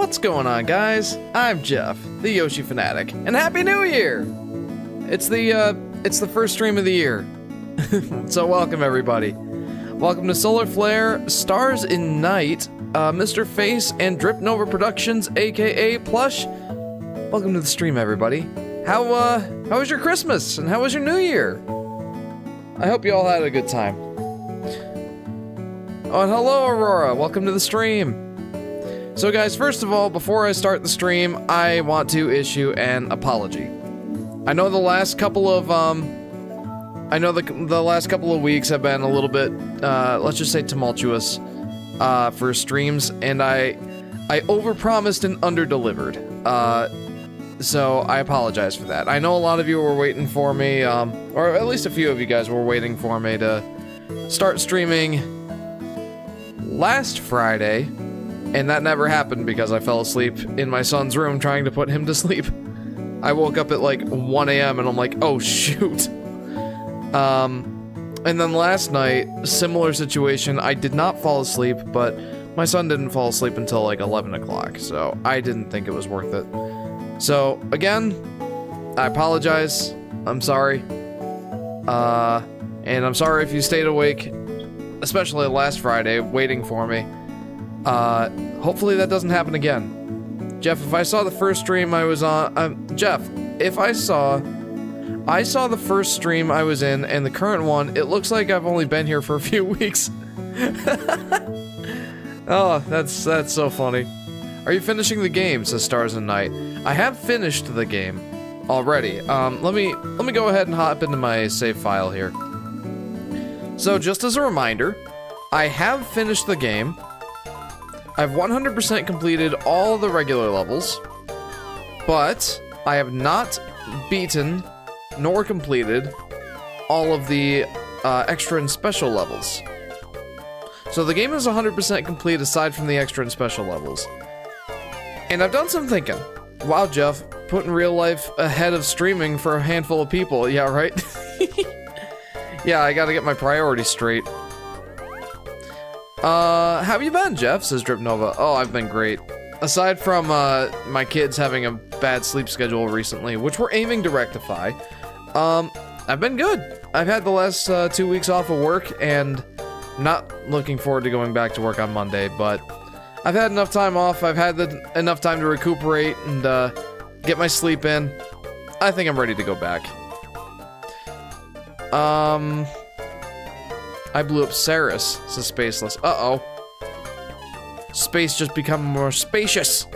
What's going on, guys? I'm Jeff, the Yoshi Fanatic, and Happy New Year! It's the first stream of the year. So welcome, everybody. Welcome to Solar Flare, Stars in Night, Mr. Face, and Drip Nova Productions, aka Plush. Welcome to the stream, everybody. How was your Christmas, and how was your New Year? I hope you all had a good time. Oh, and hello, Aurora. Welcome to the stream. So guys, first of all, before I start the stream, I want to issue an apology. I know the last couple of, the last couple of weeks have been a little bit, let's just say tumultuous, for streams, and I overpromised and underdelivered. So I apologize for that. I know a lot of you were waiting for me, or at least a few of you guys were waiting for me to start streaming last Friday. And that never happened because I fell asleep in my son's room trying to put him to sleep. I woke up at like 1 a.m. and I'm like, oh shoot. And then last night, similar situation. I did not fall asleep, but my son didn't fall asleep until like 11 o'clock. So I didn't think it was worth it. So again, I apologize. I'm sorry. And I'm sorry if you stayed awake, especially last Friday, waiting for me. Hopefully that doesn't happen again. Jeff, if I saw the first stream I was on, Jeff, if I saw the first stream I was in and the current one, it looks like I've only been here for a few weeks. Oh, that's so funny. Are you finishing the game, says Stars and Night. I have finished the game already. Let me go ahead and hop into my save file here. So just as a reminder, I have finished the game. I've 100% completed all the regular levels, but I have not beaten nor completed all of the extra and special levels. So the game is 100% complete aside from the extra and special levels. And I've done some thinking. Wow, Jeff, putting real life ahead of streaming for a handful of people. Yeah, right? Yeah, I gotta get my priorities straight. How have you been, Jeff? Says Drip Nova. Oh, I've been great. Aside from, my kids having a bad sleep schedule recently, which we're aiming to rectify, I've been good. I've had the last, 2 weeks off of work, and not looking forward to going back to work on Monday, but I've had enough time off. I've had enough time to recuperate and, get my sleep in. I think I'm ready to go back. I blew up Saris, says Spaceless. Uh-oh. Space just become more spacious.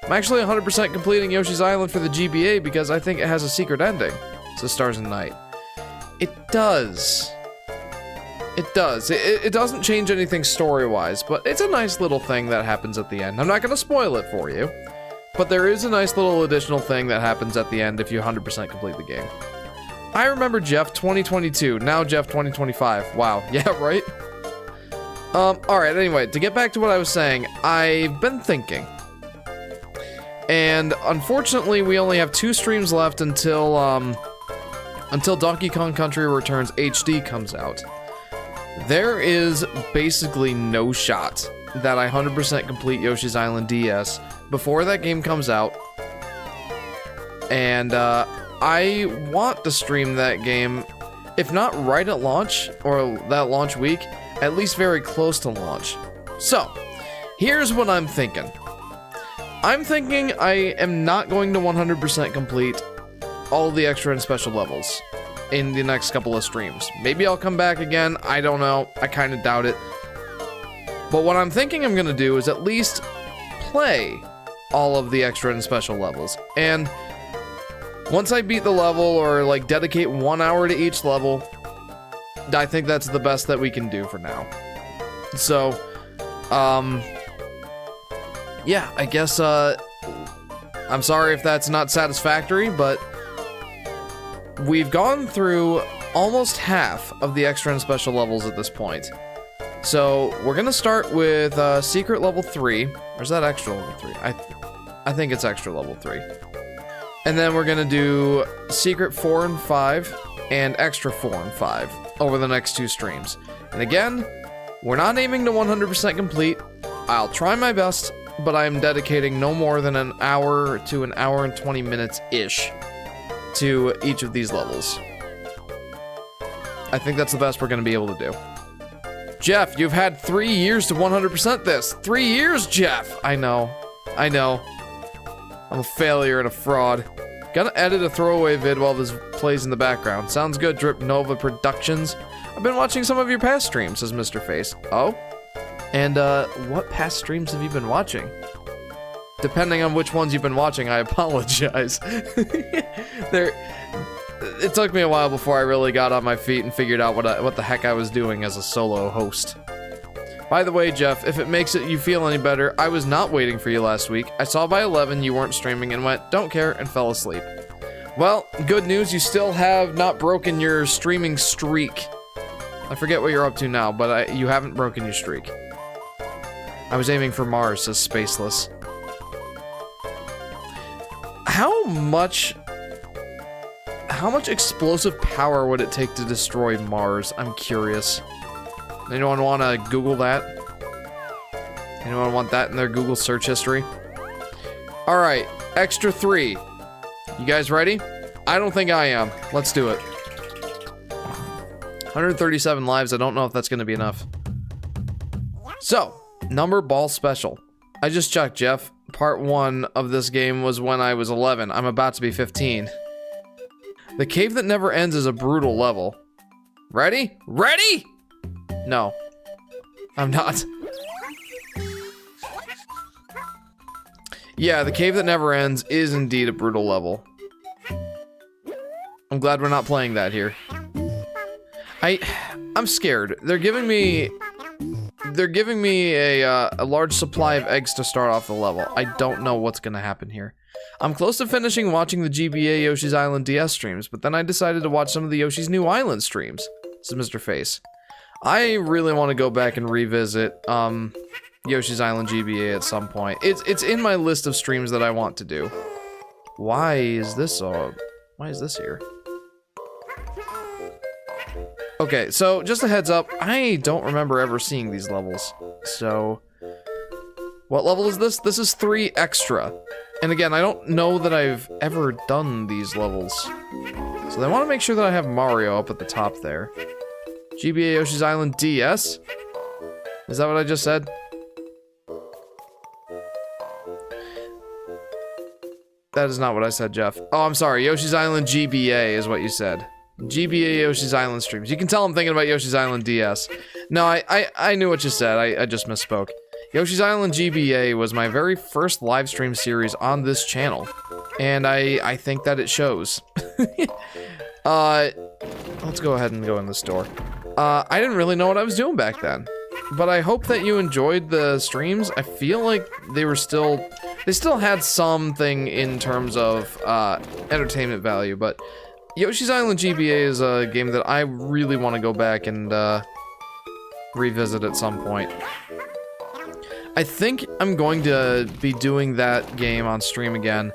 I'm actually 100% completing Yoshi's Island for the GBA because I think it has a secret ending, says Stars and Night. It does. It does. It doesn't change anything story-wise, but it's a nice little thing that happens at the end. I'm not going to spoil it for you, but there is a nice little additional thing that happens at the end if you 100% complete the game. I remember Jeff 2022, now Jeff 2025. Wow, yeah, right? Alright, anyway, to get back to what I was saying, I've been thinking. And unfortunately, we only have 2 streams left until Donkey Kong Country Returns HD comes out. There is basically no shot that I 100% complete Yoshi's Island DS before that game comes out. And, I want to stream that game, if not right at launch, or that launch week, at least very close to launch. So, here's what I'm thinking. I'm thinking I am not going to 100% complete all the extra and special levels in the next couple of streams. Maybe I'll come back again, I don't know, I kind of doubt it. But what I'm thinking I'm going to do is at least play all of the extra and special levels. And once I beat the level, or like dedicate 1 hour to each level, I think that's the best that we can do for now. So, yeah, I guess, I'm sorry if that's not satisfactory, but we've gone through almost half of the extra and special levels at this point. So, we're gonna start with, Secret Level 3, or is that Extra Level 3? I think it's Extra Level 3. And then we're gonna do Secret 4 and 5, and Extra 4 and 5 over the next 2 streams. And again, we're not aiming to 100% complete. I'll try my best. but I'm dedicating no more than an hour to an hour and 20 minutes-ish to each of these levels. I think that's the best we're gonna be able to do. Jeff, you've had 3 years to 100% this. 3 years, Jeff! I know. I'm a failure and a fraud. Gonna edit a throwaway vid while this plays in the background. Sounds good, Drip Nova Productions. I've been watching some of your past streams, says Mr. Face. Oh? And, what past streams have you been watching? Depending on which ones you've been watching, I apologize. It took me a while before I really got on my feet and figured out what the heck I was doing as a solo host. By the way, Jeff, if it makes you feel any better, I was not waiting for you last week. I saw by 11 you weren't streaming and went, don't care, and fell asleep. Well, good news, you still have not broken your streaming streak. I forget what you're up to now, but you haven't broken your streak. I was aiming for Mars, says Spaceless. How much explosive power would it take to destroy Mars? I'm curious. Anyone want to Google that? Anyone want that in their Google search history? Alright, extra 3. You guys ready? I don't think I am. Let's do it. 137 lives, I don't know if that's going to be enough. So, number ball special. I just checked, Jeff. Part 1 of this game was when I was 11. I'm about to be 15. The Cave That Never Ends is a brutal level. Ready? Ready? No. I'm not. Yeah, the Cave That Never Ends is indeed a brutal level. I'm glad we're not playing that here. I'm scared. They're giving me a large supply of eggs to start off the level. I don't know what's gonna happen here. I'm close to finishing watching the GBA Yoshi's Island DS streams, but then I decided to watch some of the Yoshi's New Island streams, says Mr. Face. I really want to go back and revisit Yoshi's Island GBA at some point. It's in my list of streams that I want to do. Why is this here? Okay, so just a heads up, I don't remember ever seeing these levels. So, what level is this? This is 3 extra. And again, I don't know that I've ever done these levels. So I want to make sure that I have Mario up at the top there. GBA Yoshi's Island DS? Is that what I just said? That is not what I said, Jeff. Oh, I'm sorry. Yoshi's Island GBA is what you said. GBA Yoshi's Island streams. You can tell I'm thinking about Yoshi's Island DS. No, I knew what you said. I just misspoke. Yoshi's Island GBA was my very first live stream series on this channel. And I think that it shows. Let's go ahead and go in the store. I didn't really know what I was doing back then. But I hope that you enjoyed the streams. I feel like they still had something in terms of entertainment value, but Yoshi's Island GBA is a game that I really want to go back and revisit at some point. I think I'm going to be doing that game on stream again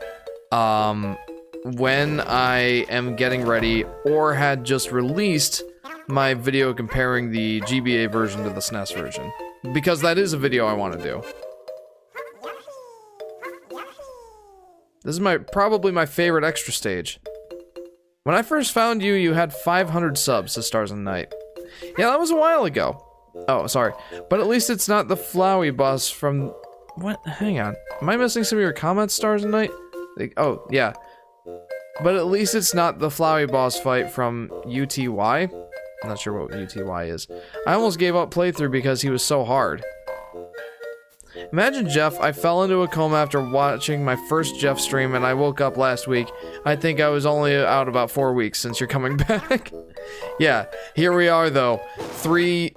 when I am getting ready or had just released my video comparing the GBA version to the SNES version. Because that is a video I want to do. This is probably my favorite extra stage. When I first found you, you had 500 subs, says Stars and Night. Yeah, that was a while ago. Oh, sorry. But at least it's not the Flowey boss from... What? Hang on. Am I missing some of your comments, Stars and Night? Oh, yeah. But at least it's not the Flowey boss fight from UTY. I'm not sure what UTY is. I almost gave up playthrough because he was so hard. Imagine, Jeff, I fell into a coma after watching my first Jeff stream and I woke up last week. I think I was only out about 4 weeks since you're coming back. Yeah, here we are though. 3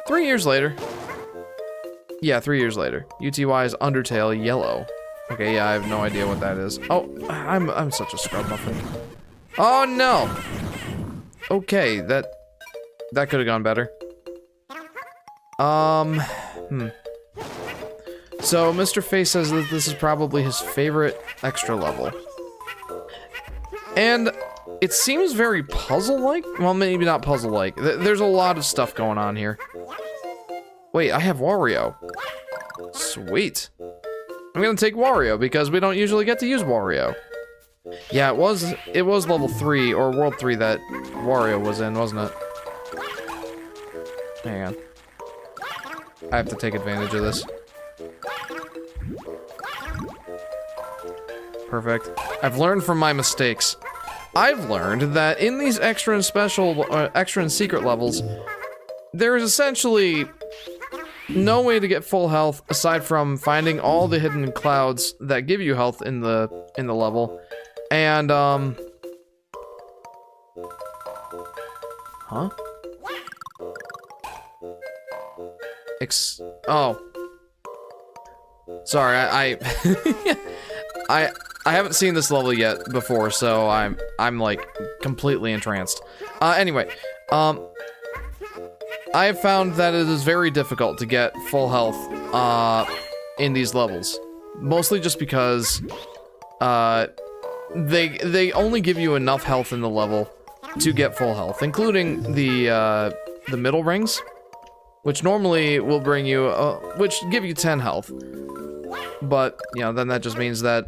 years later. Yeah, 3 years later. UTY's Undertale Yellow. Okay, yeah, I have no idea what that is. Oh, I'm such a scrub muffin. Oh no! Okay, that could have gone better. So, Mr. Face says that this is probably his favorite extra level. And it seems very puzzle-like? Well, maybe not puzzle-like. There's a lot of stuff going on here. Wait, I have Wario. Sweet. I'm gonna take Wario because we don't usually get to use Wario. Yeah, it was level 3 or World 3 that Wario was in, wasn't it? Hang on. I have to take advantage of this. Perfect. I've learned from my mistakes. I've learned that in these extra and special, extra and secret levels, there is essentially no way to get full health aside from finding all the hidden clouds that give you health in the level, and huh? Oh, sorry, I haven't seen this level yet before, so I'm like completely entranced. Anyway, I have found that it is very difficult to get full health in these levels, mostly just because they only give you enough health in the level to get full health, including the middle rings, which normally will bring you which give you 10 health, but you know, then that just means that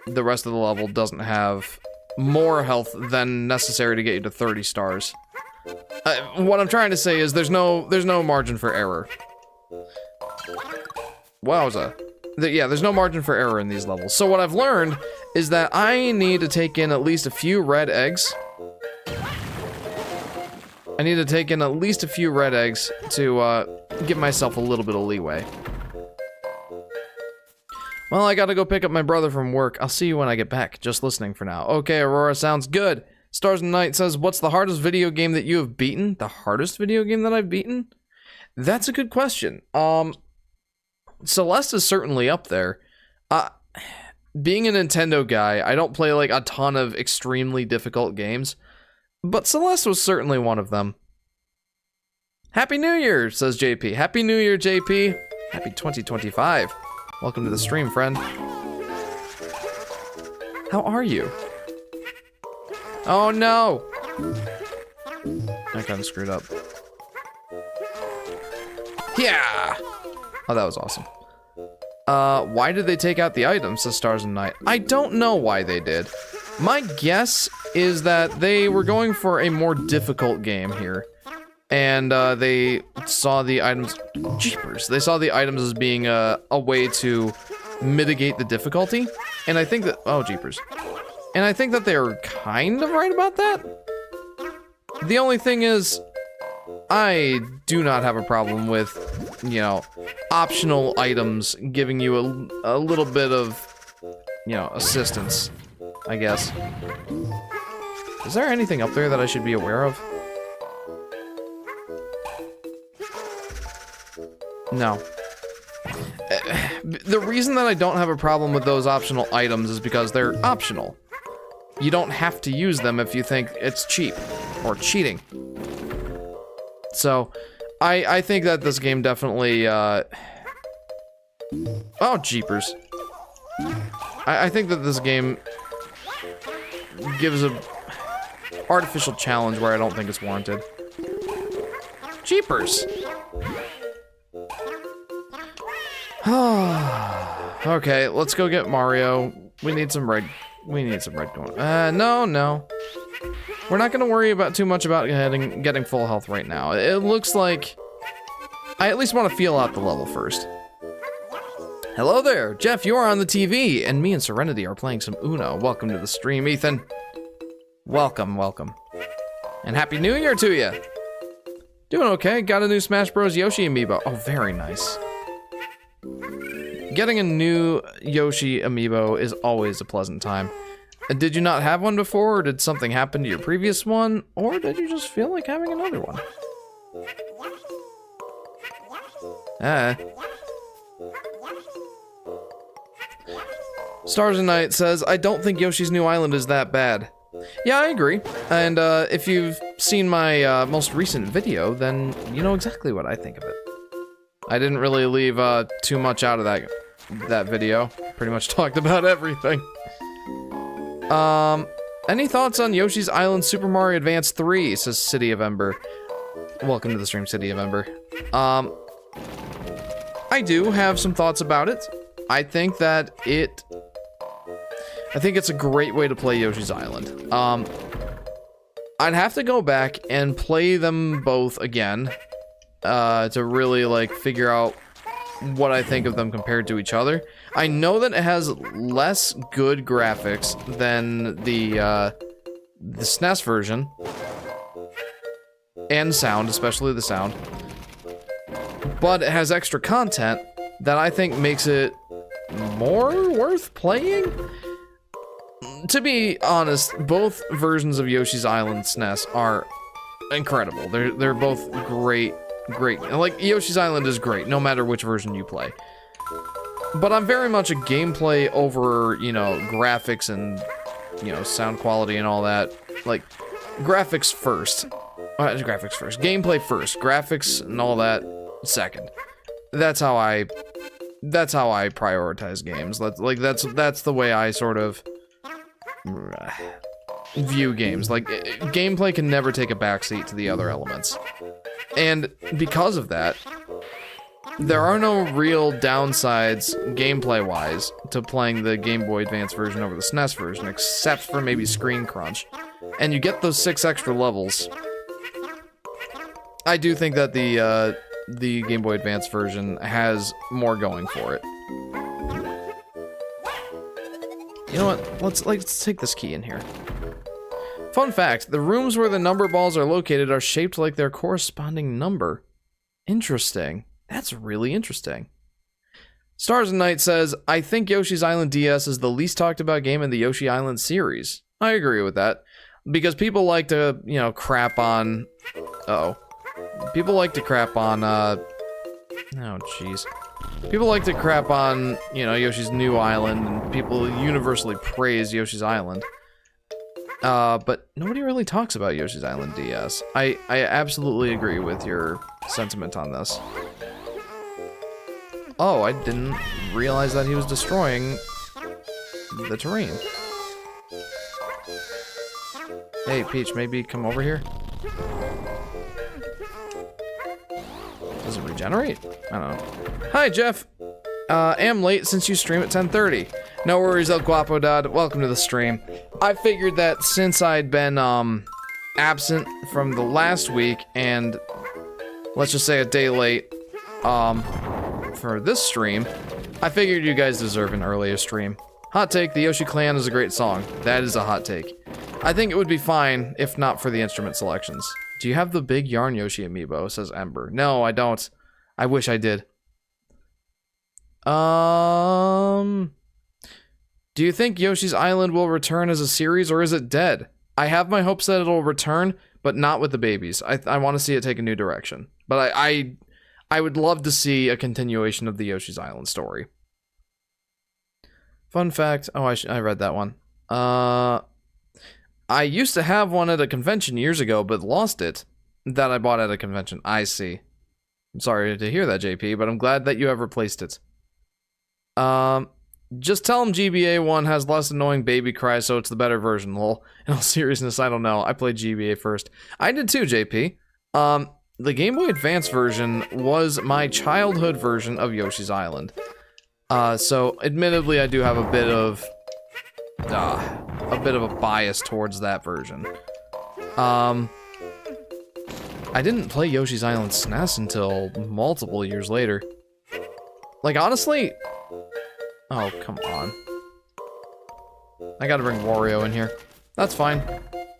the rest of the level doesn't have more health than necessary to get you to 30 stars. What I'm trying to say is there's no margin for error. Wowza. Yeah, there's no margin for error in these levels. So what I've learned is that I need to take in at least a few red eggs. I need to take in at least a few red eggs to give myself a little bit of leeway. Well, I gotta go pick up my brother from work. I'll see you when I get back. Just listening for now. Okay, Aurora, sounds good. Stars and Night says, what's the hardest video game that you have beaten? The hardest video game that I've beaten? That's a good question. Celeste is certainly up there. Being a Nintendo guy, I don't play like a ton of extremely difficult games, but Celeste was certainly one of them. Happy New Year, says JP. Happy New Year, JP. Happy 2025. Welcome to the stream, friend. How are you? Oh no! I kinda screwed up. Yeah! Oh, that was awesome. Why did they take out the items, says Stars and Night? I don't know why they did. My guess is that they were going for a more difficult game here. And, they saw the items... Jeepers. They saw the items as being a way to mitigate the difficulty. And I think that... Oh, jeepers. And I think that they're kind of right about that. The only thing is, I do not have a problem with, you know, optional items giving you a little bit of, you know, assistance, I guess. Is there anything up there that I should be aware of? No. The reason that I don't have a problem with those optional items is because they're optional. You don't have to use them if you think it's cheap or cheating. So, I think that this game definitely, oh, jeepers. I think that this game gives a artificial challenge where I don't think it's warranted. Jeepers. Okay, let's go get Mario. We need some red going. No. We're not gonna worry about too much about getting full health right now. It looks like I at least want to feel out the level first. Hello there, Jeff, you're on the TV, and me and Serenity are playing some Uno. Welcome to the stream, Ethan. Welcome. And Happy New Year to you. Doing okay, got a new Smash Bros. Yoshi amiibo. Oh, very nice. Getting a new Yoshi amiibo is always a pleasant time. Did you not have one before, or did something happen to your previous one, or did you just feel like having another one? Stars and Night says, I don't think Yoshi's New Island is that bad. Yeah, I agree. And if you've seen my most recent video, then you know exactly what I think of it. I didn't really leave too much out of that video. Pretty much talked about everything. Any thoughts on Yoshi's Island Super Mario Advance 3, says City of Ember. Welcome to the stream, City of Ember. I do have some thoughts about it. I think it's a great way to play Yoshi's Island. I'd have to go back and play them both again to really like figure out what I think of them compared to each other. I know that it has less good graphics than the SNES version, and sound, especially the sound, but it has extra content that I think makes it more worth playing. To be honest, both versions of Yoshi's Island SNES are incredible. They're both great. Like, Yoshi's Island is great, no matter which version you play. But I'm very much a gameplay over, you know, graphics and, you know, sound quality and all that. Like, graphics first. Gameplay first. Graphics and all that second. That's how I prioritize games. That's the way I sort of view games. Like, gameplay can never take a backseat to the other elements. And because of that, there are no real downsides gameplay-wise to playing the Game Boy Advance version over the SNES version, except for maybe screen crunch. And you get those 6 extra levels. I do think that the Game Boy Advance version has more going for it. You know what? Let's take this key in here. Fun fact, the rooms where the number balls are located are shaped like their corresponding number. Interesting. That's really interesting. Stars and Night says, I think Yoshi's Island DS is the least talked about game in the Yoshi Island series. I agree with that. Because people like to, you know, crap on... People like to crap on, oh, jeez. People like to crap on, you know, Yoshi's New Island, and people universally praise Yoshi's Island. But nobody really talks about Yoshi's Island DS. I absolutely agree with your sentiment on this. Oh, I didn't realize that he was destroying the terrain. Hey, Peach, maybe come over here? Does it regenerate? I don't know. Hi, Jeff. Am late since you stream at 10:30. No worries, El Guapo Dad. Welcome to the stream. I figured that since I'd been absent from the last week and let's just say a day late for this stream, I figured you guys deserve an earlier stream. Hot take, the Yoshi Clan is a great song. That is a hot take. I think it would be fine if not for the instrument selections. Do you have the big Yarn Yoshi amiibo? Says Ember. No, I don't. I wish I did. Do you think Yoshi's Island will return as a series, or is it dead? I have my hopes that it'll return, but not with the babies. I want to see it take a new direction. But I would love to see a continuation of the Yoshi's Island story. Fun fact. Oh, I read that one. I used to have one at a convention years ago, but lost it. That I bought at a convention. I see. I'm sorry to hear that, JP, but I'm glad that you have replaced it. Just tell him GBA 1 has less annoying baby cries, so it's the better version, lol. In all seriousness, I don't know. I played GBA first. I did too, JP. The Game Boy Advance version was my childhood version of Yoshi's Island. So admittedly, I do have a bit of a bias towards that version. I didn't play Yoshi's Island SNES until multiple years later. Like, honestly... Oh, come on. I gotta bring Wario in here. That's fine.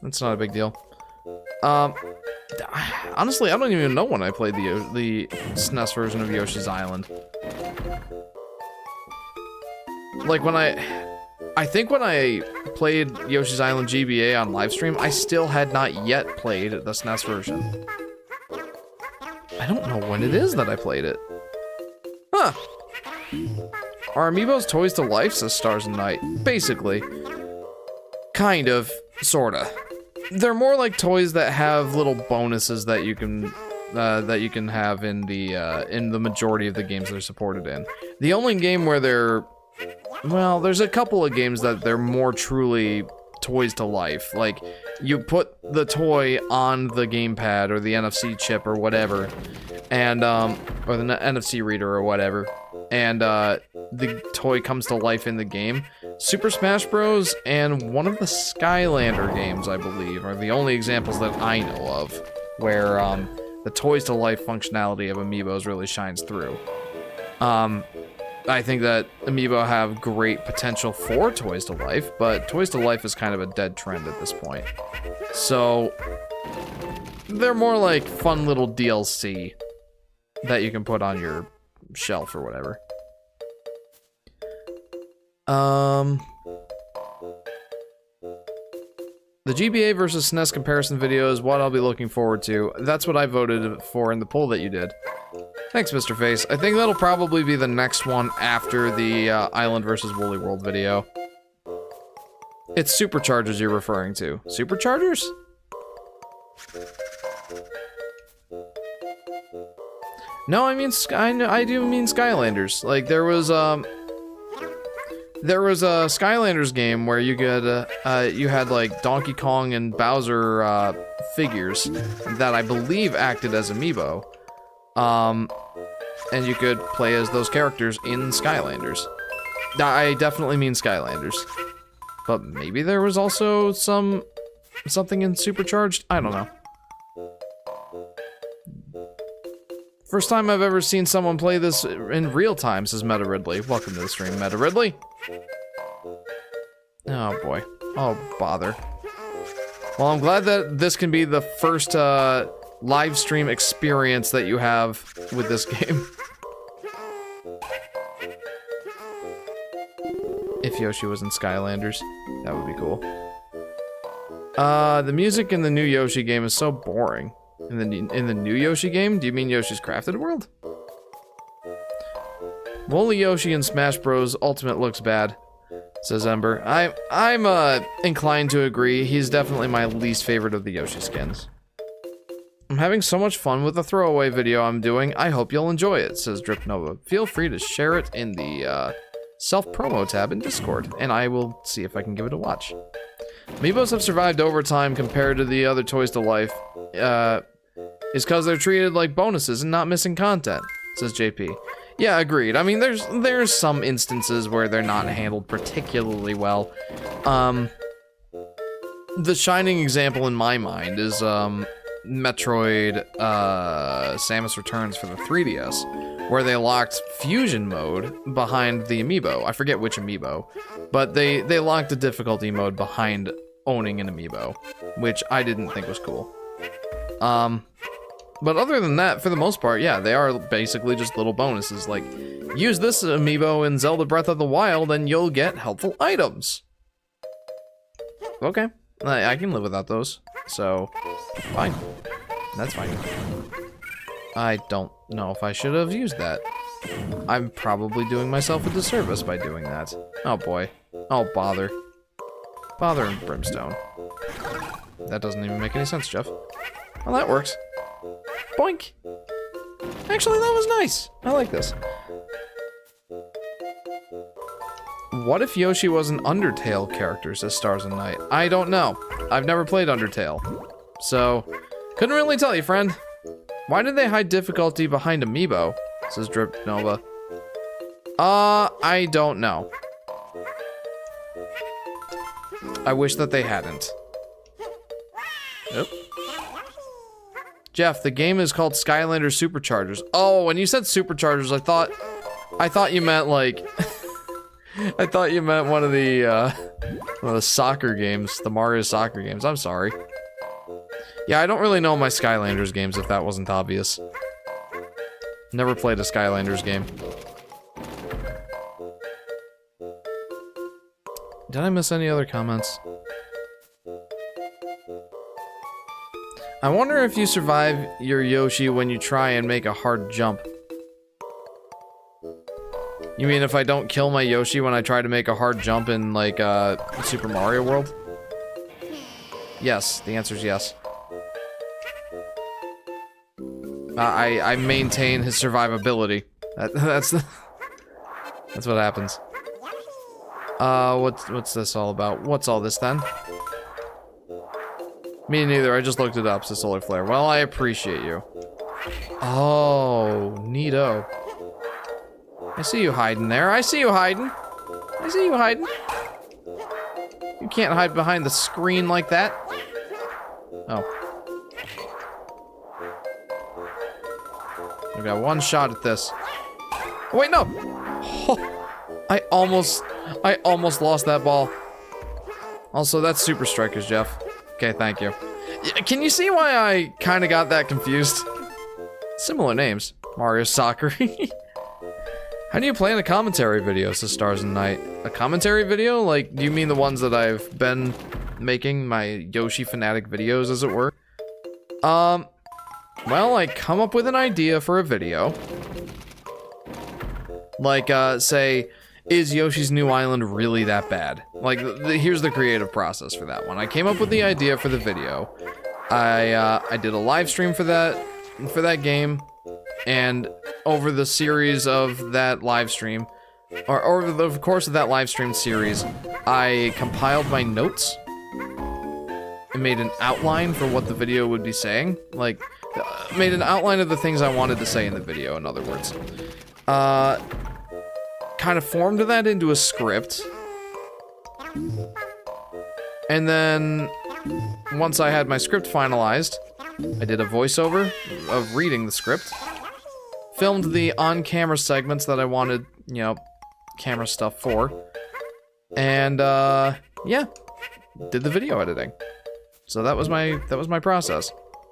That's not a big deal. Honestly, I don't even know when I played the SNES version of Yoshi's Island. Like, when I think when I played Yoshi's Island GBA on Livestream, I still had not yet played the SNES version. I don't know when it is that I played it. Huh. Are amiibos toys to life, says Stars and Night? Basically. Kind of. Sorta. They're more like toys that have little bonuses that you can have in the majority of the games they're supported in. The only game where they're... Well, there's a couple of games that they're more truly toys to life. Like, you put the toy on the gamepad or the NFC chip or whatever, and, or the NFC reader or whatever, and, the toy comes to life in the game. Super Smash Bros. And one of the Skylander games, I believe, are the only examples that I know of where, the toys to life functionality of Amiibos really shines through. I think that Amiibo have great potential for toys to life, but toys to life is kind of a dead trend at this point. So, they're more like fun little DLC that you can put on your shelf or whatever. The GBA versus SNES comparison video is what I'll be looking forward to. That's what I voted for in the poll that you did. Thanks, Mr. Face. I think that'll probably be the next one after the Island versus Woolly World video. It's Superchargers you're referring to. Superchargers? No, I mean I do mean Skylanders. Like there was a Skylanders game where you could you had like Donkey Kong and Bowser figures that I believe acted as Amiibo. And you could play as those characters in Skylanders. I definitely mean Skylanders. But maybe there was also something in Supercharged? I don't know. First time I've ever seen someone play this in real time, says Meta Ridley. Welcome to the stream, Meta Ridley. Oh boy. Oh, bother. Well, I'm glad that this can be the first live stream experience that you have with this game. If Yoshi was in Skylanders, that would be cool. The music in the new Yoshi game is so boring. In the new Yoshi game? Do you mean Yoshi's Crafted World? Woolly Yoshi in Smash Bros. Ultimate looks bad, says Ember. I'm inclined to agree. He's definitely my least favorite of the Yoshi skins. I'm having so much fun with the throwaway video I'm doing. I hope you'll enjoy it, says Drip Nova. Feel free to share it in the self-promo tab in Discord, and I will see if I can give it a watch. Amiibos have survived overtime compared to the other toys to life. Is because they're treated like bonuses and not missing content, says JP. Yeah, agreed. I mean, there's some instances where they're not handled particularly well. The shining example in my mind is Metroid Samus Returns for the 3DS, where they locked fusion mode behind the amiibo. I forget which amiibo, but they locked a difficulty mode behind owning an amiibo, which I didn't think was cool. But other than that, for the most part, yeah, they are basically just little bonuses, like, use this amiibo in Zelda Breath of the Wild and you'll get helpful items. Okay, I can live without those, so, fine. That's fine. I don't know if I should have used that. I'm probably doing myself a disservice by doing that. Oh boy. Oh, bother. Bother and brimstone. That doesn't even make any sense, Jeff. Well, that works. Boink! Actually, that was nice. I like this. What if Yoshi was an Undertale character, says Stars and Night? I don't know. I've never played Undertale. So, couldn't really tell you, friend. Why did they hide difficulty behind Amiibo? Says Drip Nova. I don't know. I wish that they hadn't. Nope. Jeff, the game is called Skylanders Superchargers. Oh, when you said Superchargers, I thought you meant like I thought you meant one of the soccer games, the Mario soccer games. I'm sorry. Yeah, I don't really know my Skylanders games, if that wasn't obvious. Never played a Skylanders game. Did I miss any other comments? I wonder if you survive your Yoshi when you try and make a hard jump. You mean if I don't kill my Yoshi when I try to make a hard jump in, like, Super Mario World? Yes, the answer is yes. I maintain his survivability. That's what happens. What's this all about? What's all this then? Me neither, I just looked it up, so solar flare. Well, I appreciate you. Oh, neato. I see you hiding there. I see you hiding. I see you hiding. You can't hide behind the screen like that. Oh. I got one shot at this. Oh, wait, no! Oh, I almost lost that ball. Also, that's Super Strikers, Jeff. Okay, thank you. Can you see why I kind of got that confused? Similar names. Mario Soccer. How do you play in a commentary video, says Stars and Night? A commentary video? Like, do you mean the ones that I've been making, my Yoshi Fanatic videos, as it were? Well, I come up with an idea for a video. Like, say, is Yoshi's New Island really that bad? Like, here's the creative process for that one. I came up with the idea for the video. I did a live stream for that game, and over the series of that live stream, or over the course of that live stream series, I compiled my notes and made an outline for what the video would be saying. Like, made an outline of the things I wanted to say in the video, in other words. Kind of formed that into a script. And then, once I had my script finalized, I did a voiceover of reading the script. Filmed the on-camera segments that I wanted, you know, camera stuff for. And, yeah. Did the video editing. So that was my process.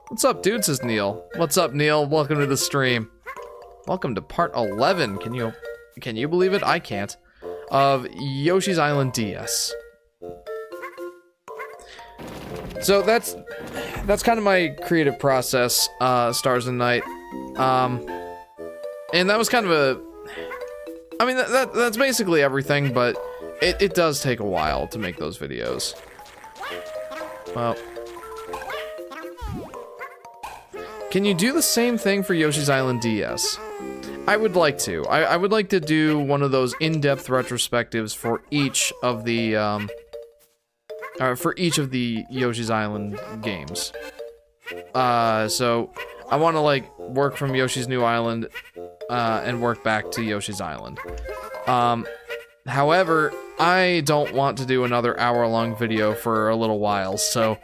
What's up, dude, says Neil. What's up, Neil? Welcome to the stream. Welcome to part 11. Can you believe it? I can't. Of Yoshi's Island DS. So that's kind of my creative process, Stars and Night. And that was kind of a... I mean, that's basically everything, but it does take a while to make those videos. Well... Can you do the same thing for Yoshi's Island DS? I would like to. I would like to do one of those in-depth retrospectives for each of the, Yoshi's Island games. So, I want to, like, work from Yoshi's New Island, and work back to Yoshi's Island. However, I don't want to do another hour-long video for a little while, so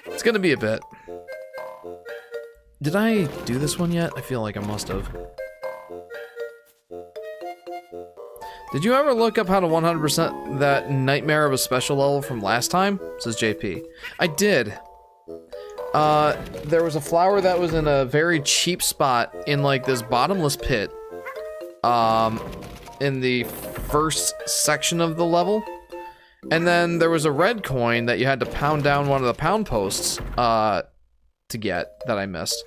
it's gonna be a bit. Did I do this one yet? I feel like I must have. Did you ever look up how to 100% that nightmare of a special level from last time? Says JP. I did. There was a flower that was in a very cheap spot in like this bottomless pit. In the first section of the level. And then there was a red coin that you had to pound down one of the pound posts, to get, that I missed.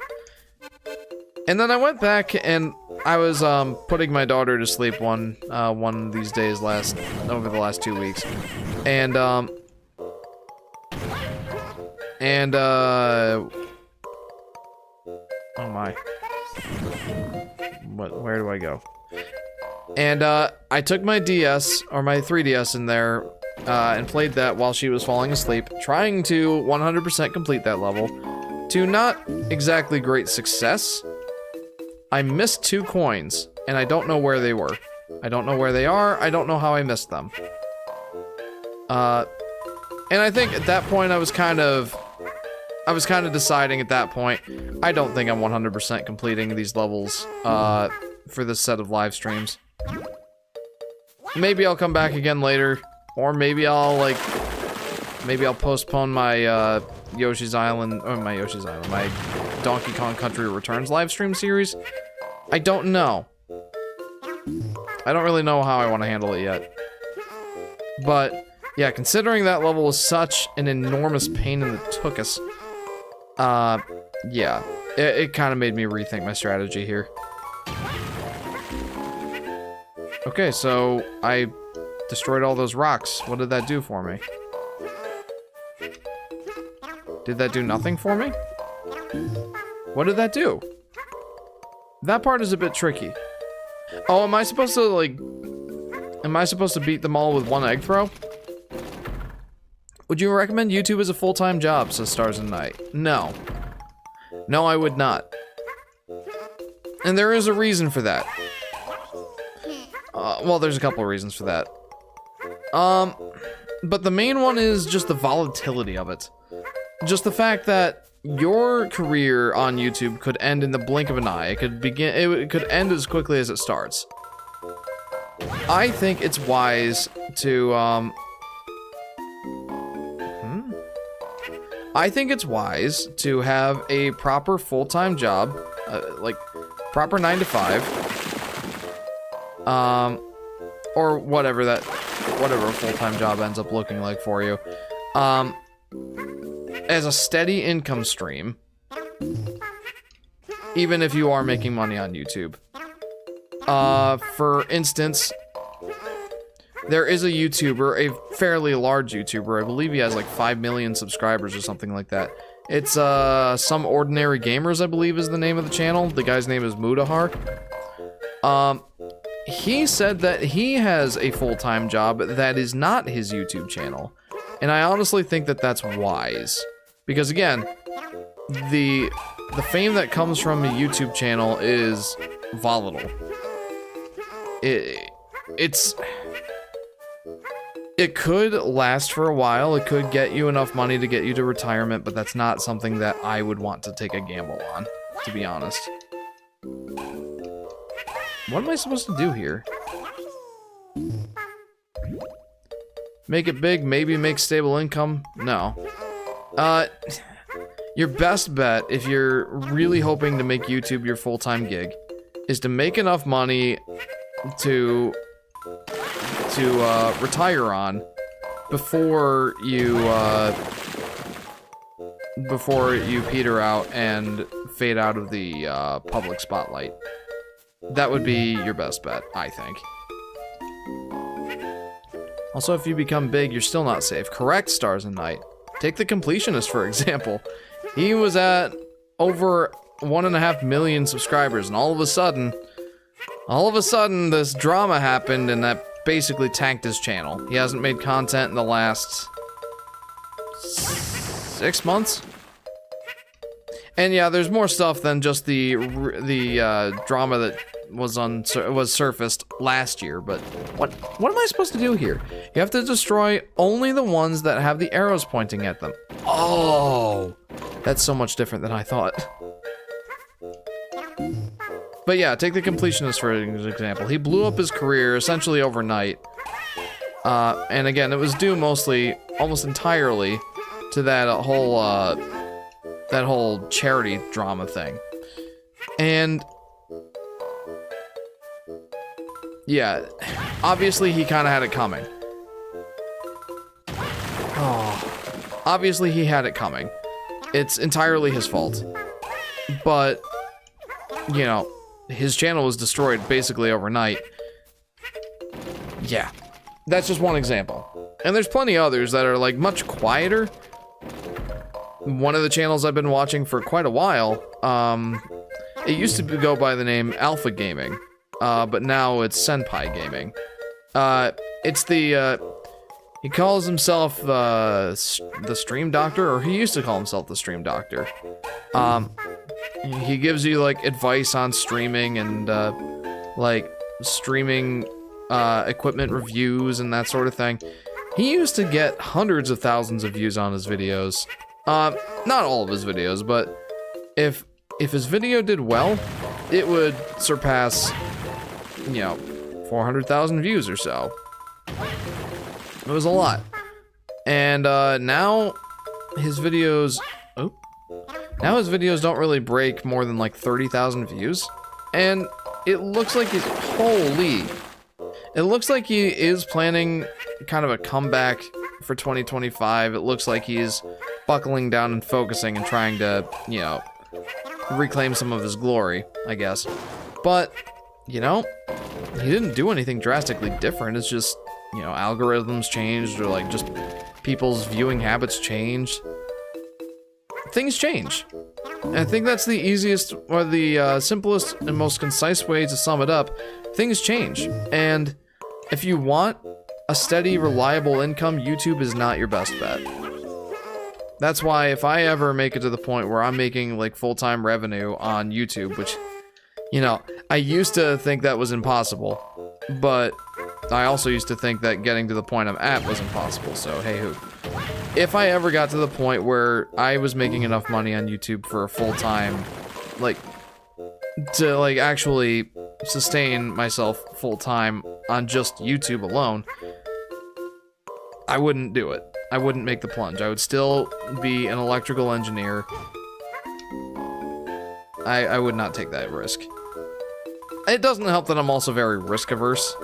And then I went back and I was putting my daughter to sleep one of these days over the last 2 weeks. And oh my. Where do I go? And I took my DS, or my 3DS in there, and played that while she was falling asleep, trying to 100% complete that level. To not exactly great success. I missed 2 coins, and I don't know where they were. I don't know where they are, I don't know how I missed them. And I think at that point I was kind of deciding at that point, I don't think I'm 100% completing these levels, for this set of live streams. Maybe I'll come back again later, or maybe I'll postpone my, Yoshi's Island, my Donkey Kong Country Returns live stream series. I don't know. I don't really know how I want to handle it yet. But, yeah, considering that level was such an enormous pain in the tuchus, yeah, it kind of made me rethink my strategy here. Okay, so I destroyed all those rocks. What did that do for me? Did that do nothing for me? What did that do? That part is a bit tricky. Oh, am I supposed to, like... Am I supposed to beat them all with one egg throw? Would you recommend YouTube as a full-time job, says Stars and Night? No. No, I would not. And there is a reason for that. Well, there's a couple of reasons for that. But the main one is just the volatility of it. Just the fact that your career on YouTube could end in the blink of an eye. It could end as quickly as it starts. I think it's wise to, I think it's wise to have a proper full-time job, like proper 9 to 5, or whatever a full-time job ends up looking like for you, as a steady income stream, even if you are making money on YouTube. For instance, there is a YouTuber, a fairly large YouTuber, I believe he has like 5 million subscribers or something like that. It's, Some Ordinary Gamers, I believe is the name of the channel. The guy's name is Mudahar. He said that he has a full-time job that is not his YouTube channel. And I honestly think that that's wise. Because again, the fame that comes from a YouTube channel is volatile. It could last for a while, it could get you enough money to get you to retirement, but that's not something that I would want to take a gamble on, to be honest. What am I supposed to do here? Make it big, maybe make stable income? No. Your best bet, if you're really hoping to make YouTube your full-time gig, is to make enough money to retire on before you peter out and fade out of the public spotlight. That would be your best bet, I think. Also, if you become big, you're still not safe. Correct, Stars and Night. Take the Completionist, for example. He was at over 1.5 million subscribers, and all of a sudden, this drama happened, and that basically tanked his channel. He hasn't made content in the last 6 months. And yeah, there's more stuff than just the drama that was surfaced last year. But what am I supposed to do here? You have to destroy only the ones that have the arrows pointing at them. Oh, that's so much different than I thought. But yeah, take the Completionist for an example. He blew up his career essentially overnight. And again, it was due almost entirely to that whole charity drama thing. And yeah, obviously he kind of had it coming. Oh, obviously he had it coming. It's entirely his fault. But, you know, his channel was destroyed basically overnight. Yeah, that's just one example. And there's plenty others that are like much quieter. One of the channels I've been watching for quite a while, it used to go by the name Alpha Gaming, but now it's Senpai Gaming. He calls himself the Stream Doctor, or he used to call himself the Stream Doctor. He gives you like advice on streaming and like streaming equipment reviews and that sort of thing. He used to get hundreds of thousands of views on his videos. Not all of his videos, but if his video did well, it would surpass, 400,000 views or so. It was a lot. And now his videos don't really break more than like 30,000 views. And it looks like it looks like he is planning kind of a comeback for 2025. It looks like he's buckling down and focusing and trying to, reclaim some of his glory, I guess. But, he didn't do anything drastically different. It's just, algorithms changed, or like just people's viewing habits changed. Things change. And I think that's the easiest, or the simplest and most concise way to sum it up. Things change. And If you want a steady, reliable income, YouTube is not your best bet. That's why if I ever make it to the point where I'm making like full-time revenue on YouTube, which, you know, I used to think that was impossible, but I also used to think that getting to the point I'm at was impossible, so hey who. If I ever got to the point where I was making enough money on YouTube for a full-time, like, to like actually sustain myself full-time on just YouTube alone, I wouldn't do it. I wouldn't make the plunge. I would still be an electrical engineer. I would not take that risk. It doesn't help that I'm also very risk averse.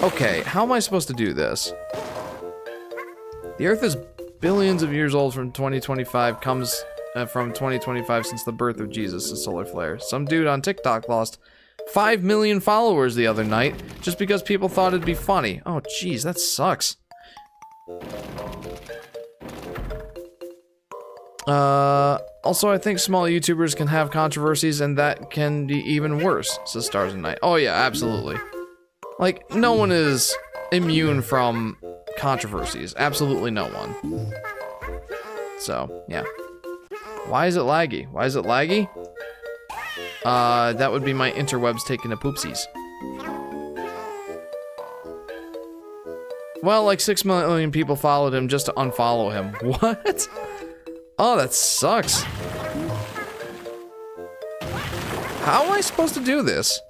Okay, how am I supposed to do this? The Earth is billions of years old from 2025, comes from 2025 since the birth of Jesus, a solar flare. Some dude on TikTok lost 5 million followers the other night just because people thought it'd be funny. Oh, jeez, that sucks. Also, I think small YouTubers can have controversies, and that can be even worse, says Stars and Night. Oh yeah, absolutely. Like, no one is immune from controversies. Absolutely no one. So, yeah. Why is it laggy? Why is it laggy? That would be my interwebs taking a poopsies. Well, like 6 million people followed him just to unfollow him. What? Oh, that sucks. How am I supposed to do this?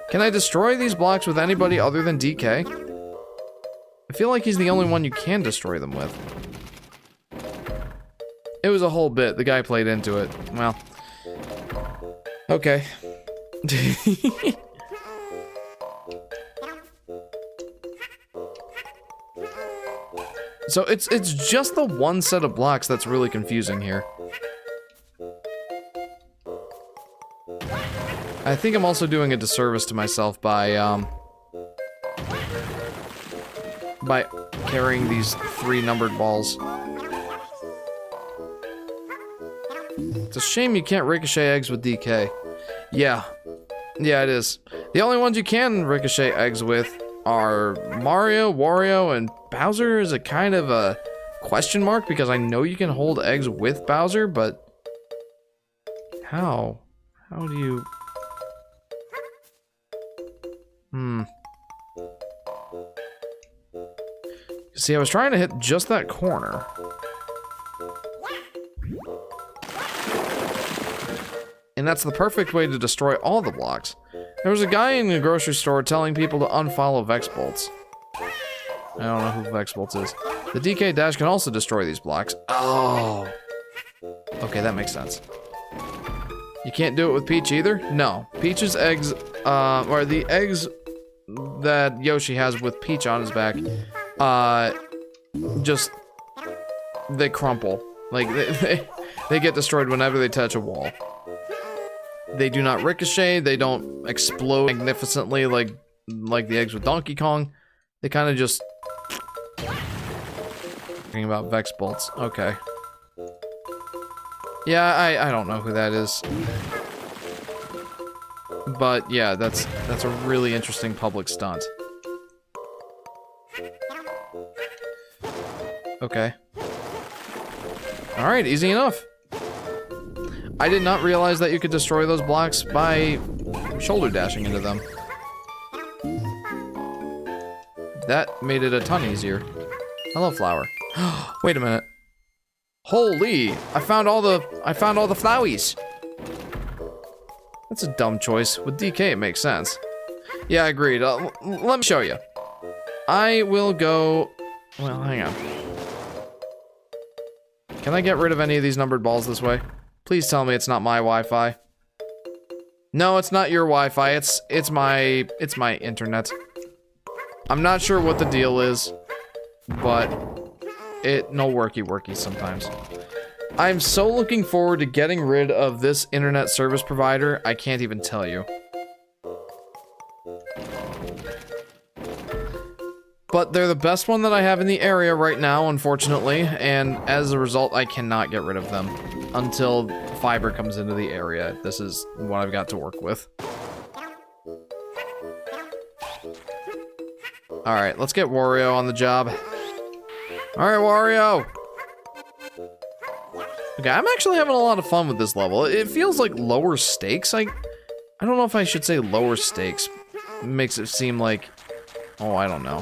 Can I destroy these blocks with anybody other than DK? I feel like he's the only one you can destroy them with. It was a whole bit. The guy played into it. Well. Okay. So it's just the one set of blocks that's really confusing here. I think I'm also doing a disservice to myself by carrying these 3 numbered balls. It's a shame you can't ricochet eggs with DK. Yeah. Yeah, it is. The only ones you can ricochet eggs with are Mario, Wario, and Bowser is a kind of a question mark because I know you can hold eggs with Bowser, but how? How do you... See, I was trying to hit just that corner. And that's the perfect way to destroy all the blocks. There was a guy in the grocery store telling people to unfollow Vexbolts. I don't know who Vexbolts is. The DK dash can also destroy these blocks. Oh. Okay, that makes sense. You can't do it with Peach either? No. Peach's eggs, or the eggs that Yoshi has with Peach on his back, just, they crumple. Like, they get destroyed whenever they touch a wall. They do not ricochet, they don't explode magnificently like the eggs with Donkey Kong. They kind of just... Talking about Vexbolts. Okay. Yeah, I don't know who that is. But yeah, that's a really interesting public stunt. Okay. Alright, easy enough. I did not realize that you could destroy those blocks by shoulder dashing into them. That made it a ton easier. Hello, flower. Wait a minute. Holy! I found all the flowies. That's a dumb choice. With DK, it makes sense. Yeah, agreed. Let me show you. I will go... Well, hang on. Can I get rid of any of these numbered balls this way? Please tell me it's not my Wi-Fi. No, it's not your Wi-Fi. It's my internet. I'm not sure what the deal is, but no worky sometimes. I'm so looking forward to getting rid of this internet service provider, I can't even tell you. But they're the best one that I have in the area right now, unfortunately, and as a result, I cannot get rid of them until fiber comes into the area. This is what I've got to work with. Alright, let's get Wario on the job. Alright, Wario! Okay, I'm actually having a lot of fun with this level. It feels like lower stakes. I don't know if I should say lower stakes. It makes it seem like... Oh, I don't know.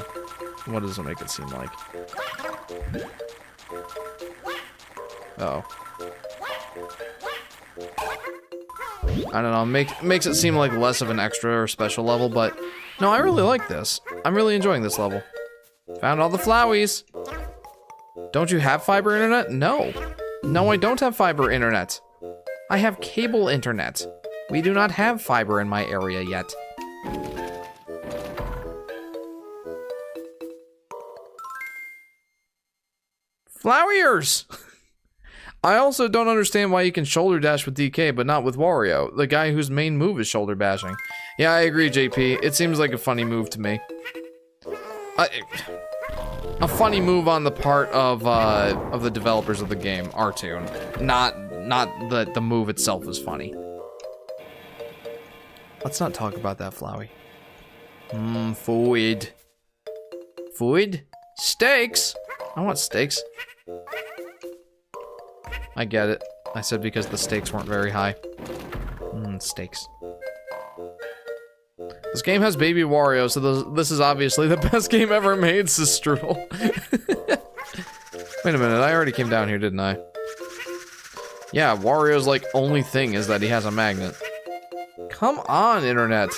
What does it make it seem like? Uh oh. I don't know, makes it seem like less of an extra or special level, but no, I really like this. I'm really enjoying this level. Found all the flowies. Don't you have fiber internet? No. No, I don't have fiber internet. I have cable internet. We do not have fiber in my area yet. Flowiers! I also don't understand why you can shoulder dash with DK, but not with Wario, the guy whose main move is shoulder bashing. Yeah, I agree, JP. It seems like a funny move to me. A funny move on the part of the developers of the game, Artoon. Not that the move itself is funny. Let's not talk about that, Flowey. Food. Food? Steaks? I want steaks. I get it. I said because the stakes weren't very high. Steaks. This game has Baby Wario, so this is obviously the best game ever made, Sistrudel. Wait a minute, I already came down here, didn't I? Yeah, Wario's, like, only thing is that he has a magnet. Come on, internet.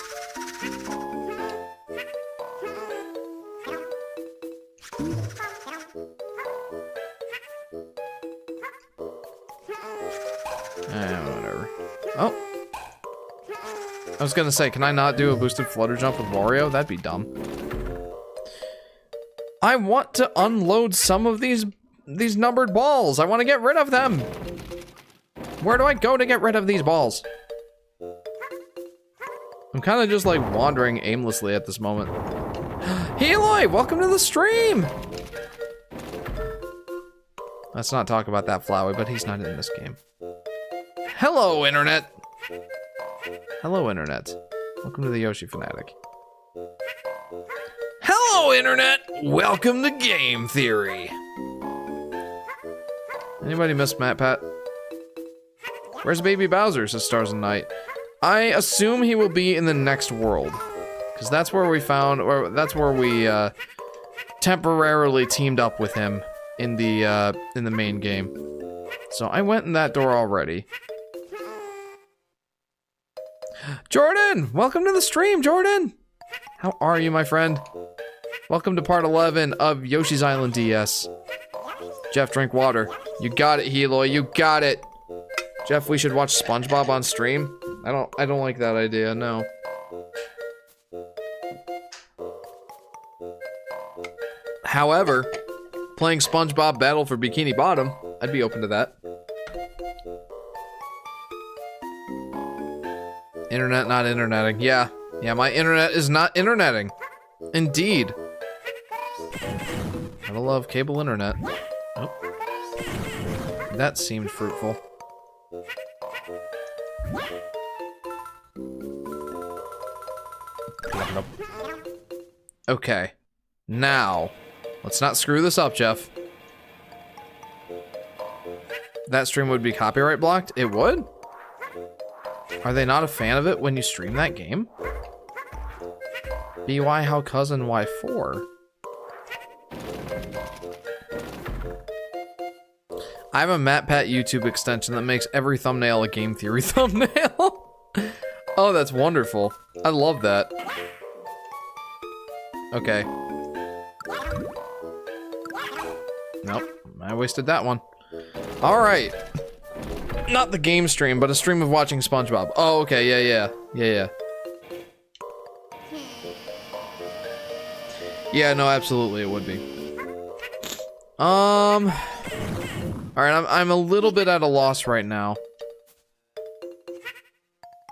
Whatever. Oh. I was gonna say, can I not do a boosted flutter jump with Wario? That'd be dumb. I want to unload some of these numbered balls. I want to get rid of them. Where do I go to get rid of these balls? I'm kind of just like wandering aimlessly at this moment. Heloy, welcome to the stream. Let's not talk about that Flowey, but he's not in this game. Hello, internet. Hello, internet. Welcome to the Yoshi Fanatic. Hello, internet. Welcome to Game Theory. Anybody miss Matt Pat? Where's Baby Bowser? Says Stars and Night. I assume he will be in the next world, because that's where we found, or that's where we temporarily teamed up with him in the main game. So I went in that door already. Jordan, welcome to the stream, Jordan. How are you, my friend? Welcome to part 11 of Yoshi's Island DS. Jeff, drink water. You got it, Heloy. You got it. Jeff, we should watch SpongeBob on stream. I don't like that idea. No. However, playing SpongeBob Battle for Bikini Bottom, I'd be open to that. Internet not interneting. Yeah, my internet is not interneting. Indeed. Gotta love cable internet. Oh. That seemed fruitful. Okay. Now, let's not screw this up, Jeff. That stream would be copyright blocked? It would? Are they not a fan of it when you stream that game? BY how cousin Y4? I have a MatPat YouTube extension that makes every thumbnail a Game Theory thumbnail. Oh, that's wonderful. I love that. Okay. Nope, I wasted that one. Alright. Not the game stream, but a stream of watching SpongeBob. Oh, okay, yeah. Yeah, no, absolutely it would be. Alright, I'm a little bit at a loss right now.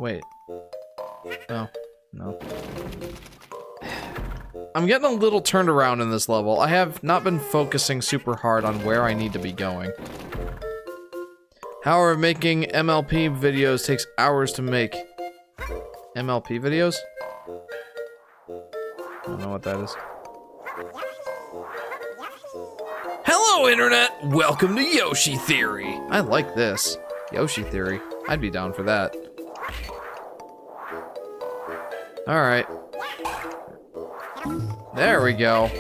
Wait. Oh, no. I'm getting a little turned around in this level. I have not been focusing super hard on where I need to be going. However, making MLP videos takes hours to make. MLP videos? I don't know what that is. Hello, Internet! Welcome to Yoshi Theory! I like this. Yoshi Theory. I'd be down for that. Alright. There we go.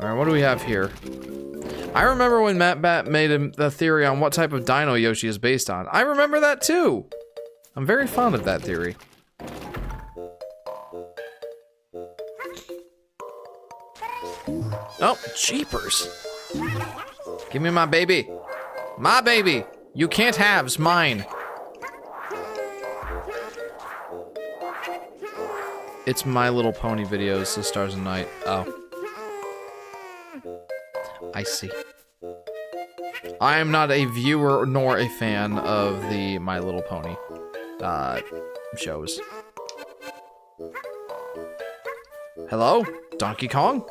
Alright, what do we have here? I remember when Matt Bat made the theory on what type of dino Yoshi is based on. I remember that too! I'm very fond of that theory. Oh, jeepers. Give me my baby. My baby! You can't have's mine. It's My Little Pony videos, The Stars and Night. Oh. I see. I am not a viewer nor a fan of the My Little Pony shows. Hello? Donkey Kong?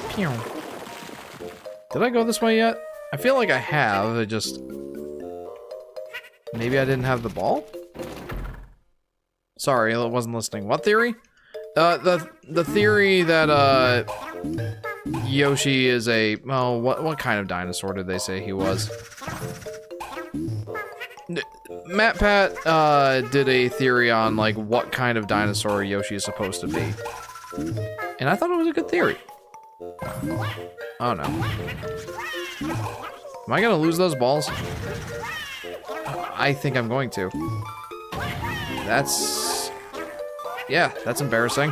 Pew. Did I go this way yet? I feel like I have, I just... Maybe I didn't have the ball? Sorry, I wasn't listening. What theory? The theory that, Yoshi is a... Oh, what kind of dinosaur did they say he was? Matt Pat, did a theory on, like, what kind of dinosaur Yoshi is supposed to be. And I thought it was a good theory. Oh, no. Am I gonna lose those balls? I think I'm going to. That's... Yeah, that's embarrassing.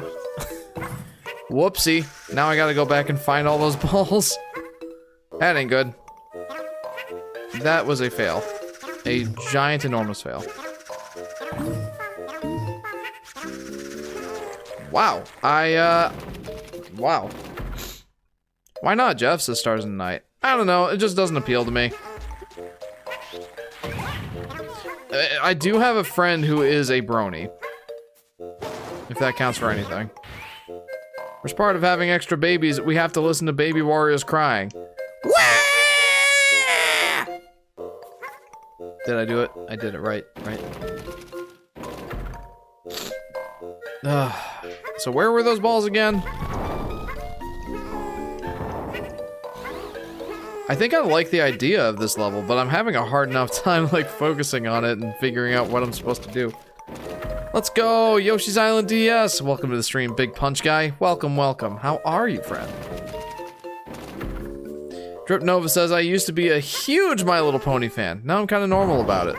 Whoopsie. Now I gotta go back and find all those balls. That ain't good. That was a fail. A giant, enormous fail. Wow. Wow. Why not, Jeff? Says Stars in the Night. I don't know. It just doesn't appeal to me. I do have a friend who is a brony. If that counts for anything. As part of having extra babies, we have to listen to baby warriors crying. Did I do it? I did it right. So where were those balls again? I think I like the idea of this level, but I'm having a hard enough time like focusing on it and figuring out what I'm supposed to do. Let's go, Yoshi's Island DS. Welcome to the stream, Big Punch Guy. Welcome, welcome. How are you, friend? Drip Nova says, I used to be a huge My Little Pony fan. Now I'm kind of normal about it.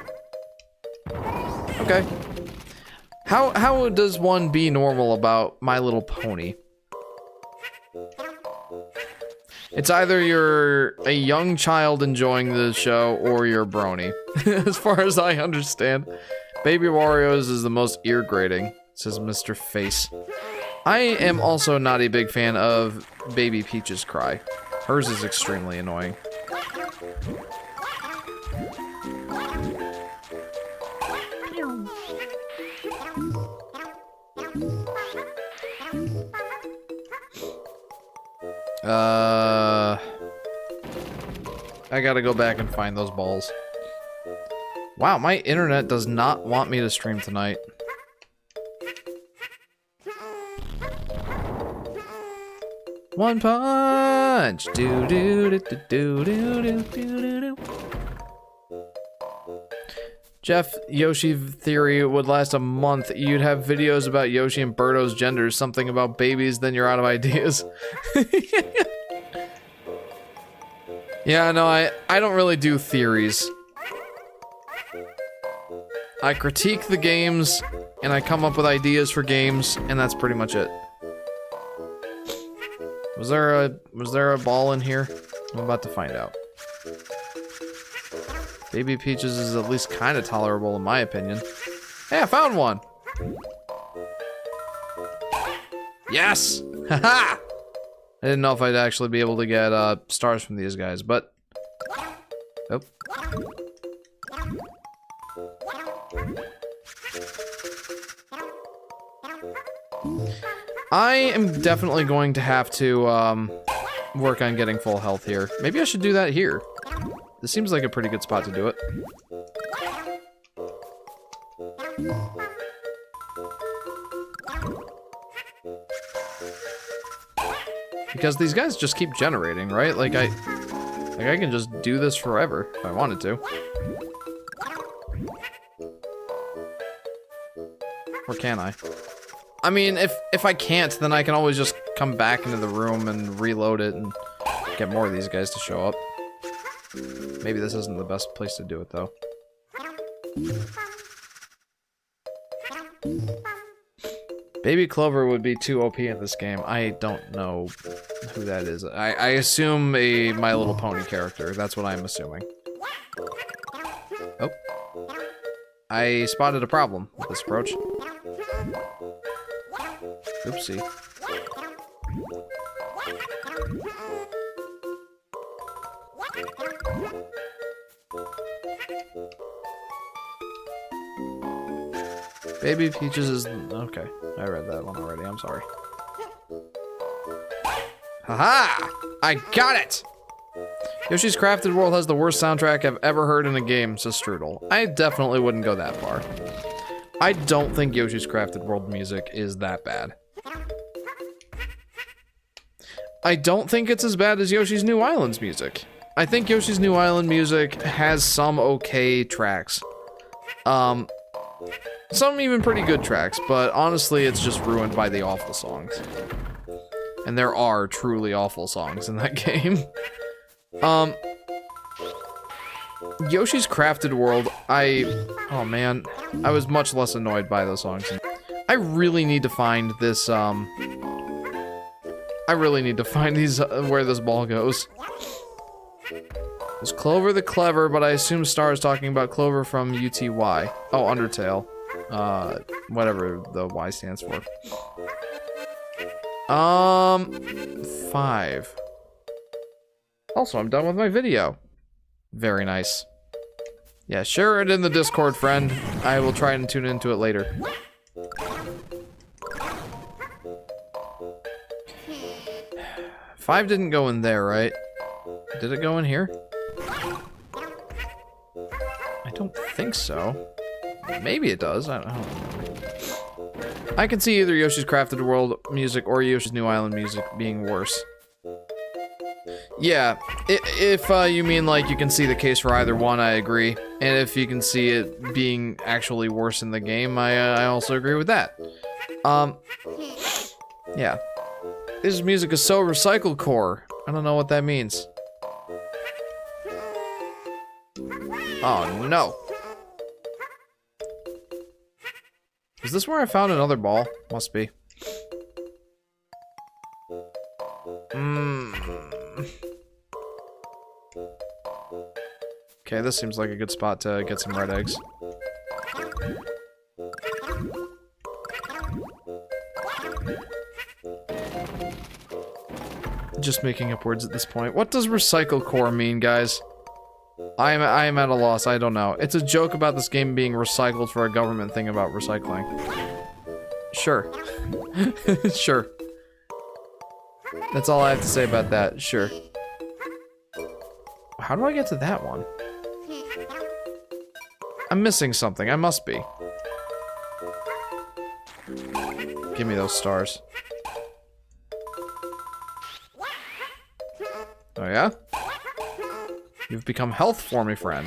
Okay. How does one be normal about My Little Pony? It's either you're a young child enjoying the show or you're a brony. As far as I understand. Baby Warriors is the most ear-grating, says Mr. Face. I am also not a big fan of Baby Peach's cry. Hers is extremely annoying. I gotta go back and find those balls. Wow, my internet does not want me to stream tonight. One punch! Do do do do do do do do. Jeff, Yoshi theory would last a month. You'd have videos about Yoshi and Birdo's genders, something about babies, then you're out of ideas. Yeah, no, I don't really do theories. I critique the games, and I come up with ideas for games, and that's pretty much it. Was there a ball in here? I'm about to find out. Baby Peaches is at least kind of tolerable in my opinion. Hey, I found one! Yes! Haha! I didn't know if I'd actually be able to get stars from these guys, but... Oh. I am definitely going to have to work on getting full health here. Maybe I should do that here. This seems like a pretty good spot to do it. Because these guys just keep generating, right? Like I can just do this forever if I wanted to. Or can I? I mean, if I can't, then I can always just come back into the room and reload it and get more of these guys to show up. Maybe this isn't the best place to do it, though. Baby Clover would be too OP in this game. I don't know who that is. I assume a My Little Pony character. That's what I'm assuming. Oh. I spotted a problem with this approach. Oopsie. Baby Peaches is... Okay, I read that one already, I'm sorry. Haha! I got it! Yoshi's Crafted World has the worst soundtrack I've ever heard in a game, says Strudel. I definitely wouldn't go that far. I don't think Yoshi's Crafted World music is that bad. I don't think it's as bad as Yoshi's New Island's music. I think Yoshi's New Island music has some okay tracks. Some even pretty good tracks, but honestly, it's just ruined by the awful songs. And there are truly awful songs in that game. Yoshi's Crafted World, oh man, I was much less annoyed by those songs. I really need to find this, I really need to find these, where this ball goes. There's Clover the Clever, but I assume Star is talking about Clover from UTY. Oh, Undertale. Whatever the Y stands for. 5. Also, I'm done with my video. Very nice. Yeah, share it in the Discord, friend. I will try and tune into it later. Five didn't go in there, right? Did it go in here? I don't think so. Maybe it does. I don't know. I can see either Yoshi's Crafted World music or Yoshi's New Island music being worse. Yeah, if you mean like you can see the case for either one, I agree. And if you can see it being actually worse in the game, I also agree with that. Yeah. This music is so recycle core. I don't know what that means. Oh no. Is this where I found another ball? Must be. Okay, this seems like a good spot to get some red eggs. Just making up words at this point. What does recycle core mean, guys? I am at a loss. I don't know. It's a joke about this game being recycled for a government thing about recycling. Sure. Sure. That's all I have to say about that. Sure. How do I get to that one? I'm missing something. I must be. Give me those stars. Oh yeah? You've become health for me, friend.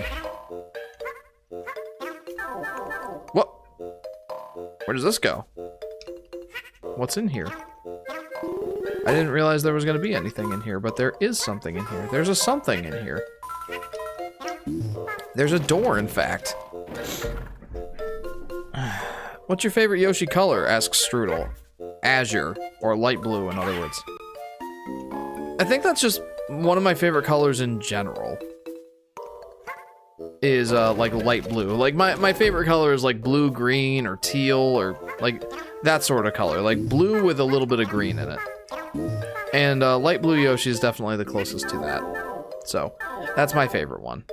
What? Where does this go? What's in here? I didn't realize there was going to be anything in here, but there is something in here. There's a something in here. There's a door, in fact. What's your favorite Yoshi color? Asks Strudel. Azure, or light blue, in other words. I think that's just one of my favorite colors in general. Is, like, light blue. Like, my favorite color is, like, blue, green, or teal, or, like, that sort of color. Like, blue with a little bit of green in it. And, light blue Yoshi is definitely the closest to that. So, that's my favorite one.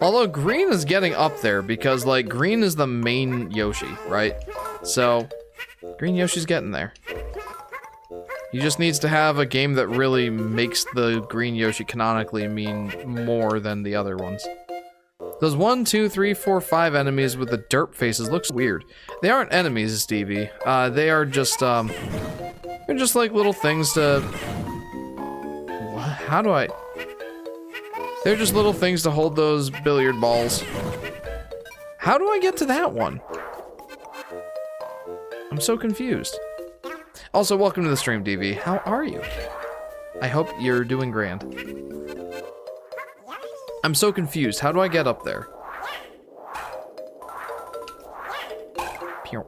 Although green is getting up there because, like, green is the main Yoshi, right? So, green Yoshi's getting there. He just needs to have a game that really makes the green Yoshi canonically mean more than the other ones. Those 1, 2, 3, 4, 5 enemies with the derp faces looks weird. They aren't enemies, Stevie. They are just, they're just like little things to... What? How do I... They're just little things to hold those billiard balls. How do I get to that one? I'm so confused. Also, welcome to the stream, DV. How are you? I hope you're doing grand. I'm so confused. How do I get up there? Pew.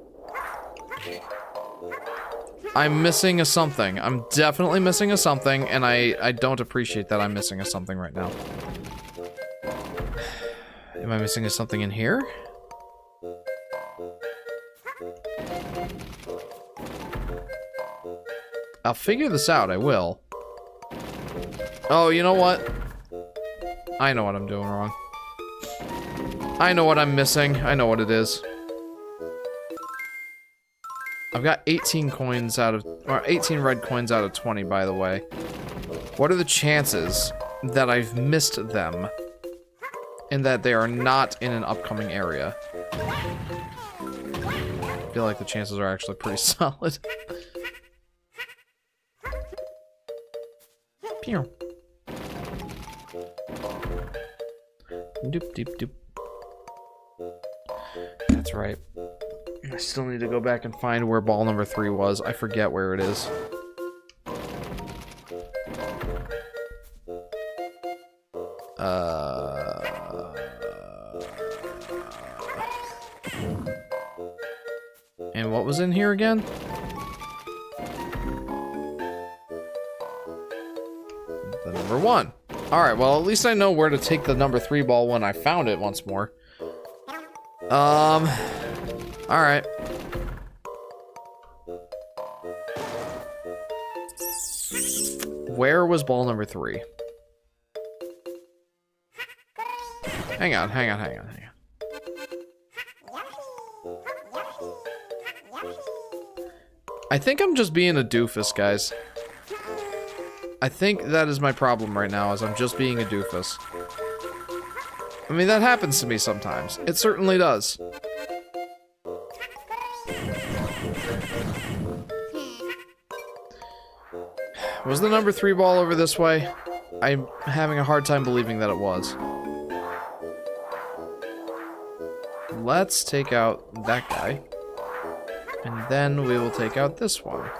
I'm missing a something. I'm definitely missing a something, and I don't appreciate that I'm missing a something right now. Am I missing a something in here? I'll figure this out, I will. Oh, you know what? I know what I'm doing wrong. I know what I'm missing. I know what it is. I've got 18 coins out of... or 18 red coins out of 20, by the way. What are the chances that I've missed them and that they are not in an upcoming area? I feel like the chances are actually pretty solid. Pew. Doop, doop, doop. That's right. I still need to go back and find where ball number 3 was. I forget where it is. And what was in here again? The number 1. Alright, well, at least I know where to take the number 3 ball when I found it once more. Alright. Where was ball number 3? Hang on. I think I'm just being a doofus, guys. I think that is my problem right now, is I'm just being a doofus. I mean, that happens to me sometimes. It certainly does. Was the number 3 ball over this way? I'm having a hard time believing that it was. Let's take out that guy. And then we will take out this one.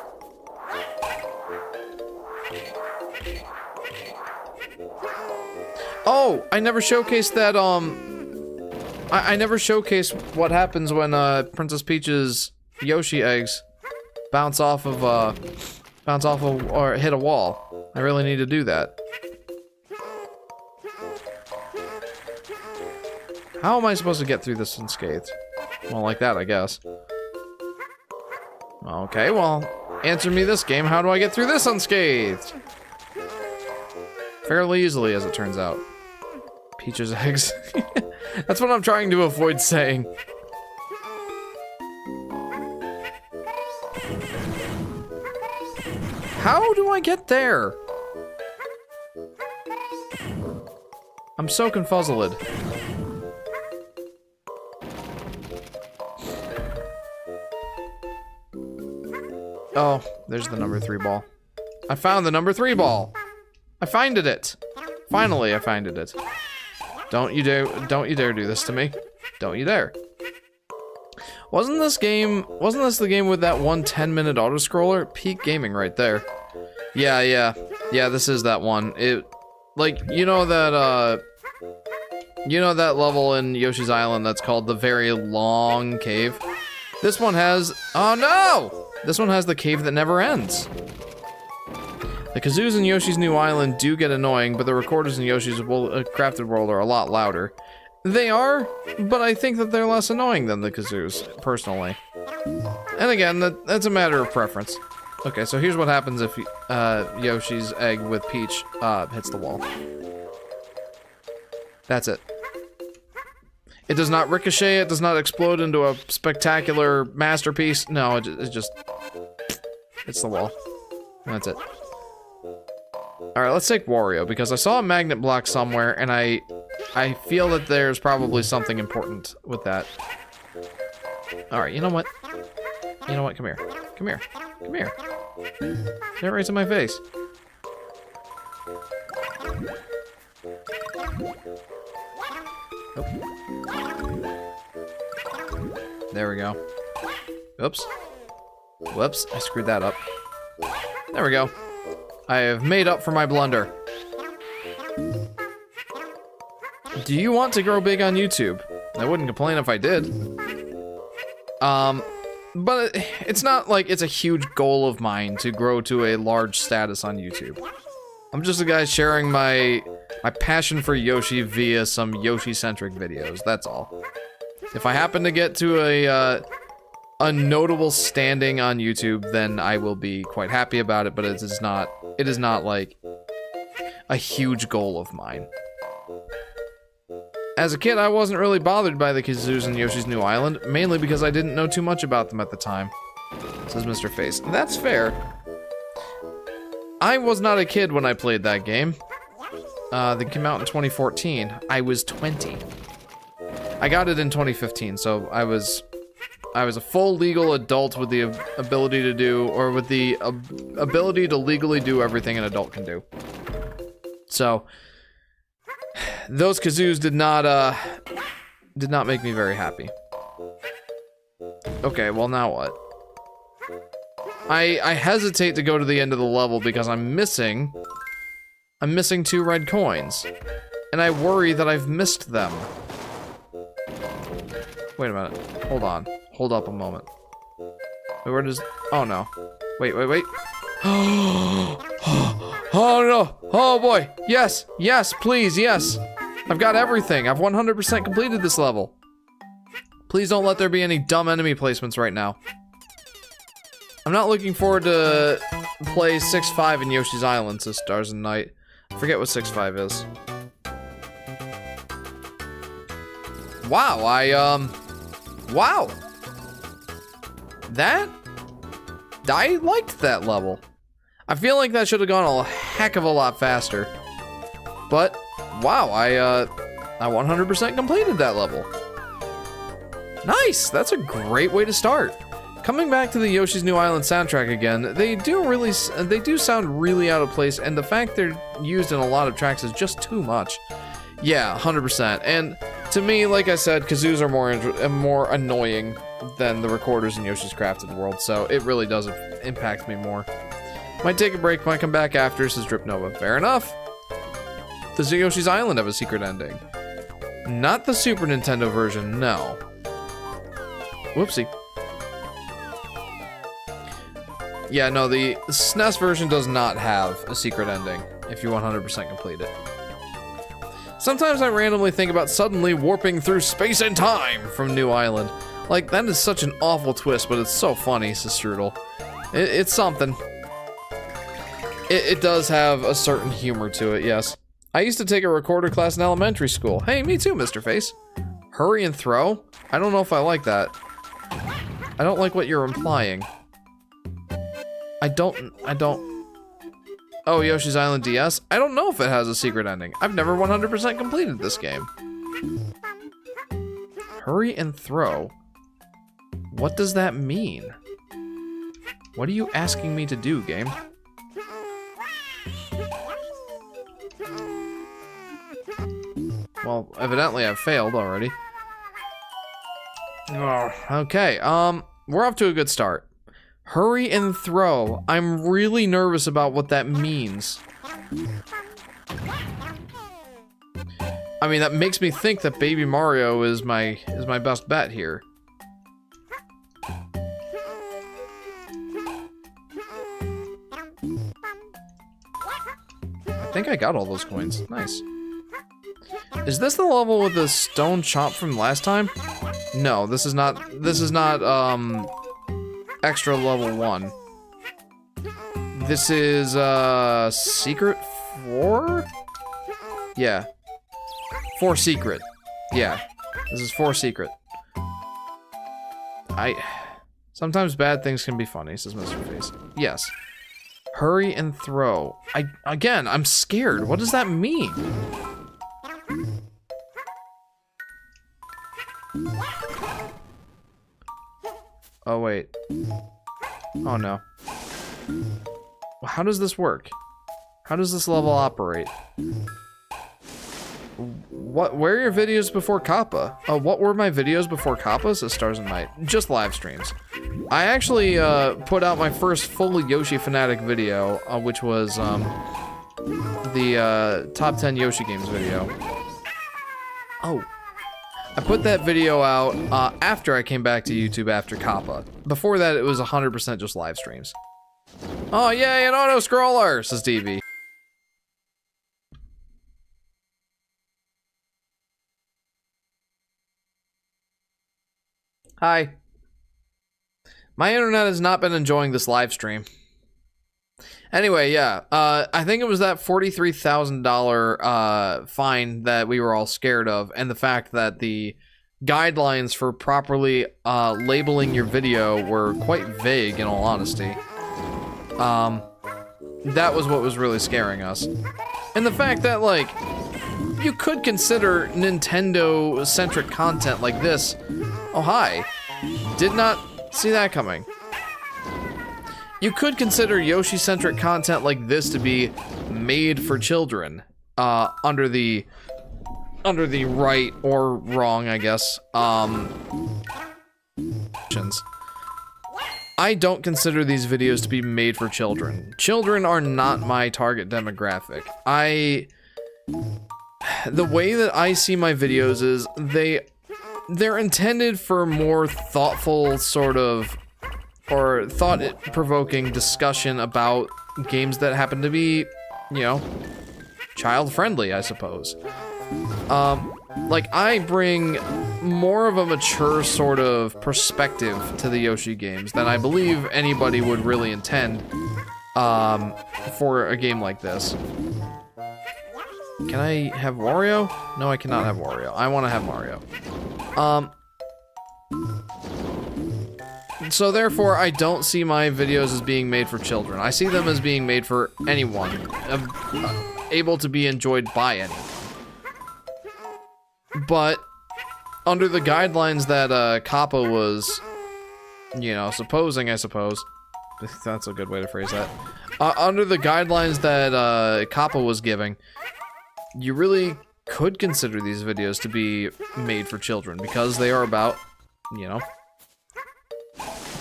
Oh, I never showcased that, I never showcased what happens when, Princess Peach's Yoshi eggs bounce off of, or hit a wall. I really need to do that. How am I supposed to get through this unscathed? Well, like that, I guess. Okay, well, answer me this game. How do I get through this unscathed? Fairly easily, as it turns out. Peach's eggs. That's what I'm trying to avoid saying. How do I get there? I'm so confuzzled. Oh, there's the number 3 ball. I found the number 3 ball. I finded it. Finally, I finded it. Don't you dare do this to me. Don't you dare. Wasn't this the game with that one 10-minute auto-scroller? Peak gaming right there. Yeah, this is that one. It, like, you know that level in Yoshi's Island that's called the Very Long Cave? This one has, oh no! This one has the cave that never ends. The kazoos in Yoshi's New Island do get annoying, but the recorders in Yoshi's Crafted World are a lot louder. They are, but I think that they're less annoying than the kazoos, personally. And again, that's a matter of preference. Okay, so here's what happens if Yoshi's egg with Peach hits the wall. That's it. It does not ricochet, it does not explode into a spectacular masterpiece. No, it just... it's the wall. That's it. Alright, let's take Wario, because I saw a magnet block somewhere, and I feel that there's probably something important with that. Alright, you know what? You know what? Come here. Come here. Come here. Get right to my face. Oh. There we go. Oops. Whoops, I screwed that up. There we go. I have made up for my blunder. Do you want to grow big on YouTube? I wouldn't complain if I did. But it's not like it's a huge goal of mine to grow to a large status on YouTube. I'm just a guy sharing my passion for Yoshi via some Yoshi-centric videos, that's all. If I happen to get to a notable standing on YouTube, then I will be quite happy about it, but it is not like a huge goal of mine. As a kid, I wasn't really bothered by the kazoos in Yoshi's New Island, mainly because I didn't know too much about them at the time, says Mr. Face. That's fair. I was not a kid when I played that game. That came out in 2014. I was 20. I got it in 2015, so I was a full legal adult with the ability to do, or with the ability to legally do everything an adult can do. So, those kazoos did not make me very happy. Okay, well now what? I hesitate to go to the end of the level because I'm missing 2 red coins. And I worry that I've missed them. Wait a minute. Hold on. Hold up a moment. Wait, where does... Oh, no. Wait. Oh, no. Oh, boy. Yes. Yes, please. Yes. I've got everything. I've 100% completed this level. Please don't let there be any dumb enemy placements right now. I'm not looking forward to play 6-5 in Yoshi's Island, says Stars and Night. I forget what 6-5 is. Wow, wow. I liked that level. I feel like that should have gone a heck of a lot faster. But, wow, I 100% completed that level. Nice, that's a great way to start. Coming back to the Yoshi's New Island soundtrack again, they do sound really out of place, and the fact they're used in a lot of tracks is just too much. Yeah, 100%. And to me, like I said, kazoos are more annoying than the recorders in Yoshi's Crafted World, so it really does impact me more. Might take a break, might come back after, says Drip Nova. Fair enough. Does Yoshi's Island have a secret ending? Not the Super Nintendo version, no. Whoopsie. Yeah, no, the SNES version does not have a secret ending, if you 100% complete it. Sometimes I randomly think about suddenly warping through space and time from New Island. Like, that is such an awful twist, but it's so funny, says Strudel. It's something. It does have a certain humor to it, yes. I used to take a recorder class in elementary school. Hey, me too, Mr. Face. Hurry and throw? I don't know if I like that. I don't like what you're implying. I don't... Oh, Yoshi's Island DS? I don't know if it has a secret ending. I've never 100% completed this game. Hurry and throw? What does that mean? What are you asking me to do, game? Well, evidently I've failed already. Okay, we're off to a good start. Hurry and throw. I'm really nervous about what that means. I mean, that makes me think that Baby Mario is my best bet here. I think I got all those coins. Nice. Is this the level with the stone chomp from last time? No, this is not extra level 1. This is secret 4? Yeah. 4 secret. Yeah. This is 4 secret. Sometimes bad things can be funny, says Mr. Face. Yes. Hurry and throw. Again, I'm scared. What does that mean? Oh, wait. Oh, no. How does this work? How does this level operate? Where are your videos before Kappa? Oh, what were my videos before Kappa? Says Stars and Night. Just live streams. I actually put out my first full Yoshi Fanatic video, which was the top 10 Yoshi games video. Oh. I put that video out after I came back to YouTube after Kappa. Before that, it was 100% just live streams. Oh, yay, an auto-scroller, says DB. Hi. My internet has not been enjoying this live stream. Anyway, yeah, I think it was that $43,000 fine that we were all scared of, and the fact that the guidelines for properly labeling your video were quite vague, in all honesty. That was what was really scaring us. And the fact that, like, you could consider Nintendo-centric content like this. Oh, hi. Did not see that coming. You could consider Yoshi-centric content like this to be made for children, under the right or wrong, I guess, I don't consider these videos to be made for children. Children are not my target demographic. The way that I see my videos is they're intended for more thoughtful sort of, or thought-provoking discussion about games that happen to be, you know, child-friendly, I suppose. Like, I bring more of a mature sort of perspective to the Yoshi games than I believe anybody would really intend, for a game like this. Can I have Wario? No, I cannot have Wario. I want to have Mario. So therefore, I don't see my videos as being made for children. I see them as being made for anyone, able to be enjoyed by anyone. But under the guidelines that Kappa was, you know, supposing, I suppose, that's a good way to phrase that. Under the guidelines that Kappa was giving, you really could consider these videos to be made for children because they are about, you know,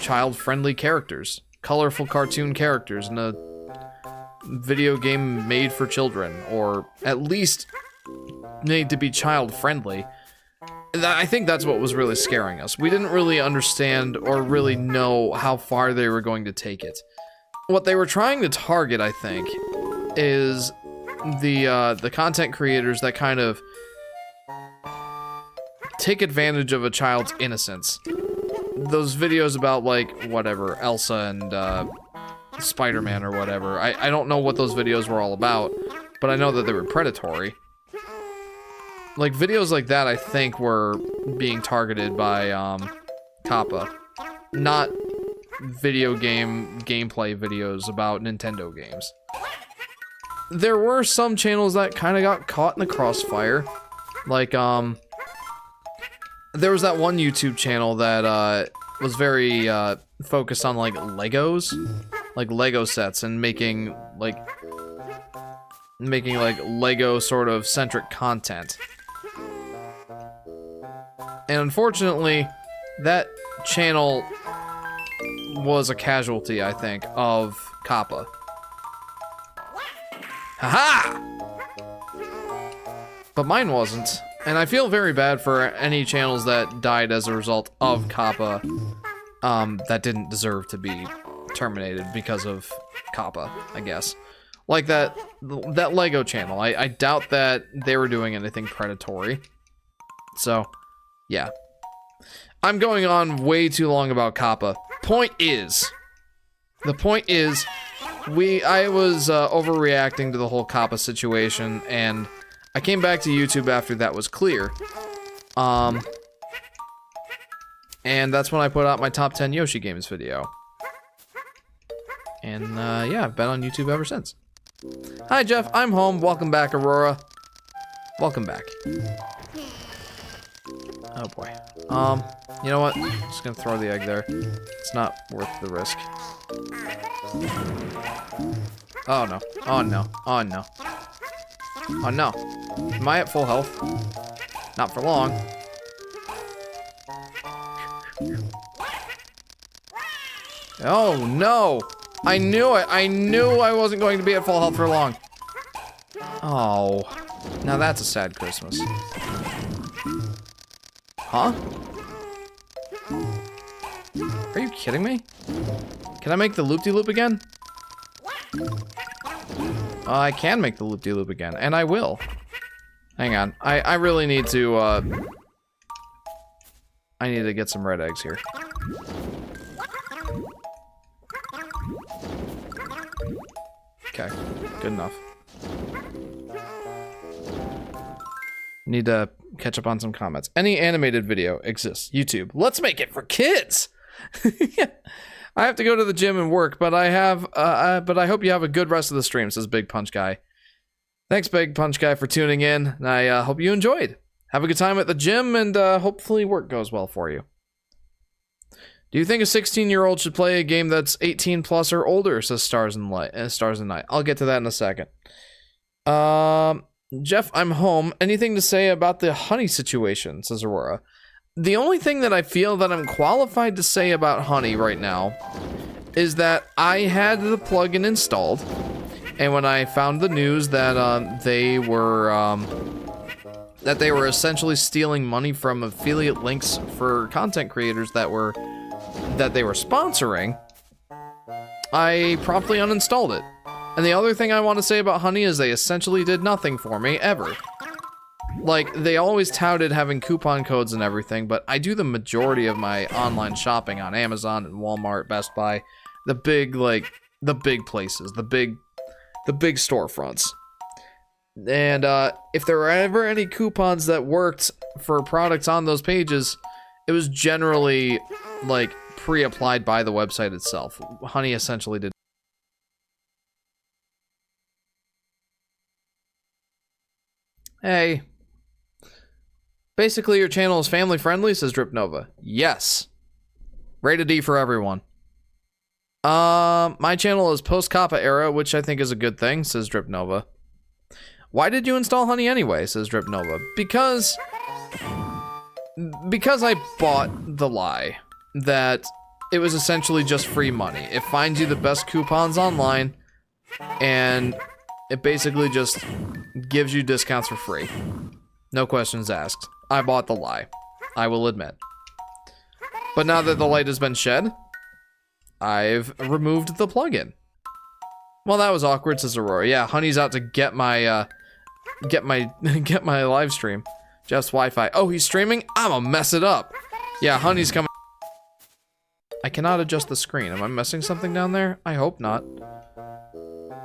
child-friendly characters, colorful cartoon characters in a video game made for children, or at least made to be child-friendly. I think that's what was really scaring us. We didn't really understand or really know how far they were going to take it. What they were trying to target, I think, is the content creators that kind of take advantage of a child's innocence. Those videos about, like, whatever, Elsa and Spider-Man or whatever. I don't know what those videos were all about, but I know that they were predatory. Like, videos like that, I think, were being targeted by Kappa, not video game gameplay videos about Nintendo games. There were some channels that kind of got caught in the crossfire. Like, there was that one YouTube channel that was very focused on, like, Legos, like Lego sets, and making like Lego sort of centric content. And unfortunately, that channel was a casualty, I think, of Kappa. Haha! But mine wasn't. And I feel very bad for any channels that died as a result of Kappa, that didn't deserve to be terminated because of Kappa, I guess. Like that Lego channel. I doubt that they were doing anything predatory. So, yeah. I'm going on way too long about Kappa. The point is, I was overreacting to the whole Kappa situation, and I came back to YouTube after that was clear. And that's when I put out my top 10 Yoshi games video. And yeah, I've been on YouTube ever since. Hi, Jeff. I'm home. Welcome back, Aurora. Welcome back. Oh boy. You know what? I'm just gonna throw the egg there. It's not worth the risk. Oh no. Oh no. Oh no. Oh no. Am I at full health? Not for long. Oh no! I knew it! I knew I wasn't going to be at full health for long. Oh. Now that's a sad Christmas. Huh? Are you kidding me? Can I make the loop-de-loop again? I can make the loop-de-loop again, and I will. Hang on. I really need to, I need to get some red eggs here. Okay, good enough. Need to catch up on some comments. Any animated video exists. YouTube. Let's make it for kids! Yeah. I have to go to the gym and work, but I have, but I hope you have a good rest of the stream, says Big Punch Guy. Thanks, Big Punch Guy, for tuning in, and I hope you enjoyed. Have a good time at the gym, and hopefully work goes well for you. Do you think a 16-year-old should play a game that's 18 plus or older, says Stars and Night. I'll get to that in a second. Jeff, I'm home. Anything to say about the honey situation, says Aurora. The only thing that I feel that I'm qualified to say about honey right now is that I had the plugin installed, and when I found the news that they were essentially stealing money from affiliate links for content creators that they were sponsoring, I promptly uninstalled it. And the other thing I want to say about honey is they essentially did nothing for me ever. Like, they always touted having coupon codes and everything, but I do the majority of my online shopping on Amazon and Walmart, Best Buy, the big places, the big storefronts. And if there were ever any coupons that worked for products on those pages, it was generally like pre-applied by the website itself. Honey essentially did. Hey. Basically, your channel is family friendly, says Drip Nova. Yes. Rated D for everyone. My channel is post-Kappa era, which I think is a good thing, says Drip Nova. Why did you install honey anyway, says Drip Nova? Because I bought the lie that it was essentially just free money. It finds you the best coupons online, and it basically just gives you discounts for free. No questions asked. I bought the lie. I will admit. But now that the light has been shed, I've removed the plugin. Well, that was awkward, says Aurora. Yeah, Honey's out to get my live stream. Jeff's Wi-Fi. Oh, he's streaming? I'ma mess it up. Yeah, Honey's coming. I cannot adjust the screen. Am I missing something down there? I hope not.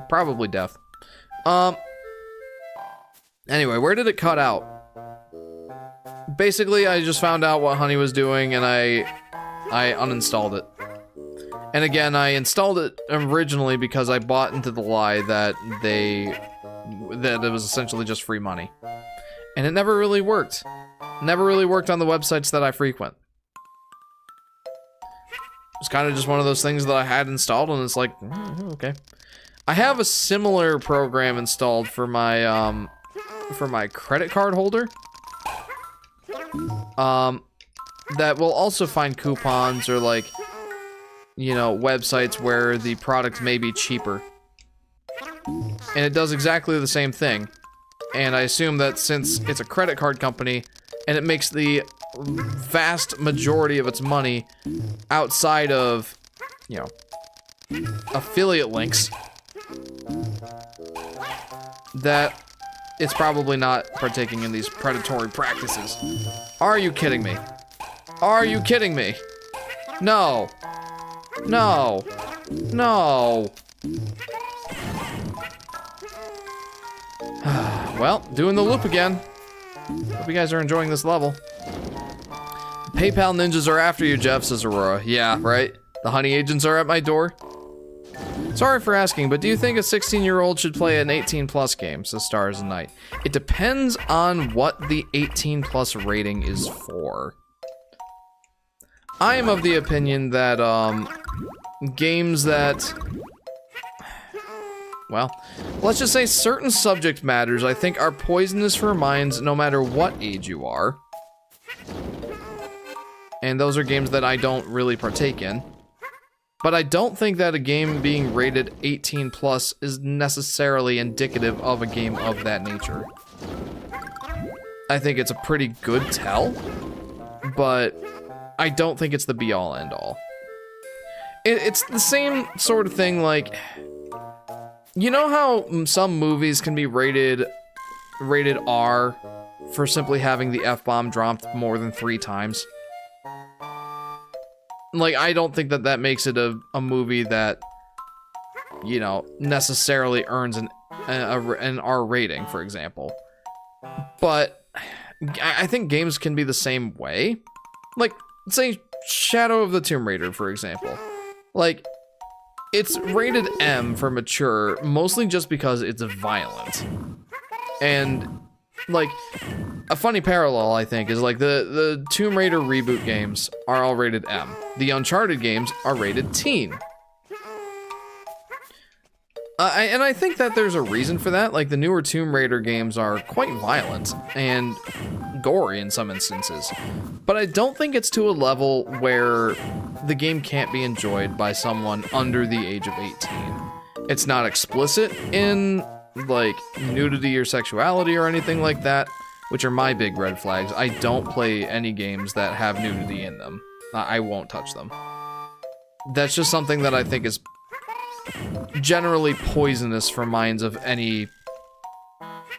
Probably deaf. Anyway, where did it cut out? Basically, I just found out what Honey was doing, and I uninstalled it. And again, I installed it originally because I bought into the lie that it was essentially just free money. And it never really worked. Never really worked on the websites that I frequent. It's kind of just one of those things that I had installed, and it's like, okay. I have a similar program installed for my credit card holder. That will also find coupons or, like, you know, websites where the product may be cheaper. And it does exactly the same thing. And I assume that since it's a credit card company and it makes the vast majority of its money outside of, you know, affiliate links, that it's probably not partaking in these predatory practices. Are you kidding me? Are you kidding me? No. No. No. Well, doing the loop again. Hope you guys are enjoying this level. PayPal ninjas are after you, Jeff, says Aurora. Yeah, right? The honey agents are at my door. Sorry for asking, but do you think a 16-year-old should play an 18+ game, says Stars and Night? It depends on what the 18+ rating is for. I am of the opinion that, games that... Well, let's just say certain subject matters I think are poisonous for minds no matter what age you are. And those are games that I don't really partake in. But I don't think that a game being rated 18+ is necessarily indicative of a game of that nature. I think it's a pretty good tell, but I don't think it's the be-all, end-all. It's the same sort of thing like... You know how some movies can be rated R for simply having the F-bomb dropped more than 3 times? Like, I don't think that that makes it a movie that, you know, necessarily earns an R rating, for example. But I think games can be the same way. Like, say, Shadow of the Tomb Raider, for example. Like, it's rated M for mature, mostly just because it's violent. And, like, a funny parallel, I think, is like the Tomb Raider reboot games are all rated M. The Uncharted games are rated teen. And I think that there's a reason for that. Like, the newer Tomb Raider games are quite violent and gory in some instances. But I don't think it's to a level where the game can't be enjoyed by someone under the age of 18. It's not explicit in, like, nudity or sexuality or anything like that, which are my big red flags. I don't play any games that have nudity in them. I won't touch them. That's just something that I think is generally poisonous for minds of any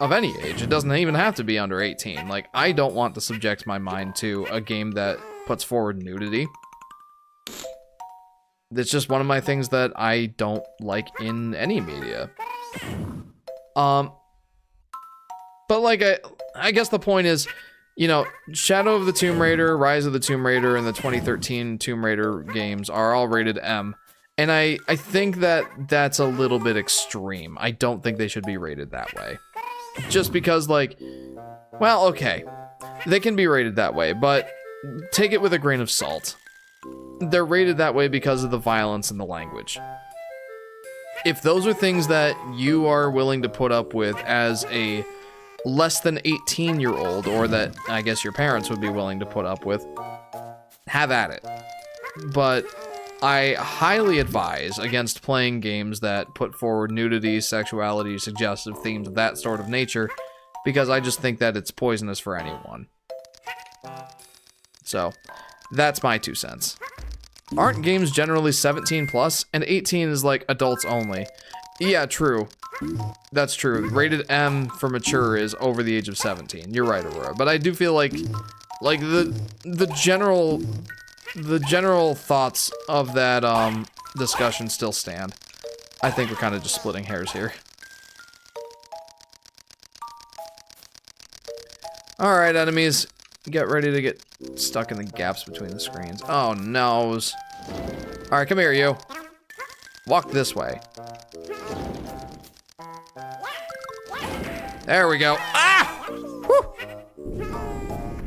age. It doesn't even have to be under 18. Like, I don't want to subject my mind to a game that puts forward nudity. It's just one of my things that I don't like in any media. But like, I guess the point is, you know, Shadow of the Tomb Raider, Rise of the Tomb Raider, and the 2013 Tomb Raider games are all rated M. And I think that that's a little bit extreme. I don't think they should be rated that way. Just because, like, well, okay. They can be rated that way, but take it with a grain of salt. They're rated that way because of the violence and the language. If those are things that you are willing to put up with as a less than 18-year-old, or that I guess your parents would be willing to put up with, have at it. But I highly advise against playing games that put forward nudity, sexuality, suggestive themes of that sort of nature, because I just think that it's poisonous for anyone. So, that's my 2 cents. Aren't games generally 18+, and 18 is like adults only? Yeah, true. That's true. Rated M for mature is over the age of 17. You're right, Aurora. But I do feel like the general thoughts of that discussion still stand. I think we're kind of just splitting hairs here. Alright, enemies. Get ready to get stuck in the gaps between the screens. Oh, noes. Alright, come here, you. Walk this way. There we go. Ah! Whew!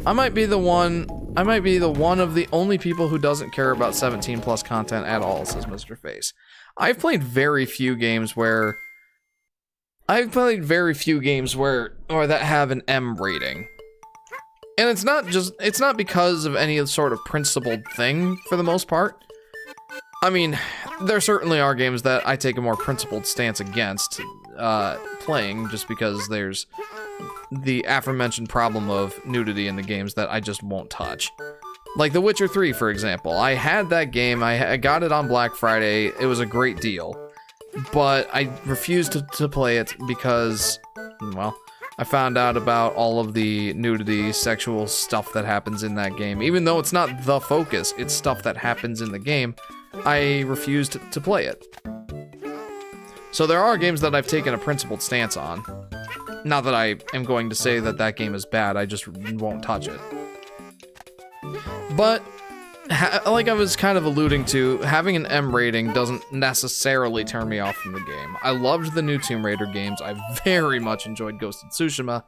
I might be the one of the only people who doesn't care about 17+ content at all, says Mr. Face. I've played very few games where or that have an M rating. And it's not because of any sort of principled thing for the most part. I mean, there certainly are games that I take a more principled stance against playing, just because there's the aforementioned problem of nudity in the games that I just won't touch. Like The Witcher 3, for example. I had that game, I got it on Black Friday, it was a great deal. But I refused to play it because, well, I found out about all of the nudity, sexual stuff that happens in that game. Even though it's not the focus, it's stuff that happens in the game, I refused to play it. So there are games that I've taken a principled stance on. Not that I am going to say that that game is bad, I just won't touch it. But like I was kind of alluding to, having an M rating doesn't necessarily turn me off from the game. I loved the new Tomb Raider games. I very much enjoyed Ghost of Tsushima.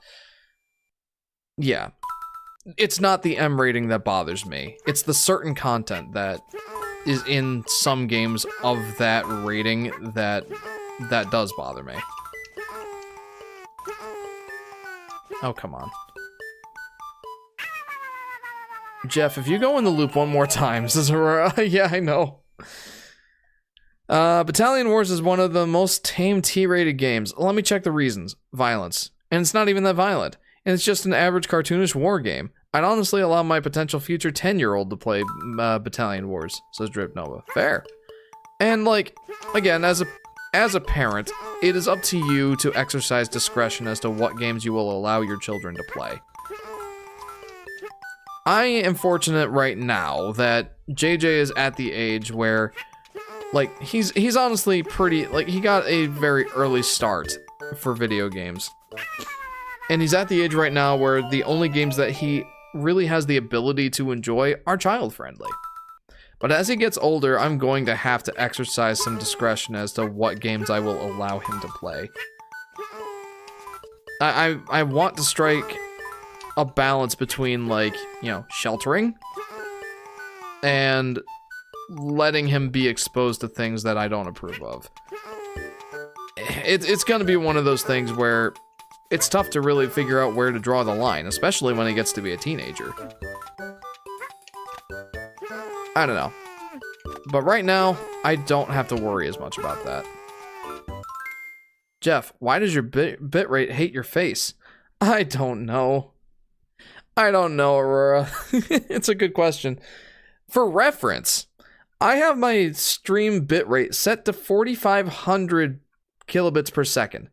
Yeah. It's not the M rating that bothers me. It's the certain content that is in some games of that rating that does bother me. Oh, come on. Jeff, if you go in the loop one more time, says Aurora. Yeah, I know. Battalion Wars is one of the most tame T-rated games. Let me check the reasons. Violence. And it's not even that violent. And it's just an average cartoonish war game. I'd honestly allow my potential future 10-year-old to play Battalion Wars, says Drip Nova. Fair. And, like, again, as a parent, it is up to you to exercise discretion as to what games you will allow your children to play. I am fortunate right now that JJ is at the age where, like, he's honestly pretty, like, he got a very early start for video games. And he's at the age right now where the only games that he really has the ability to enjoy are child-friendly. But as he gets older, I'm going to have to exercise some discretion as to what games I will allow him to play. I want to strike a balance between, like, you know, sheltering and letting him be exposed to things that I don't approve of. It's gonna be one of those things where it's tough to really figure out where to draw the line, especially when he gets to be a teenager. I don't know. But right now, I don't have to worry as much about that. Jeff, why does your bitrate hate your face? I don't know. I don't know, Aurora. It's a good question. For reference, I have my stream bitrate set to 4,500 kilobits per second,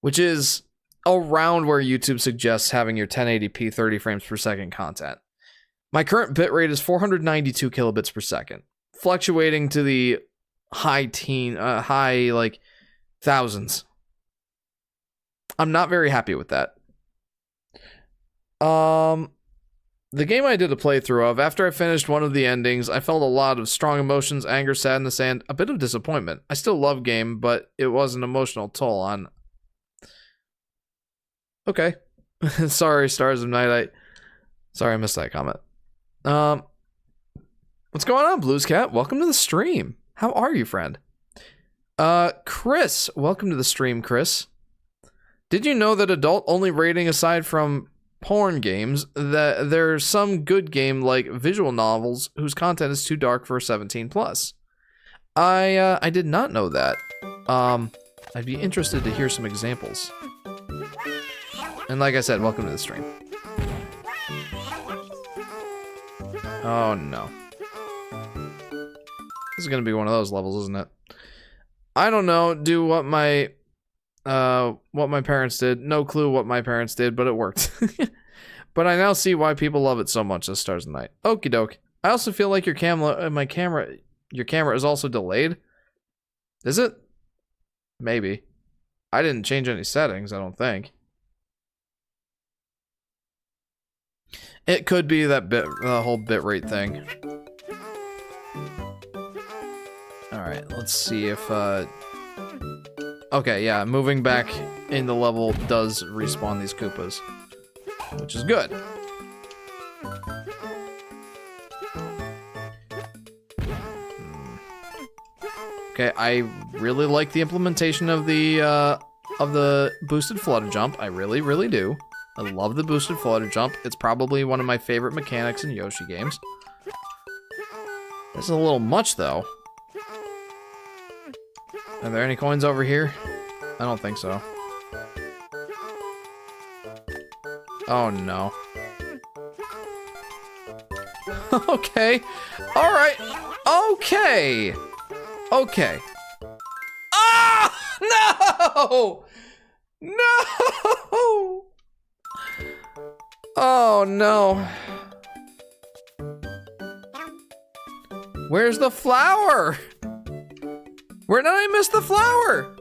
which is around where YouTube suggests having your 1080p 30 frames per second content. My current bitrate is 492 kilobits per second, fluctuating to the high like thousands. I'm not very happy with that. The game I did a playthrough of, after I finished one of the endings, I felt a lot of strong emotions, anger, sadness, and a bit of disappointment. I still love game, but it was an emotional toll on... Okay. Sorry, Stars of Night. Sorry, I missed that comment. What's going on, Blues Cat? Welcome to the stream. How are you, friend? Chris. Welcome to the stream, Chris. Did you know that adult-only rating, aside from porn games, that there's some good game like visual novels whose content is too dark for 17 plus? I did not know that. I'd be interested to hear some examples. And like I said, welcome to the stream. Oh no. This is gonna be one of those levels, isn't it? I don't know, do what my parents did. No clue what my parents did, but it worked. But I now see why people love it so much as Stars of Night. Okie doke. I also feel like your camera is also delayed. Is it? Maybe. I didn't change any settings, I don't think. It could be that the whole bitrate thing. Alright, let's see if okay, yeah, moving back in the level does respawn these Koopas, which is good. Okay, I really like the implementation of the boosted flutter jump. I really, really do. I love the boosted flutter jump. It's probably one of my favorite mechanics in Yoshi games. This is a little much, though. Are there any coins over here? I don't think so. Oh, no. Okay. Alright. Okay. Okay. Ah! No! No! Oh, no. Where's the flower? Where did I miss the flower?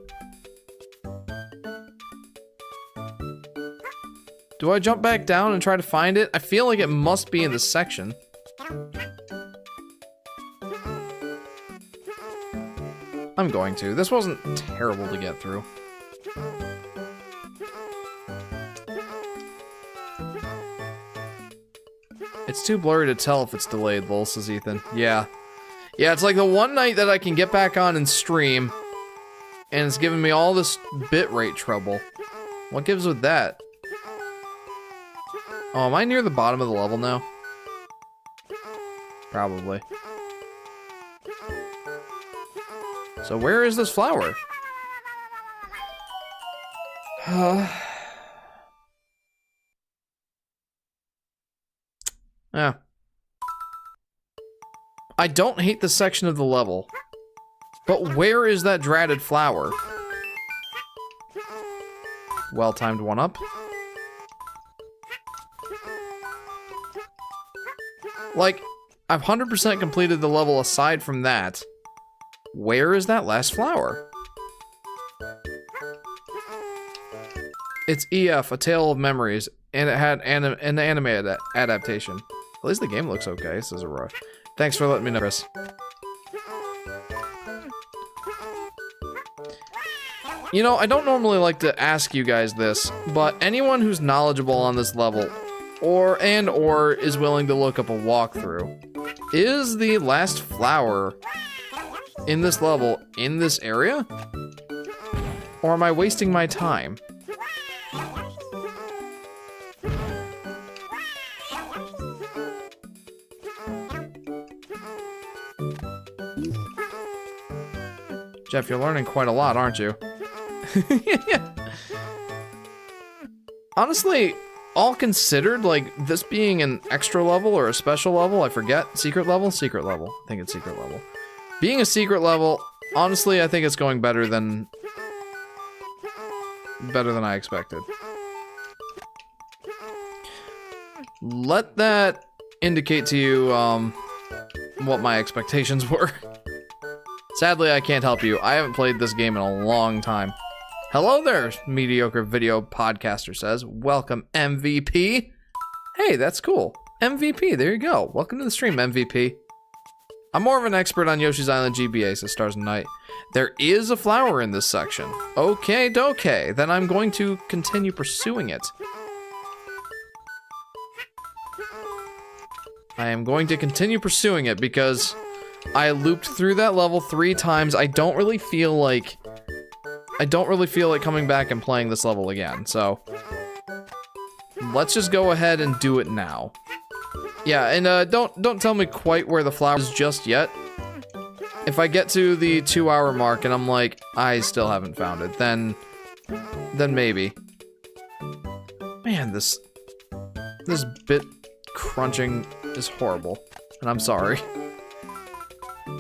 Do I jump back down and try to find it? I feel like it must be in this section. I'm going to. This wasn't terrible to get through. It's too blurry to tell if it's delayed, lol, says Ethan. Yeah. Yeah, it's like the one night that I can get back on and stream, and it's giving me all this bitrate trouble. What gives with that? Oh, am I near the bottom of the level now? Probably. So where is this flower? Yeah. I don't hate this section of the level, but where is that dratted flower? Well-timed one-up. Like, I've 100% completed the level aside from that. Where is that last flower? It's EF, A Tale of Memories, and it had an anime adaptation. At least the game looks okay, says Aurora. Thanks for letting me know, Chris. You know, I don't normally like to ask you guys this, but anyone who's knowledgeable on this level, or is willing to look up a walkthrough, is the last flower in this level in this area? Or am I wasting my time? Jeff, you're learning quite a lot, aren't you? Yeah. Honestly, all considered, like, this being an extra level or a special level, I forget. Secret level? Secret level. I think it's secret level. Being a secret level, honestly, I think it's going better than I expected. Let that indicate to you, what my expectations were. Sadly, I can't help you. I haven't played this game in a long time. Hello there, mediocre video podcaster says. Welcome, MVP. Hey, that's cool. MVP, there you go. Welcome to the stream, MVP. I'm more of an expert on Yoshi's Island GBA, says Stars and Night. There is a flower in this section. Okay, dokay. Then I'm going to continue pursuing it. I am going to continue pursuing it because I looped through that level 3 times. I don't really feel like coming back and playing this level again. So let's just go ahead and do it now. Yeah, and don't tell me quite where the flower is just yet. If I get to the 2-hour mark and I'm like, I still haven't found it, then maybe. Man, this bit crunching is horrible, and I'm sorry.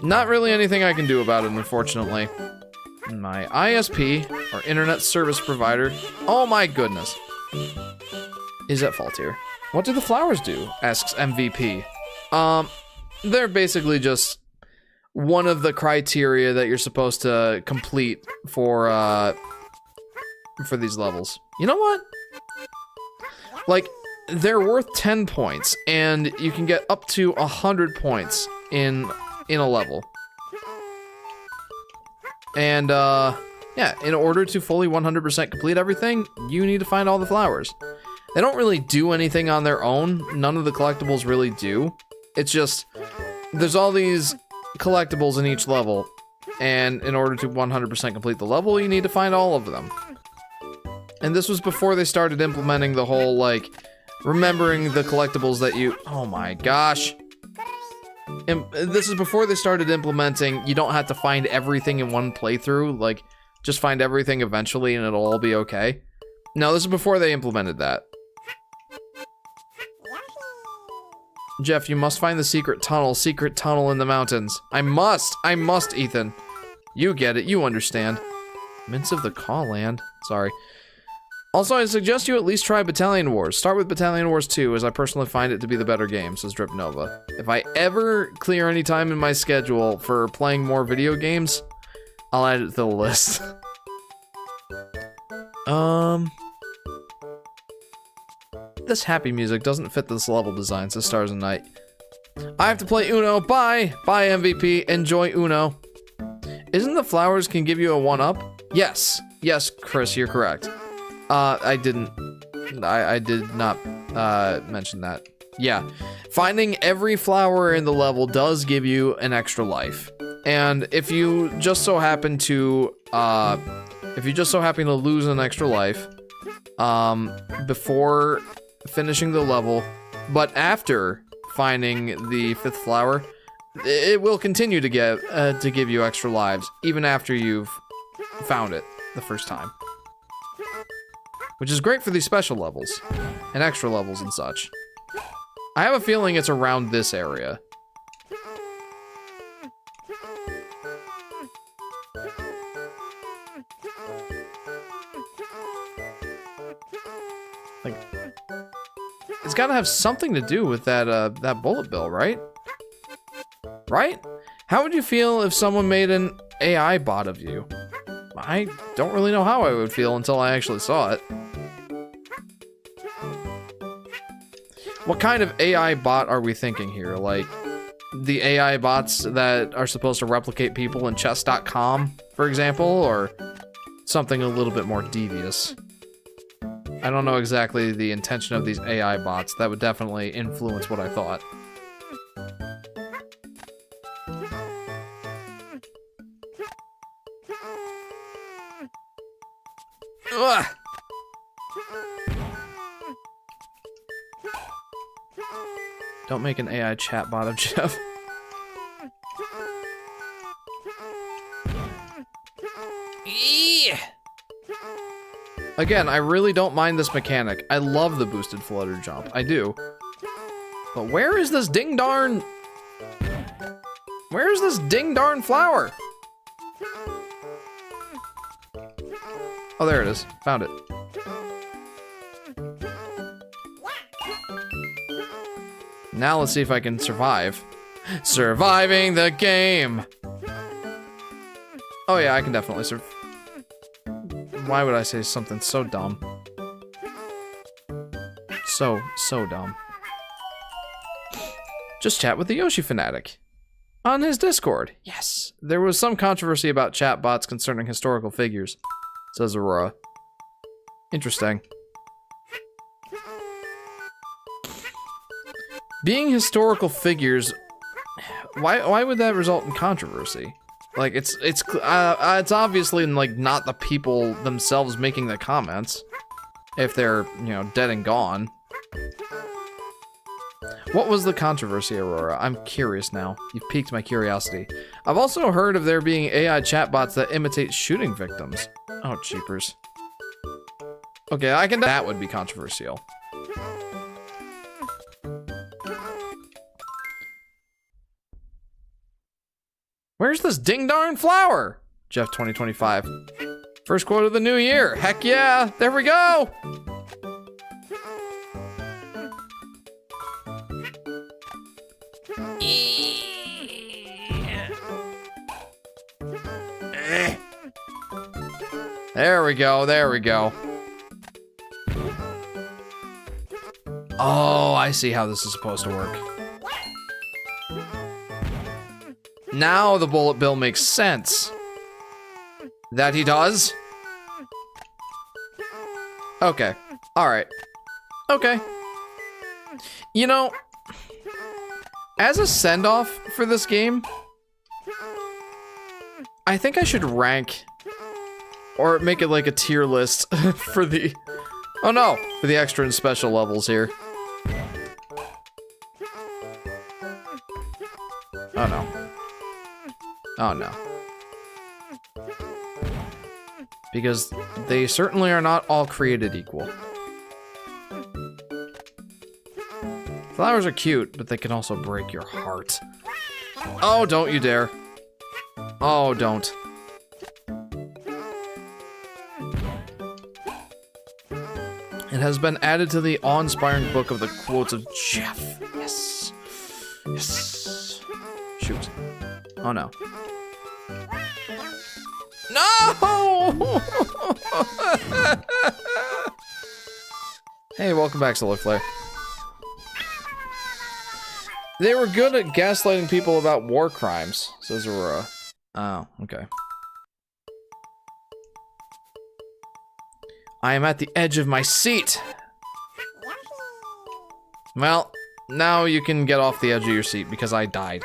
Not really anything I can do about it, unfortunately. My ISP, or internet service provider, oh my goodness, is at fault here. What do the flowers do? Asks MVP. They're basically just one of the criteria that you're supposed to complete for these levels. You know what? Like, they're worth 10 points, and you can get up to 100 points in a level. And, yeah, in order to fully 100% complete everything, you need to find all the flowers. They don't really do anything on their own. None of the collectibles really do. It's just, there's all these collectibles in each level, and in order to 100% complete the level, you need to find all of them. And this was before they started implementing the whole, like, remembering the collectibles that you... Oh my gosh. And this is before they started implementing, you don't have to find everything in one playthrough, like, just find everything eventually and it'll all be okay. No, this is before they implemented that. Jeff, you must find the secret tunnel in the mountains. I must, Ethan. You get it, you understand. Mints of the Call-Land. Sorry. Also, I suggest you at least try Battalion Wars. Start with Battalion Wars 2, as I personally find it to be the better game, says Drip Nova. If I ever clear any time in my schedule for playing more video games, I'll add it to the list. This happy music doesn't fit this level design, says Stars and Night. I have to play Uno. Bye! Bye, MVP. Enjoy Uno. Isn't the flowers can give you a 1-up? Yes. Yes, Chris, you're correct. I did not mention that. Yeah. Finding every flower in the level does give you an extra life. And if you just so happen to lose an extra life, before finishing the level, but after finding the 5th flower, it will continue to give you extra lives, even after you've found it the first time. Which is great for these special levels, and extra levels and such. I have a feeling it's around this area. Like, it's gotta have something to do with that bullet bill, right? Right? How would you feel if someone made an AI bot of you? I don't really know how I would feel until I actually saw it. What kind of AI bot are we thinking here? Like, the AI bots that are supposed to replicate people in chess.com, for example, or something a little bit more devious? I don't know exactly the intention of these AI bots. That would definitely influence what I thought. Ugh. Don't make an AI chatbot of Jeff. Again, I really don't mind this mechanic. I love the boosted flutter jump. I do. But where is this ding darn... Where is this ding darn flower? Oh, there it is. Found it. Now let's see if I can survive. Surviving the game! Oh yeah, I can definitely survive. Why would I say something so dumb? So dumb. Just chat with the Yoshi Fanatic. On his Discord. Yes. There was some controversy about chatbots concerning historical figures, says Aurora. Interesting. Being historical figures, why would that result in controversy? Like, it's obviously like not the people themselves making the comments, if they're, you know, dead and gone. What was the controversy, Aurora? I'm curious now. You've piqued my curiosity. I've also heard of there being AI chatbots that imitate shooting victims. Oh, cheapers. Okay, that would be controversial. Where's this ding darn flower? Jeff 2025. First quote of the new year. Heck yeah, there we go. There we go, there we go. Oh, I see how this is supposed to work. Now the bullet bill makes sense. That he does? Okay. Alright. Okay. You know, as a send-off for this game, I think I should rank, or make it like a tier list for the, oh no, for the extra and special levels here. Oh no. Oh no. Because they certainly are not all created equal. Flowers are cute, but they can also break your heart. Oh, don't you dare. Oh, don't. It has been added to the awe-inspiring book of the quotes of Jeff. Yes. Yes. Shoot. Oh no. No! Hey, welcome back, Solar Flare. They were good at gaslighting people about war crimes, says Aurora. Oh, okay. I am at the edge of my seat. Well, now you can get off the edge of your seat because I died.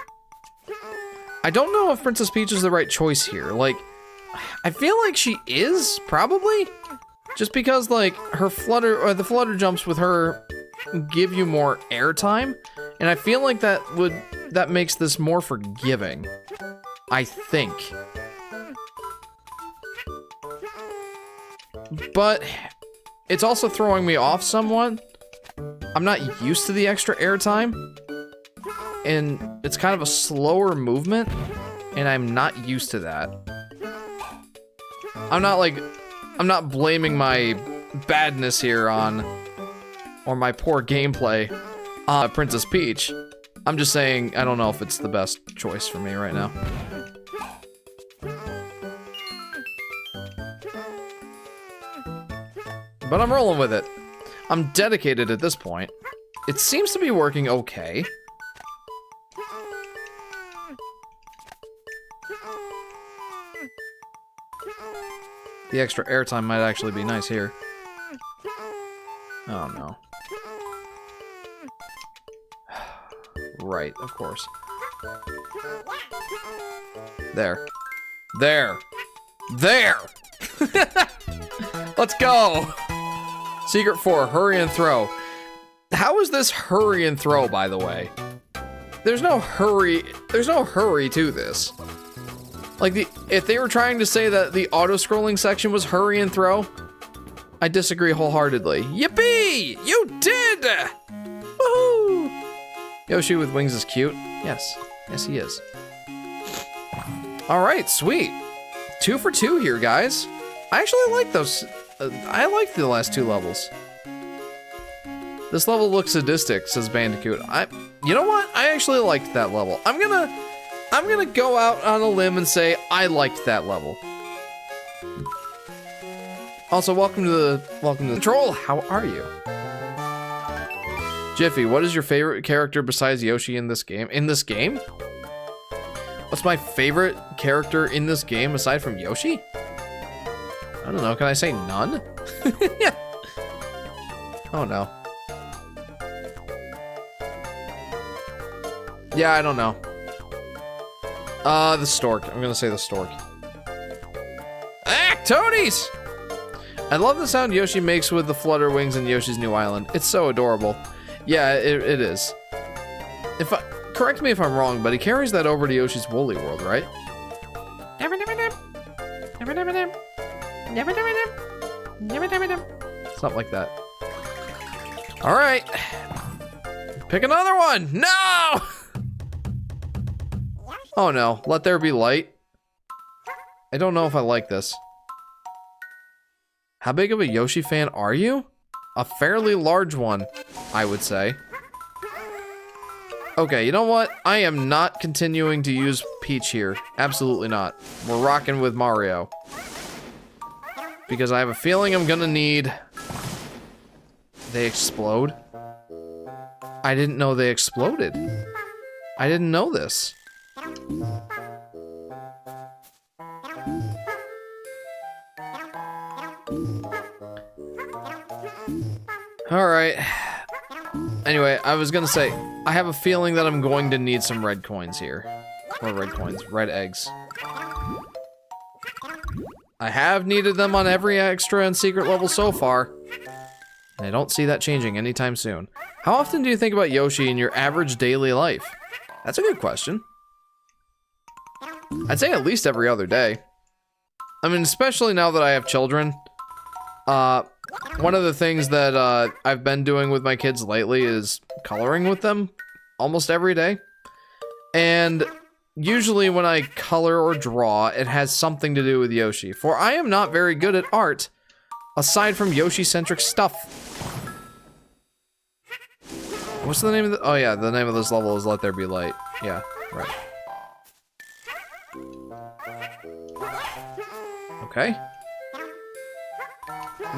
I don't know if Princess Peach is the right choice here. Like, I feel like she is, probably. Just because, like, her flutter, or the flutter jumps with her give you more airtime. And I feel like that makes this more forgiving. I think. But it's also throwing me off somewhat. I'm not used to the extra airtime. And it's kind of a slower movement. And I'm not used to that. I'm not blaming my badness here on, or my poor gameplay on Princess Peach. I'm just saying, I don't know if it's the best choice for me right now. But I'm rolling with it. I'm dedicated at this point. It seems to be working okay. The extra airtime might actually be nice here. Oh no. Right, of course. There. There! There! Let's go! Secret 4, hurry and throw. How is this hurry and throw, by the way? There's no hurry to this. Like, if they were trying to say that the auto-scrolling section was hurry and throw, I disagree wholeheartedly. Yippee! You did! Woohoo! Yoshi with wings is cute. Yes. Yes, he is. Alright, sweet. 2 for 2 here, guys. I actually like those. I like the last 2 levels. This level looks sadistic, says Bandicoot. You know what? I actually liked that level. I'm gonna go out on a limb and say I liked that level. Also, welcome to the troll. How are you? Jiffy, what is your favorite character besides Yoshi in this game? In this game? What's my favorite character in this game aside from Yoshi? I don't know. Can I say none? Yeah. Oh no. Yeah, I don't know. The stork. I'm gonna say the stork. Ah, toadies! I love the sound Yoshi makes with the flutter wings in Yoshi's New Island. It's so adorable. Yeah, it is. Correct me if I'm wrong, but he carries that over to Yoshi's Woolly World, right? Something like that. All right. Pick another one. No! Oh no, let there be light. I don't know if I like this. How big of a Yoshi fan are you? A fairly large one, I would say. Okay, you know what? I am not continuing to use Peach here. Absolutely not. We're rocking with Mario. Because I have a feeling I'm gonna need... They explode? I didn't know they exploded. I didn't know this. Alright. Anyway, I was gonna say, I have a feeling that I'm going to need some red coins here. Or red coins, red eggs. I have needed them on every extra and secret level so far. And I don't see that changing anytime soon. How often do you think about Yoshi in your average daily life? That's a good question. I'd say at least every other day. I mean, especially now that I have children. One of the things that I've been doing with my kids lately is coloring with them almost every day. And usually when I color or draw, it has something to do with Yoshi. For I am not very good at art, aside from Yoshi-centric stuff. What's the name of the... Oh yeah, the name of this level is Let There Be Light. Yeah, right. Okay.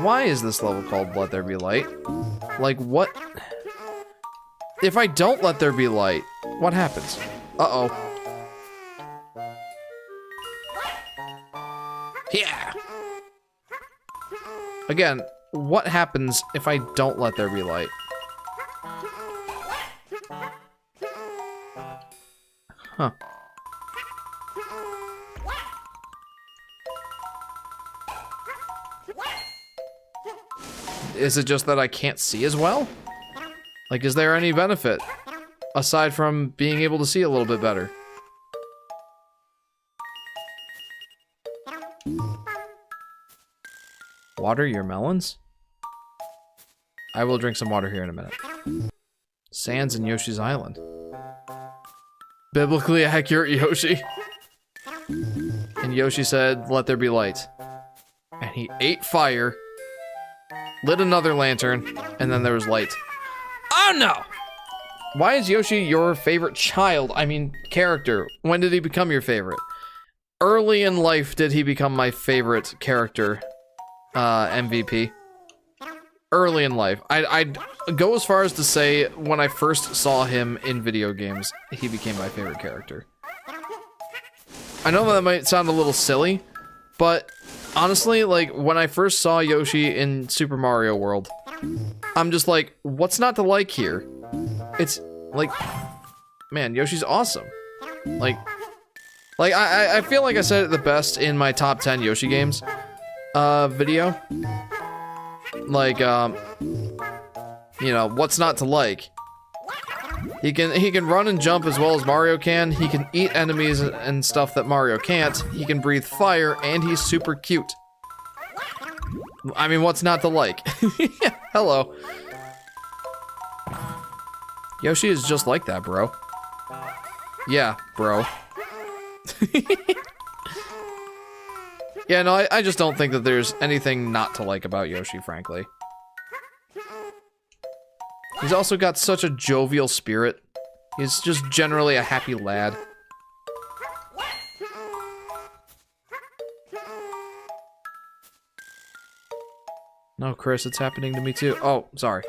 Why is this level called Let There Be Light? Like, what? If I don't let there be light, what happens? Uh-oh. Yeah! Again, what happens if I don't let there be light? Huh. Is it just that I can't see as well? Like, is there any benefit? Aside from being able to see a little bit better. Water your melons? I will drink some water here in a minute. Sands in Yoshi's Island. Biblically accurate Yoshi. And Yoshi said, let there be light. And he ate fire, lit another lantern, and then there was light. Oh no! Why is Yoshi your favorite child? I mean, character. When did he become your favorite? Early in life did he become my favorite character, MVP. Early in life. I'd go as far as to say when I first saw him in video games, he became my favorite character. I know that might sound a little silly, but honestly, like, when I first saw Yoshi in Super Mario World, I'm just like, what's not to like here? It's, like, man, Yoshi's awesome. Like, I feel like I said it the best in my top 10 Yoshi games, video. Like, you know, what's not to like? He can run and jump as well as Mario can. He can eat enemies and stuff that Mario can't. He can breathe fire, and he's super cute. I mean, what's not to like? Hello. Yoshi is just like that, bro. Yeah, bro. Yeah, no, I just don't think that there's anything not to like about Yoshi, frankly. He's also got such a jovial spirit. He's just generally a happy lad. No, Chris, it's happening to me too. Oh, sorry.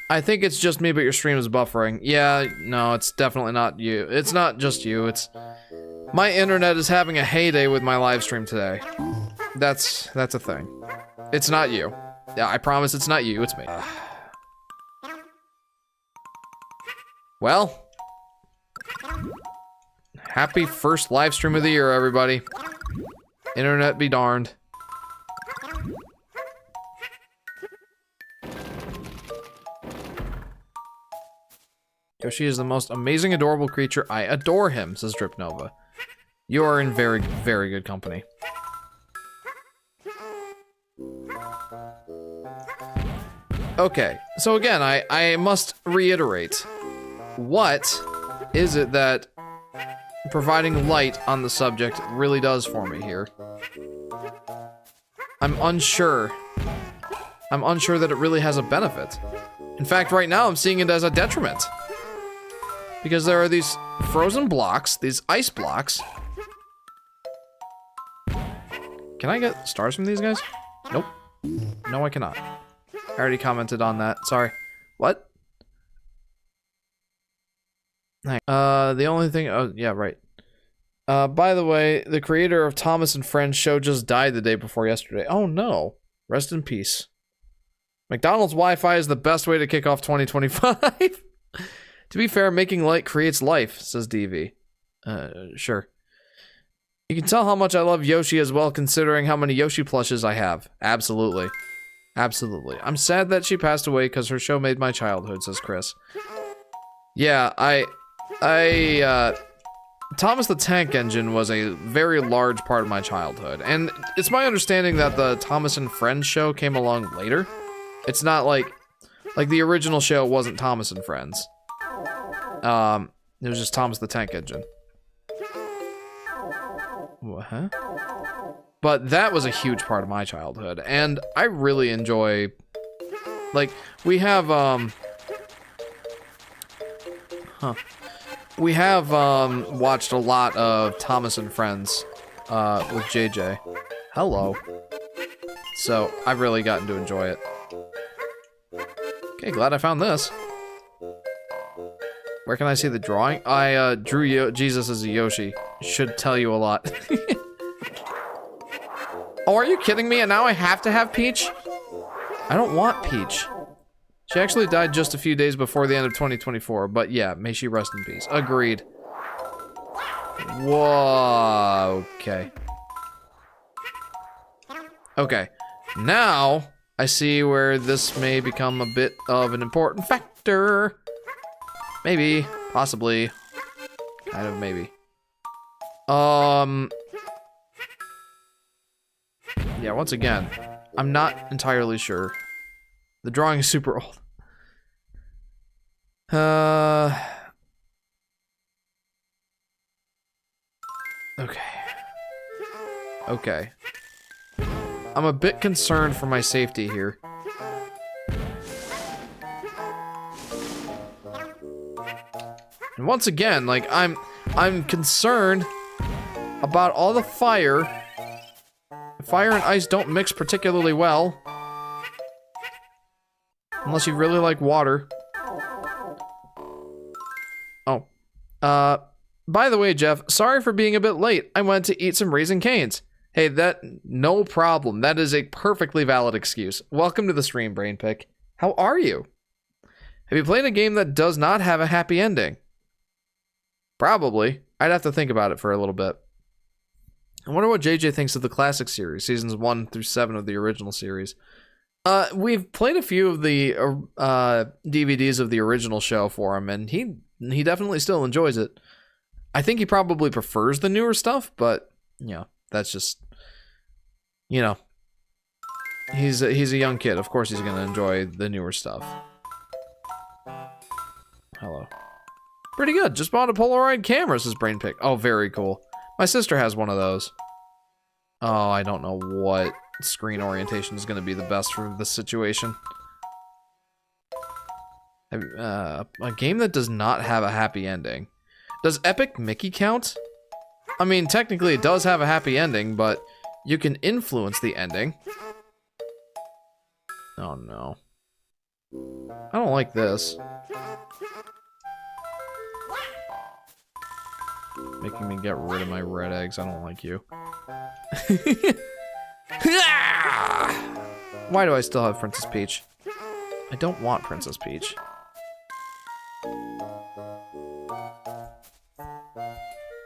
I think it's just me, but your stream is buffering. Yeah, no, it's definitely not you. It's not just you, it's... My internet is having a heyday with my live stream today. That's a thing. It's not you. Yeah, I promise it's not you, it's me. Well, happy first live stream of the year, everybody. Internet be darned. Yoshi is the most amazing, adorable creature. I adore him, says Drip Nova. You are in very, very good company. Okay, so again, I must reiterate. What is it that providing light on the subject really does for me here? I'm unsure. I'm unsure that it really has a benefit. In fact, right now I'm seeing it as a detriment. Because there are these frozen blocks, these ice blocks. Can I get stars from these guys? Nope. No, I cannot. I already commented on that. Sorry. What? The only thing... Oh, yeah, right. By the way, the creator of Thomas and Friends show just died the day before yesterday. Oh, no. Rest in peace. McDonald's Wi-Fi is the best way to kick off 2025. To be fair, making light creates life, says DV. Sure. You can tell how much I love Yoshi as well, considering how many Yoshi plushes I have. Absolutely. Absolutely. I'm sad that she passed away because her show made my childhood, says Chris. Yeah, Thomas the Tank Engine was a very large part of my childhood, and it's my understanding that the Thomas and Friends show came along later. It's not like the original show wasn't Thomas and Friends. It was just Thomas the Tank Engine. Huh? But that was a huge part of my childhood, and I really enjoy, like, we have, we have, watched a lot of Thomas and Friends, with JJ. Hello. So, I've really gotten to enjoy it. Okay, glad I found this. Where can I see the drawing? I, drew Jesus as a Yoshi. Should tell you a lot. Oh, are you kidding me? And now I have to have Peach? I don't want Peach. She actually died just a few days before the end of 2024, but yeah, may she rest in peace. Agreed. Whoa, okay. Okay, now I see where this may become a bit of an important factor. Maybe, possibly, kind of maybe. Yeah, once again, I'm not entirely sure. The drawing is super old. Okay. Okay. I'm a bit concerned for my safety here. And once again, like, I'm concerned about all the fire. Fire and ice don't mix particularly well. Unless you really like water. Oh. By the way, Jeff, sorry for being a bit late. I went to eat some Raisin Canes. Hey, no problem. That is a perfectly valid excuse. Welcome to the stream, BrainPick. How are you? Have you played a game that does not have a happy ending? Probably. I'd have to think about it for a little bit. I wonder what JJ thinks of the classic series, seasons 1 through 7 of the original series. We've played a few of the DVDs of the original show for him, and he definitely still enjoys it. I think he probably prefers the newer stuff, but, you know, that's just, you know, he's a young kid. Of course he's going to enjoy the newer stuff. Hello. Pretty good. Just bought a Polaroid camera, says BrainPick. Oh, very cool. My sister has one of those. Oh, I don't know what screen orientation is going to be the best for this situation. A game that does not have a happy ending. Does Epic Mickey count? I mean, technically it does have a happy ending, but you can influence the ending. Oh no. I don't like this. Making me get rid of my red eggs. I don't like you. Why do I still have Princess Peach? I don't want Princess Peach.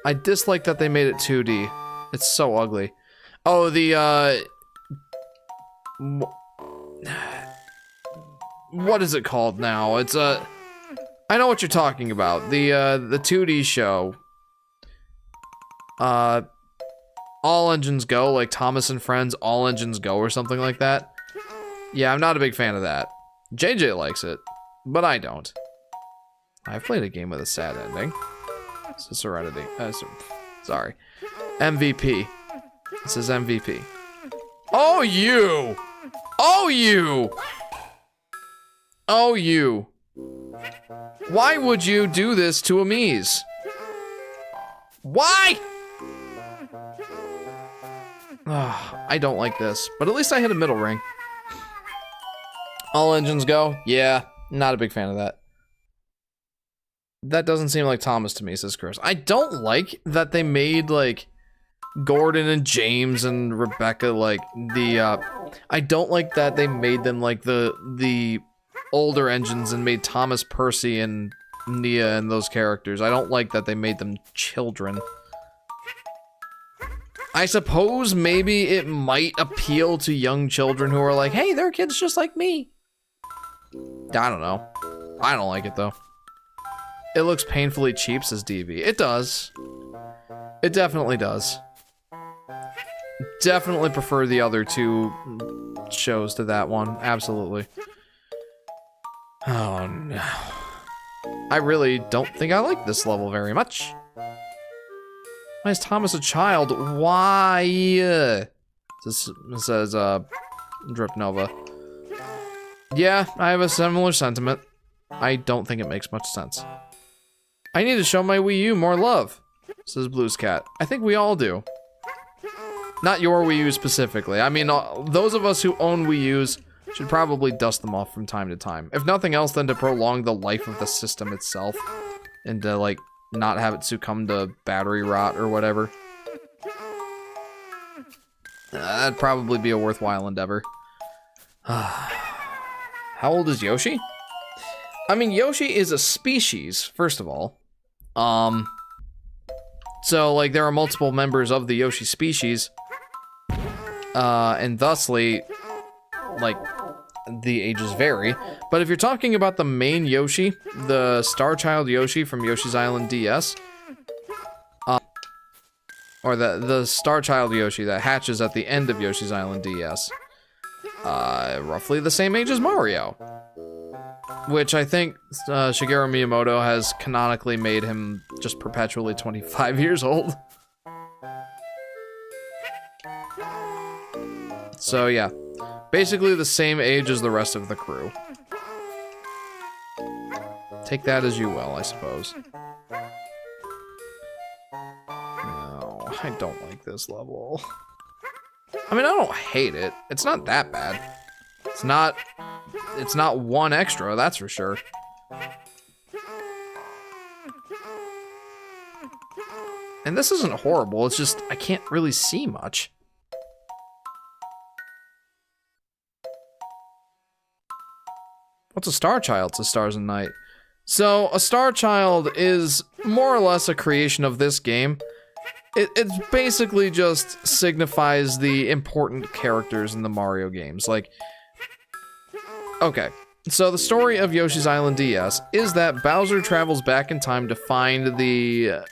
I dislike that they made it 2D. It's so ugly. Oh, what is it called now? It's I know what you're talking about. The 2D show. All Engines Go, like Thomas and Friends, All Engines Go or something like that. Yeah, I'm not a big fan of that. JJ likes it, but I don't. I've played a game with a sad ending. This is Serenity. Sorry. MVP. This is MVP. Oh, you! Oh, you! Oh, you. Why would you do this to Amiz? Why? Oh, I don't like this, but at least I hit a middle ring. All Engines Go? Yeah, not a big fan of that. That doesn't seem like Thomas to me, says Chris. I don't like that they made, like, Gordon and James and Rebecca, like, I don't like that they made them, like, the older engines and made Thomas, Percy, and Nia and those characters. I don't like that they made them children. I suppose maybe it might appeal to young children who are like, hey, they're kids just like me. I don't know. I don't like it, though. It looks painfully cheap, says DV. It does. It definitely does. Definitely prefer the other two shows to that one. Absolutely. Oh, no. I really don't think I like this level very much. Why is Thomas a child? Why? This says, Drip Nova. Yeah, I have a similar sentiment. I don't think it makes much sense. I need to show my Wii U more love, says Blues Cat. I think we all do. Not your Wii U specifically. I mean, those of us who own Wii U's should probably dust them off from time to time. If nothing else, then to prolong the life of the system itself. And to, like, not have it succumb to battery rot or whatever. That'd probably be a worthwhile endeavor. How old is Yoshi? I mean, Yoshi is a species, first of all. So, like, there are multiple members of the Yoshi species. And thusly, like, the ages vary. But if you're talking about the main Yoshi, the Star Child Yoshi from Yoshi's Island DS, or the Star Child Yoshi that hatches at the end of Yoshi's Island DS, roughly the same age as Mario. Which I think Shigeru Miyamoto has canonically made him just perpetually 25 years old. So yeah, basically the same age as the rest of the crew. Take that as you will, I suppose. No, I don't like this level. I mean, I don't hate it. It's not that bad. It's not one extra, that's for sure. And this isn't horrible, it's just I can't really see much. What's a Star Child? Says Stars and Night. So, a Star Child is more or less a creation of this game. It basically just signifies the important characters in the Mario games. Like, okay, so the story of Yoshi's Island DS is that Bowser travels back in time to find the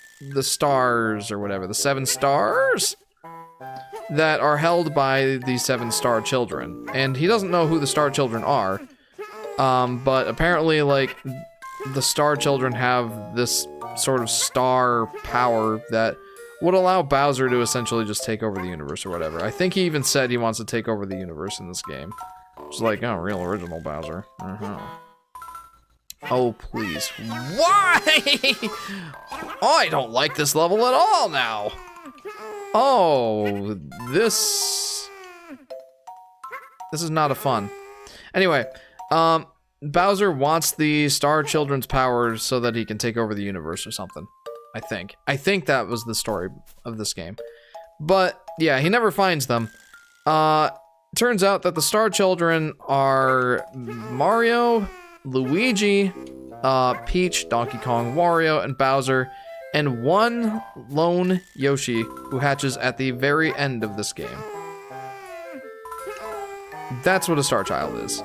stars, or whatever, the 7 stars? That are held by the 7 star children. And he doesn't know who the star children are. But apparently, like, the star children have this sort of star power that would allow Bowser to essentially just take over the universe or whatever. I think he even said he wants to take over the universe in this game. It's like, oh, real original Bowser. Oh, please. Why? Oh, I don't like this level at all now. Oh, this is not a fun. Anyway, Bowser wants the Star Children's powers so that he can take over the universe or something. I think that was the story of this game. But, yeah, he never finds them. Turns out that the Star Children are Mario, Luigi, Peach, Donkey Kong, Wario, and Bowser, and one lone Yoshi who hatches at the very end of this game. That's what a Star Child is.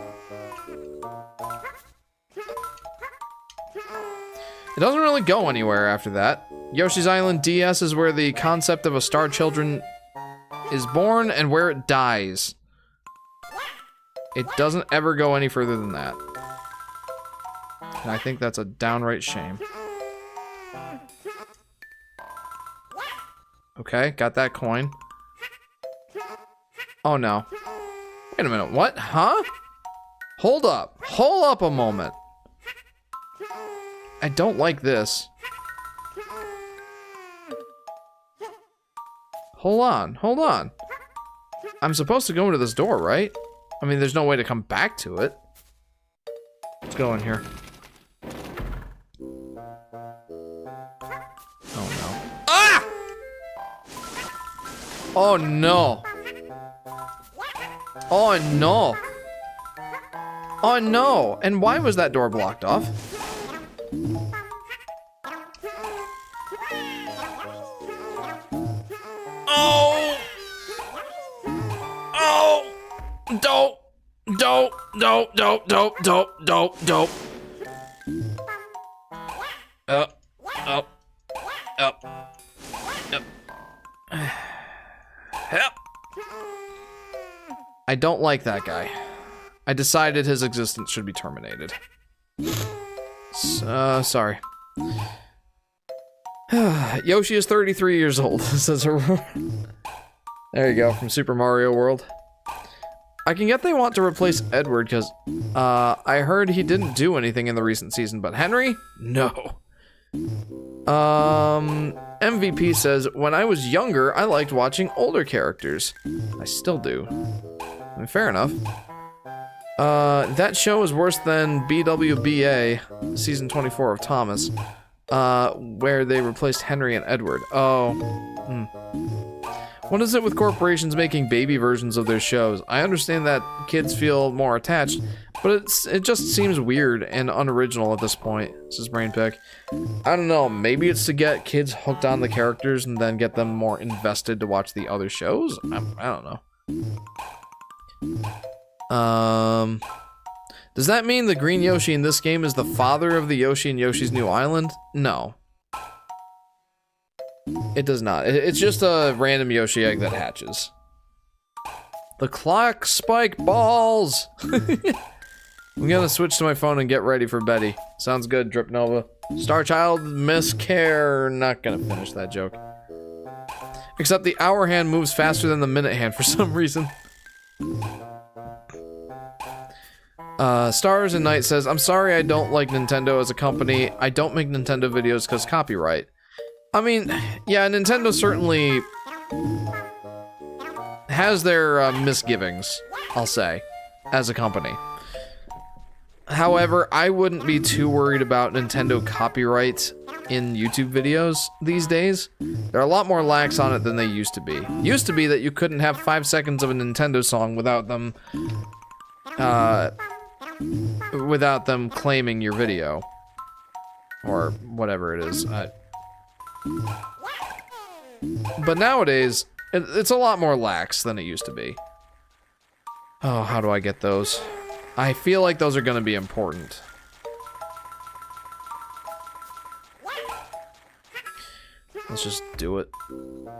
It doesn't really go anywhere after that. Yoshi's Island DS is where the concept of a Star Children is born and where it dies. It doesn't ever go any further than that. And I think that's a downright shame. Okay, got that coin. Oh no. Wait a minute, what? Huh? Hold up. Hold up a moment. I don't like this. Hold on, hold on. I'm supposed to go into this door, right? I mean, there's no way to come back to it. Let's go in here. Oh no. Ah! Oh no. Oh no. Oh no. And why was that door blocked off? Oh! Oh! Dope! Dope! Dope! Dope! Dope! Dope! Dope! Dope! Up! Up! Up! Up! Help! I don't like that guy. I decided his existence should be terminated. Sorry. Yoshi is 33 years old, says Aurora. There you go, from Super Mario World. I can get they want to replace Edward, because, I heard he didn't do anything in the recent season, but Henry? No. MVP says, when I was younger, I liked watching older characters. I still do. I mean, fair enough. That show is worse than BWBA, season 24 of Thomas, where they replaced Henry and Edward. Oh. What is it with corporations making baby versions of their shows? I understand that kids feel more attached, but it just seems weird and unoriginal at this point. This is Brain Pick. I don't know, maybe it's to get kids hooked on the characters and then get them more invested to watch the other shows? I don't know. Does that mean the green Yoshi in this game is the father of the Yoshi in Yoshi's New Island? No. It does not. It's just a random Yoshi egg that hatches. The clock spike balls! I'm gonna switch to my phone and get ready for Betty. Sounds good, Drip Nova. Star Child, Miss Care. Not gonna finish that joke. Except the hour hand moves faster than the minute hand for some reason. Stars and Night says, I'm sorry I don't like Nintendo as a company. I don't make Nintendo videos because copyright. I mean, yeah, Nintendo certainly has their misgivings, I'll say, as a company. However, I wouldn't be too worried about Nintendo copyright in YouTube videos these days. They're a lot more lax on it than they used to be. Used to be that you couldn't have 5 seconds of a Nintendo song without them claiming your video. Or whatever it is. But nowadays, it's a lot more lax than it used to be. Oh, how do I get those? I feel like those are gonna be important. Let's just do it.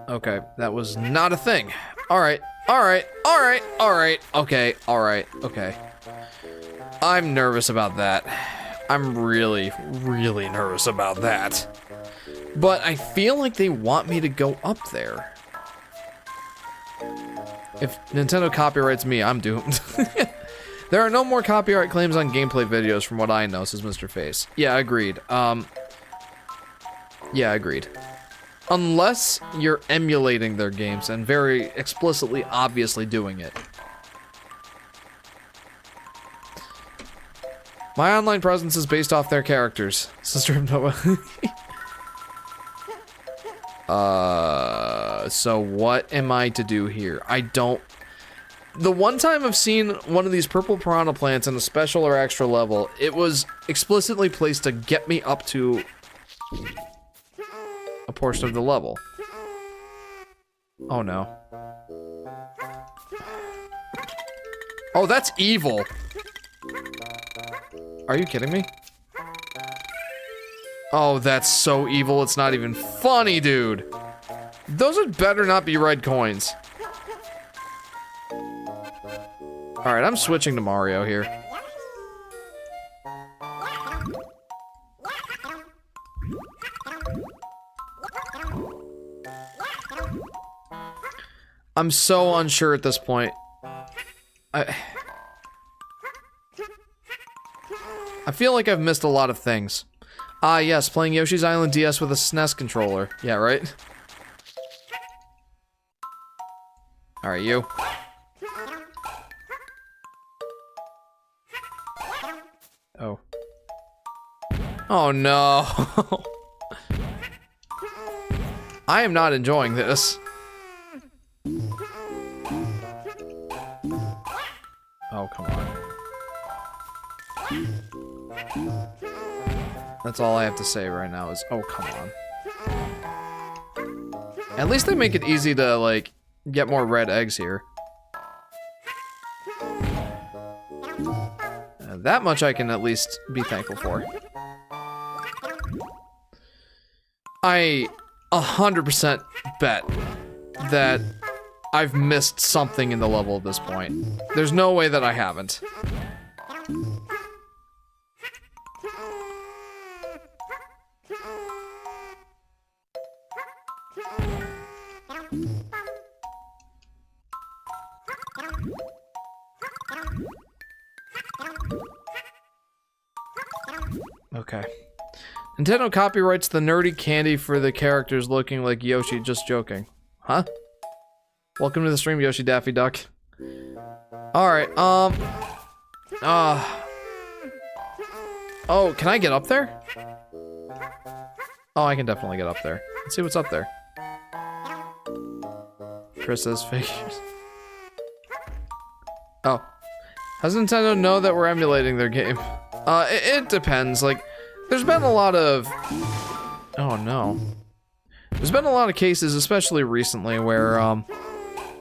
Okay, that was not a thing. Alright, alright, alright, alright, okay, alright, okay. I'm nervous about that. I'm really, really nervous about that. But I feel like they want me to go up there. If Nintendo copyrights me, I'm doomed. There are no more copyright claims on gameplay videos from what I know, says Mr. Face. Yeah, agreed. Yeah, agreed. Unless you're emulating their games and very explicitly, obviously doing it. My online presence is based off their characters, says Drip Nova. So what am I to do here? I don't... The one time I've seen one of these purple piranha plants in a special or extra level, it was explicitly placed to get me up to a portion of the level. Oh no. Oh, that's evil! Are you kidding me? Oh, that's so evil, it's not even funny, dude! Those would better not be red coins. Alright, I'm switching to Mario here. I'm so unsure at this point. I feel like I've missed a lot of things. Ah, yes, playing Yoshi's Island DS with a SNES controller. Yeah, right? Alright, you. Oh. Oh no. I am not enjoying this. Oh, come on. That's all I have to say right now is, oh, come on. At least they make it easy to, like, get more red eggs here. That much I can at least be thankful for. I 100% bet that I've missed something in the level at this point. There's no way that I haven't. Okay. Nintendo copyrights the nerdy candy for the characters looking like Yoshi, just joking. Huh? Welcome to the stream, Yoshi Daffy Duck. Alright, oh, can I get up there? Oh, I can definitely get up there. Let's see what's up there. Chris's figures. Oh. Does Nintendo know that we're emulating their game? It depends. Like, there's been a lot of... Oh, no. There's been a lot of cases, especially recently, where,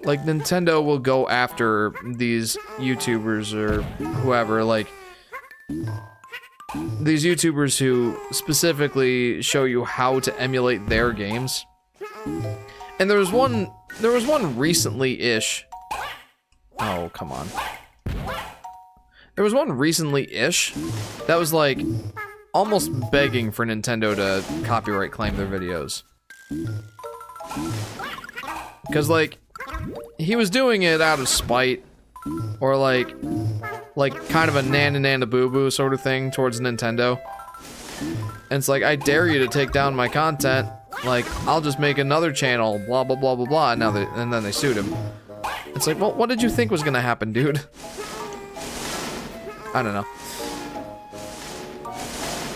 like, Nintendo will go after these YouTubers or whoever, like... These YouTubers who specifically show you how to emulate their games. And there was one recently-ish. Oh, come on. There was one recently-ish that was like almost begging for Nintendo to copyright claim their videos. Because like he was doing it out of spite or like kind of a nana boo boo sort of thing towards Nintendo. And it's like, I dare you to take down my content. Like, I'll just make another channel, blah blah blah blah blah. And then they sued him. It's like, well, what did you think was gonna happen, dude? I don't know.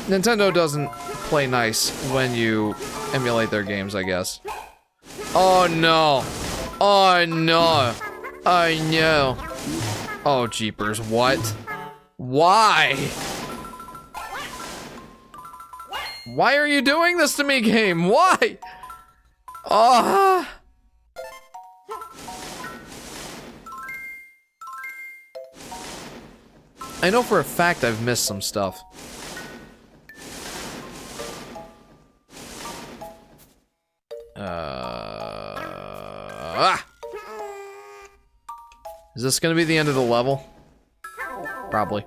Nintendo doesn't play nice when you emulate their games, I guess. Oh no. Oh no. Oh no. Oh jeepers, what? Why? Why are you doing this to me, game? Why? Ah. I know for a fact I've missed some stuff. Is this gonna be the end of the level? Probably.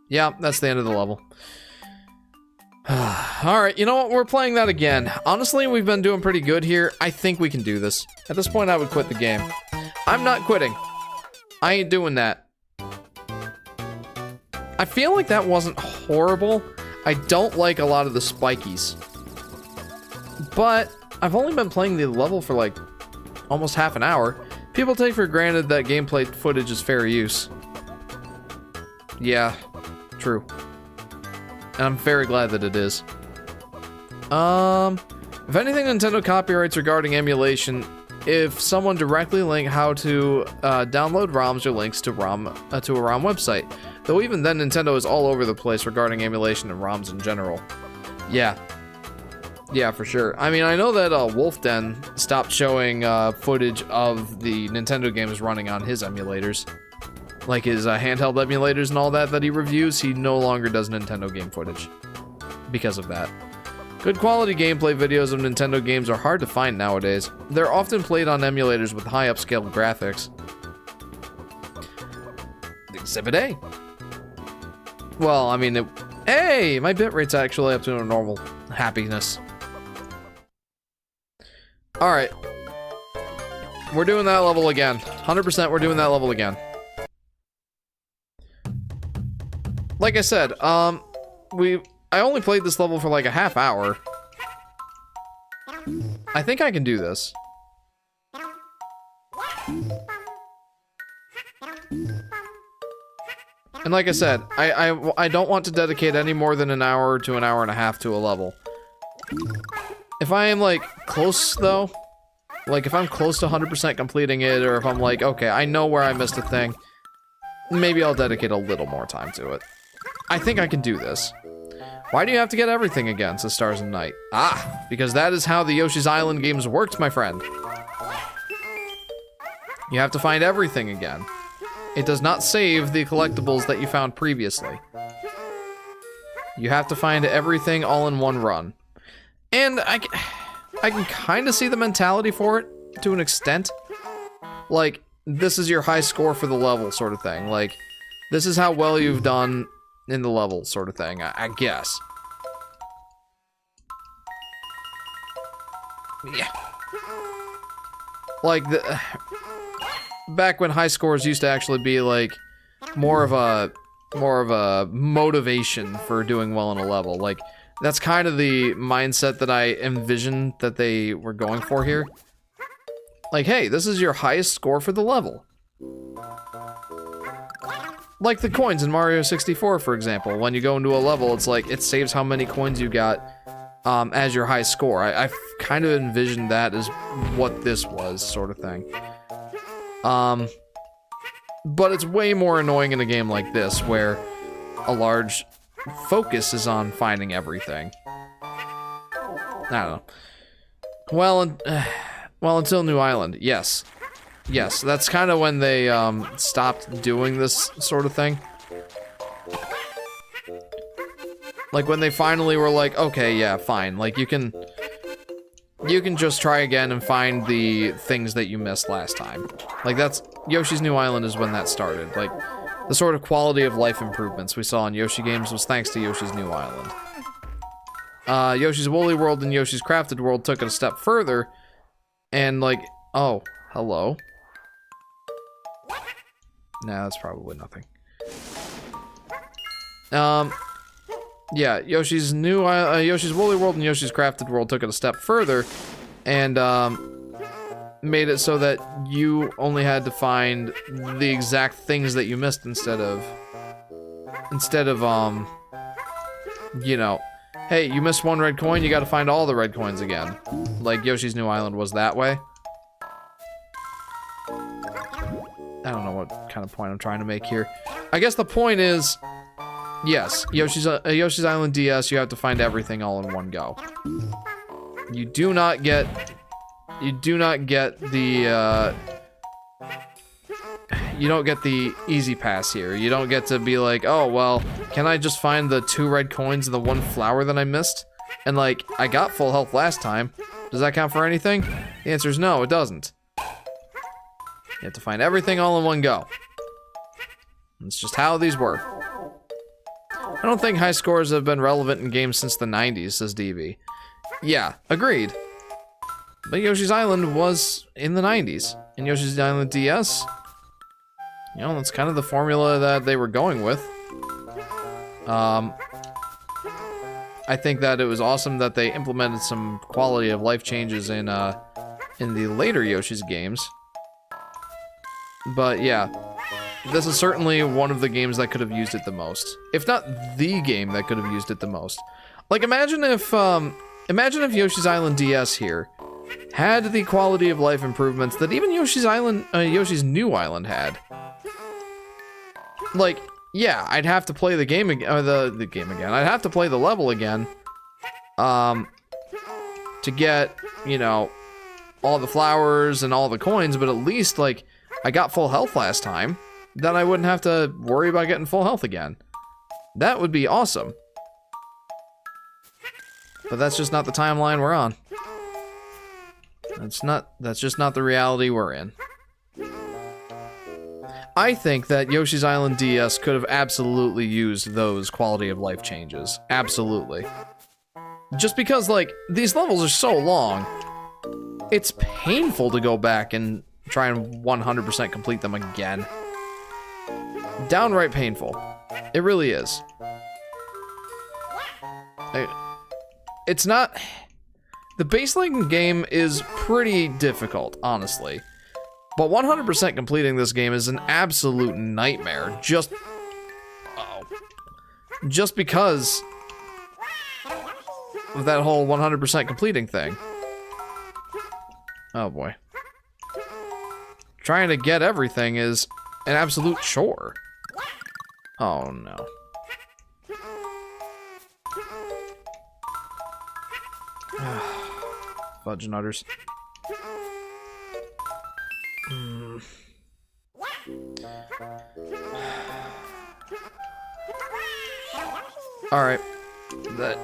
Yeah, that's the end of the level. Alright, you know what? We're playing that again. Honestly, we've been doing pretty good here. I think we can do this. At this point, I would quit the game. I'm not quitting. I ain't doing that. I feel like that wasn't horrible. I don't like a lot of the spikies. But I've only been playing the level for like almost half an hour. People take for granted that gameplay footage is fair use. Yeah, true. And I'm very glad that it is. If anything Nintendo copyrights regarding emulation, if someone directly link how to download ROMs or links to a ROM website. Though even then, Nintendo is all over the place regarding emulation and ROMs in general. Yeah. Yeah, for sure. I mean, I know that Wolf Den stopped showing footage of the Nintendo games running on his emulators. Like his handheld emulators and all that he reviews, he no longer does Nintendo game footage. Because of that. Good quality gameplay videos of Nintendo games are hard to find nowadays. They're often played on emulators with high upscaled graphics. Exhibit A. Well, I mean, hey, my bitrate's actually up to a normal happiness. Alright. We're doing that level again. 100% we're doing that level again. Like I said, I only played this level for like a half hour. I think I can do this. And like I said, I don't want to dedicate any more than an hour to an hour and a half to a level. If I am like close though, like if I'm close to 100% completing it, or if I'm like, okay, I know where I missed a thing, maybe I'll dedicate a little more time to it. I think I can do this. Why do you have to get everything again, says Stars and Night? Ah, because that is how the Yoshi's Island games worked, my friend. You have to find everything again. It does not save the collectibles that you found previously. You have to find everything all in one run. And I can kind of see the mentality for it, to an extent. Like, this is your high score for the level sort of thing. Like, this is how well you've done in the level sort of thing, I guess. Yeah. Like, back when high scores used to actually be, like, more of a motivation for doing well in a level. Like, that's kind of the mindset that I envisioned that they were going for here. Like, hey, this is your highest score for the level. Like the coins in Mario 64, for example. When you go into a level, it's like, it saves how many coins you got as your high score. I kind of envisioned that as what this was, sort of thing. But it's way more annoying in a game like this, where a large focus is on finding everything. I don't know. Well, until New Island, yes. Yes, that's kind of when they, stopped doing this sort of thing. Like, when they finally were like, okay, yeah, fine. Like, you can just try again and find the things that you missed last time. Like, that's... Yoshi's New Island is when that started. Like, the sort of quality of life improvements we saw in Yoshi games was thanks to Yoshi's New Island. Yoshi's Woolly World and Yoshi's Crafted World took it a step further, and like... Oh, hello? Nah, that's probably nothing. Yeah, Yoshi's Woolly World and Yoshi's Crafted World took it a step further, and, made it so that you only had to find the exact things that you missed instead of, you know, hey, you missed one red coin, you gotta find all the red coins again. Like Yoshi's New Island was that way. I don't know what kind of point I'm trying to make here. I guess the point is, yes, Yoshi's Island DS, you have to find everything all in one go. You do not get the, you don't get the easy pass here. You don't get to be like, oh, well, can I just find the 2 red coins and the 1 flower that I missed? And like, I got full health last time. Does that count for anything? The answer is no, it doesn't. You have to find everything all in one go. It's just how these work. I don't think high scores have been relevant in games since the 90s, says DV. Yeah, agreed. But Yoshi's Island was in the 90s. And Yoshi's Island DS, you know, that's kind of the formula that they were going with. I think that it was awesome that they implemented some quality of life changes in the later Yoshi's games. But yeah, this is certainly one of the games that could have used it the most. If not the game that could have used it the most. Like, imagine if Yoshi's Island DS here had the quality of life improvements that even Yoshi's New Island had. Like, yeah, I'd have to play the game again, the game again. I'd have to play the level again, to get, you know, all the flowers and all the coins, but at least, like, I got full health last time. Then I wouldn't have to worry about getting full health again. That would be awesome. But that's just not the timeline we're on. That's just not the reality we're in. I think that Yoshi's Island DS could have absolutely used those quality of life changes. Absolutely. Just because, like, these levels are so long, it's painful to go back and try and 100% complete them again. Downright painful. It really is. It's not... The baseline game is pretty difficult, honestly. But 100% completing this game is an absolute nightmare. Just because of that whole 100% completing thing. Oh boy. Trying to get everything is an absolute chore. Oh no. Fudge nutters. Alright. That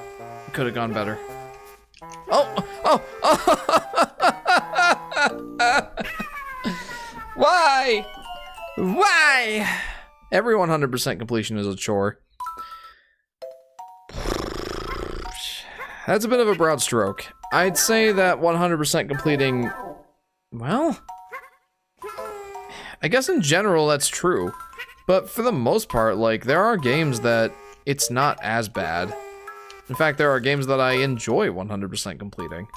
could have gone better. Oh! Why? Why? Every 100% completion is a chore. That's a bit of a broad stroke. I'd say that 100% completing... Well... I guess in general that's true. But for the most part, like, there are games that it's not as bad. In fact, there are games that I enjoy 100% completing.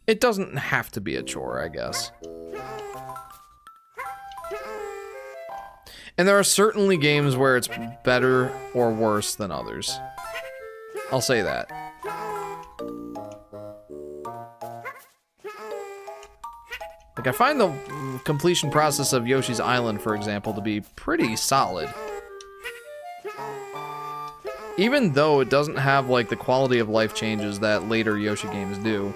It doesn't have to be a chore, I guess. And there are certainly games where it's better or worse than others. I'll say that. Like, I find the completion process of Yoshi's Island, for example, to be pretty solid. Even though it doesn't have, like, the quality of life changes that later Yoshi games do,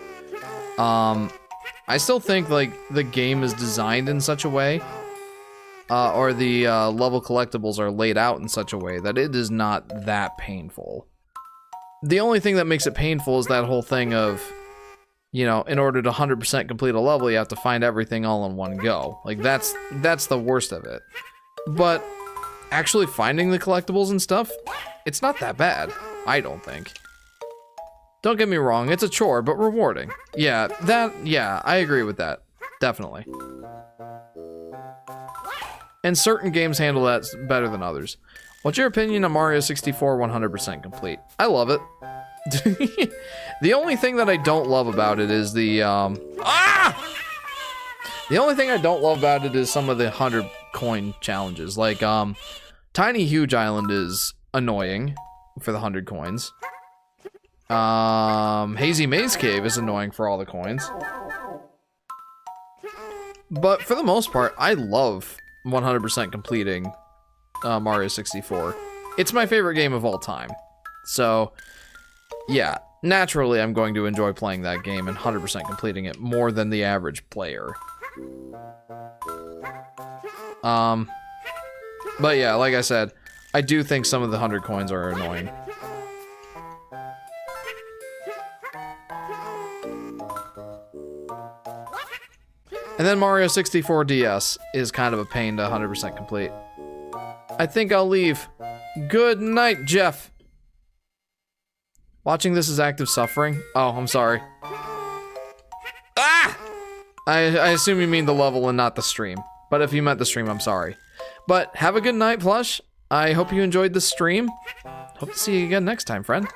I still think, like, the game is designed in such a way, or the level collectibles are laid out in such a way that it is not that painful. The only thing that makes it painful is that whole thing of, you know, in order to 100% complete a level, you have to find everything all in one go. Like, that's the worst of it. But actually finding the collectibles and stuff, it's not that bad, I don't think. Don't get me wrong, it's a chore, but rewarding. Yeah, I agree with that. Definitely. And certain games handle that better than others. What's your opinion on Mario 64 100% complete? I love it. The only thing that I don't love about it is the, The only thing I don't love about it is some of the 100 coin challenges. Like, Tiny Huge Island is annoying for the 100 coins. Hazy Maze Cave is annoying for all the coins. But for the most part, I love 100% completing Mario 64. It's my favorite game of all time. So, yeah, naturally I'm going to enjoy playing that game and 100% completing it more than the average player. But yeah, like I said, I do think some of the 100 coins are annoying. And then Mario 64 DS is kind of a pain to 100% complete. I think I'll leave. Good night, Jeff. Watching this is active suffering? Oh, I'm sorry. Ah! I assume you mean the level and not the stream. But if you meant the stream, I'm sorry. But have a good night, Plush. I hope you enjoyed the stream. Hope to see you again next time, friend.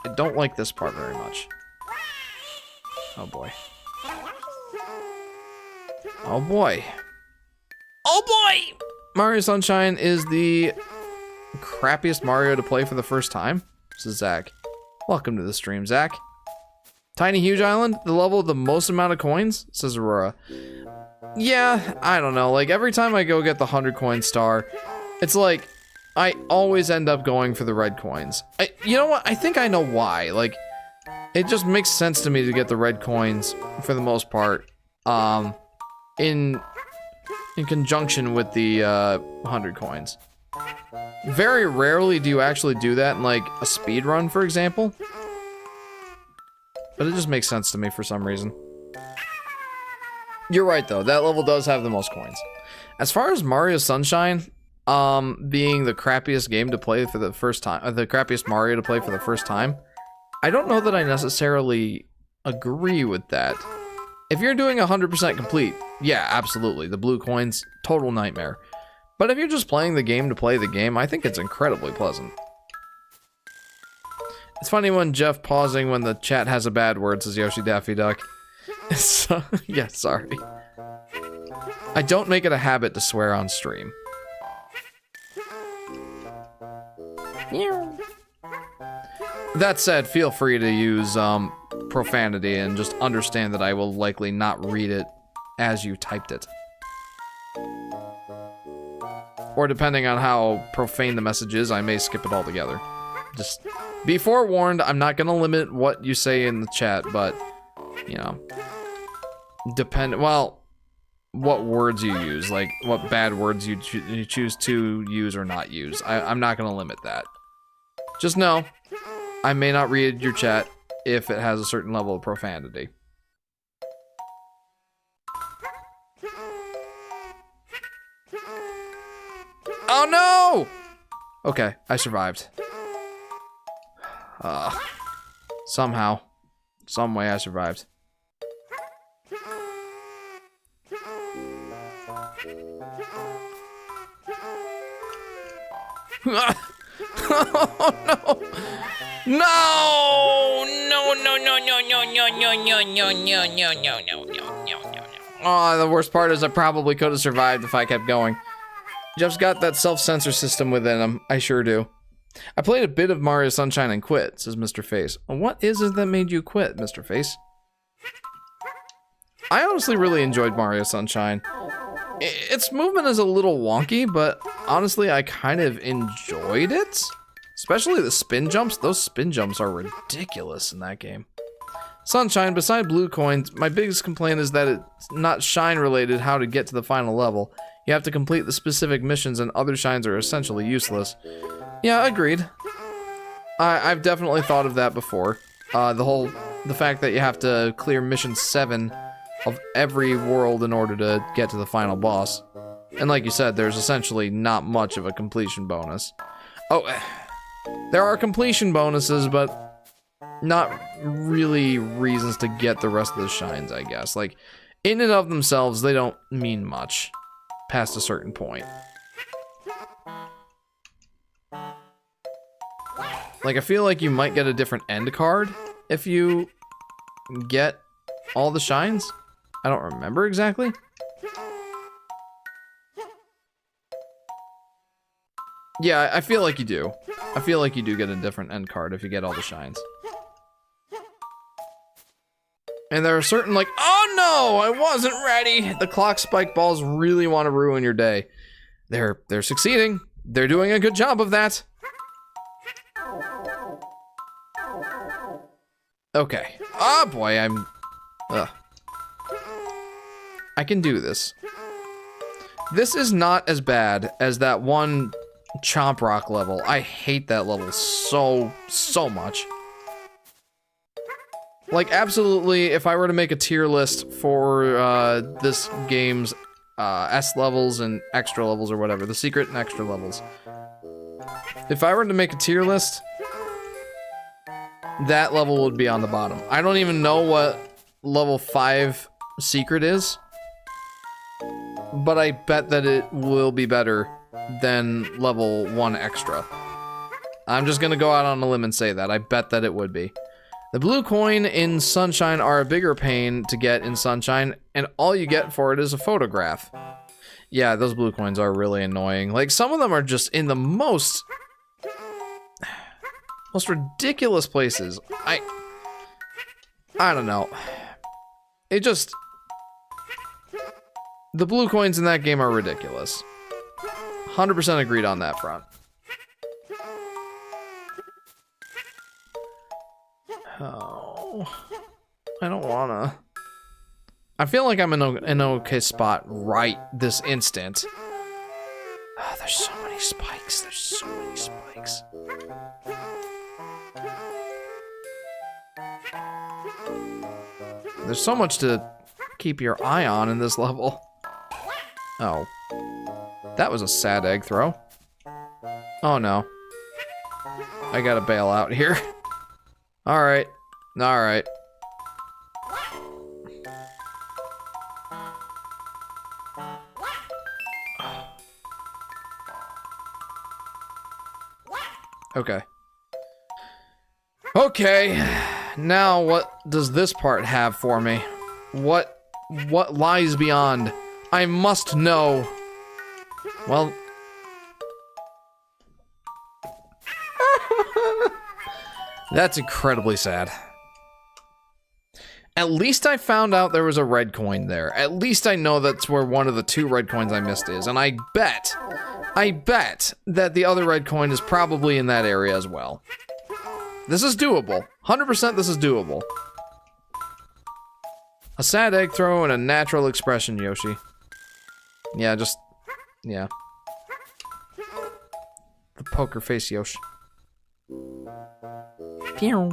I don't like this part very much. Oh boy. Oh boy. Oh boy! Mario Sunshine is the crappiest Mario to play for the first time. This is Zach. Welcome to the stream, Zach. Tiny Huge Island, the level with the most amount of coins, says Aurora. Yeah, I don't know. Like, every time I go get the 100 coin star, it's like, I always end up going for the red coins. You know what? I think I know why. Like, it just makes sense to me to get the red coins for the most part. In conjunction with the 100 coins. Very rarely do you actually do that in like a speed run, for example. But it just makes sense to me for some reason. You're right though, that level does have the most coins. As far as Mario Sunshine, being the crappiest game to play for the first time, the crappiest Mario to play for the first time, I don't know that I necessarily agree with that. If you're doing 100% complete, yeah, absolutely. The blue coins, total nightmare. But if you're just playing the game to play the game, I think it's incredibly pleasant. It's funny when Jeff pausing when the chat has a bad word, says Yoshi Daffy Duck. So, yeah, sorry. I don't make it a habit to swear on stream. That said, feel free to use profanity and just understand that I will likely not read it as you typed it. Or depending on how profane the message is, I may skip it altogether. Just be forewarned, I'm not gonna limit what you say in the chat, but, you know, well, what words you use, like what bad words you choose to use or not use. I'm not gonna limit that. Just know, I may not read your chat if it has a certain level of profanity. Oh no! Okay, I survived. Somehow. Some way I survived. Oh no! No! No, no, no, no, no, no, no, no, no, no, no, no, no, no, no, no. Oh, the worst part is I probably could have survived if I kept going. Jeff's got that self-censor system within him. I sure do. I played a bit of Mario Sunshine and quit, says Mr. Face. What is it that made you quit, Mr. Face? I honestly really enjoyed Mario Sunshine. Its movement is a little wonky, but honestly, I kind of enjoyed it. Especially the spin jumps. Those spin jumps are ridiculous in that game. Sunshine, beside blue coins, my biggest complaint is that it's not shine related how to get to the final level. You have to complete the specific missions and other shines are essentially useless. Yeah, agreed. I've definitely thought of that before. The fact that you have to clear mission 7 of every world in order to get to the final boss. And like you said, there's essentially not much of a completion bonus. Oh, there are completion bonuses, but not really reasons to get the rest of the shines, I guess. Like, in and of themselves, they don't mean much past a certain point. Like, I feel like you might get a different end card if you get all the shines. I don't remember exactly. Yeah, I feel like you do. I feel like you do get a different end card if you get all the shines. And there are certain, like, oh no, I wasn't ready. The clock spike balls really want to ruin your day. They're succeeding. They're doing a good job of that. Okay. Oh boy, I can do this. This is not as bad as that one Chomp Rock level. I hate that level so much. Like, absolutely, if I were to make a tier list for this game's S levels and extra levels or whatever, the secret and extra levels. If I were to make a tier list, that level would be on the bottom. I don't even know what level 5 secret is, but I bet that it will be better than level 1 extra. I'm just gonna go out on a limb and say that. I bet that it would be. The blue coin in Sunshine are a bigger pain to get in Sunshine, and all you get for it is a photograph. Yeah, those blue coins are really annoying. Like, some of them are just in the most ridiculous places. I don't know. It just... The blue coins in that game are ridiculous. 100% agreed on that front. Oh, I don't wanna. I feel like I'm in an okay spot right this instant. Oh, there's so many spikes. There's so many spikes. There's so much to keep your eye on in this level. Oh. That was a sad egg throw. Oh no. I gotta bail out here. Alright. Alright. Okay. Okay. Now what does this part have for me? What lies beyond? I must know. Well, that's incredibly sad. At least I found out there was a red coin there. At least I know that's where one of the 2 red coins I missed is. And I bet that the other red coin is probably in that area as well. This is doable. 100% this is doable. A sad egg throw and a natural expression, Yoshi. Yeah, just... yeah. The poker face Yoshi. Pew.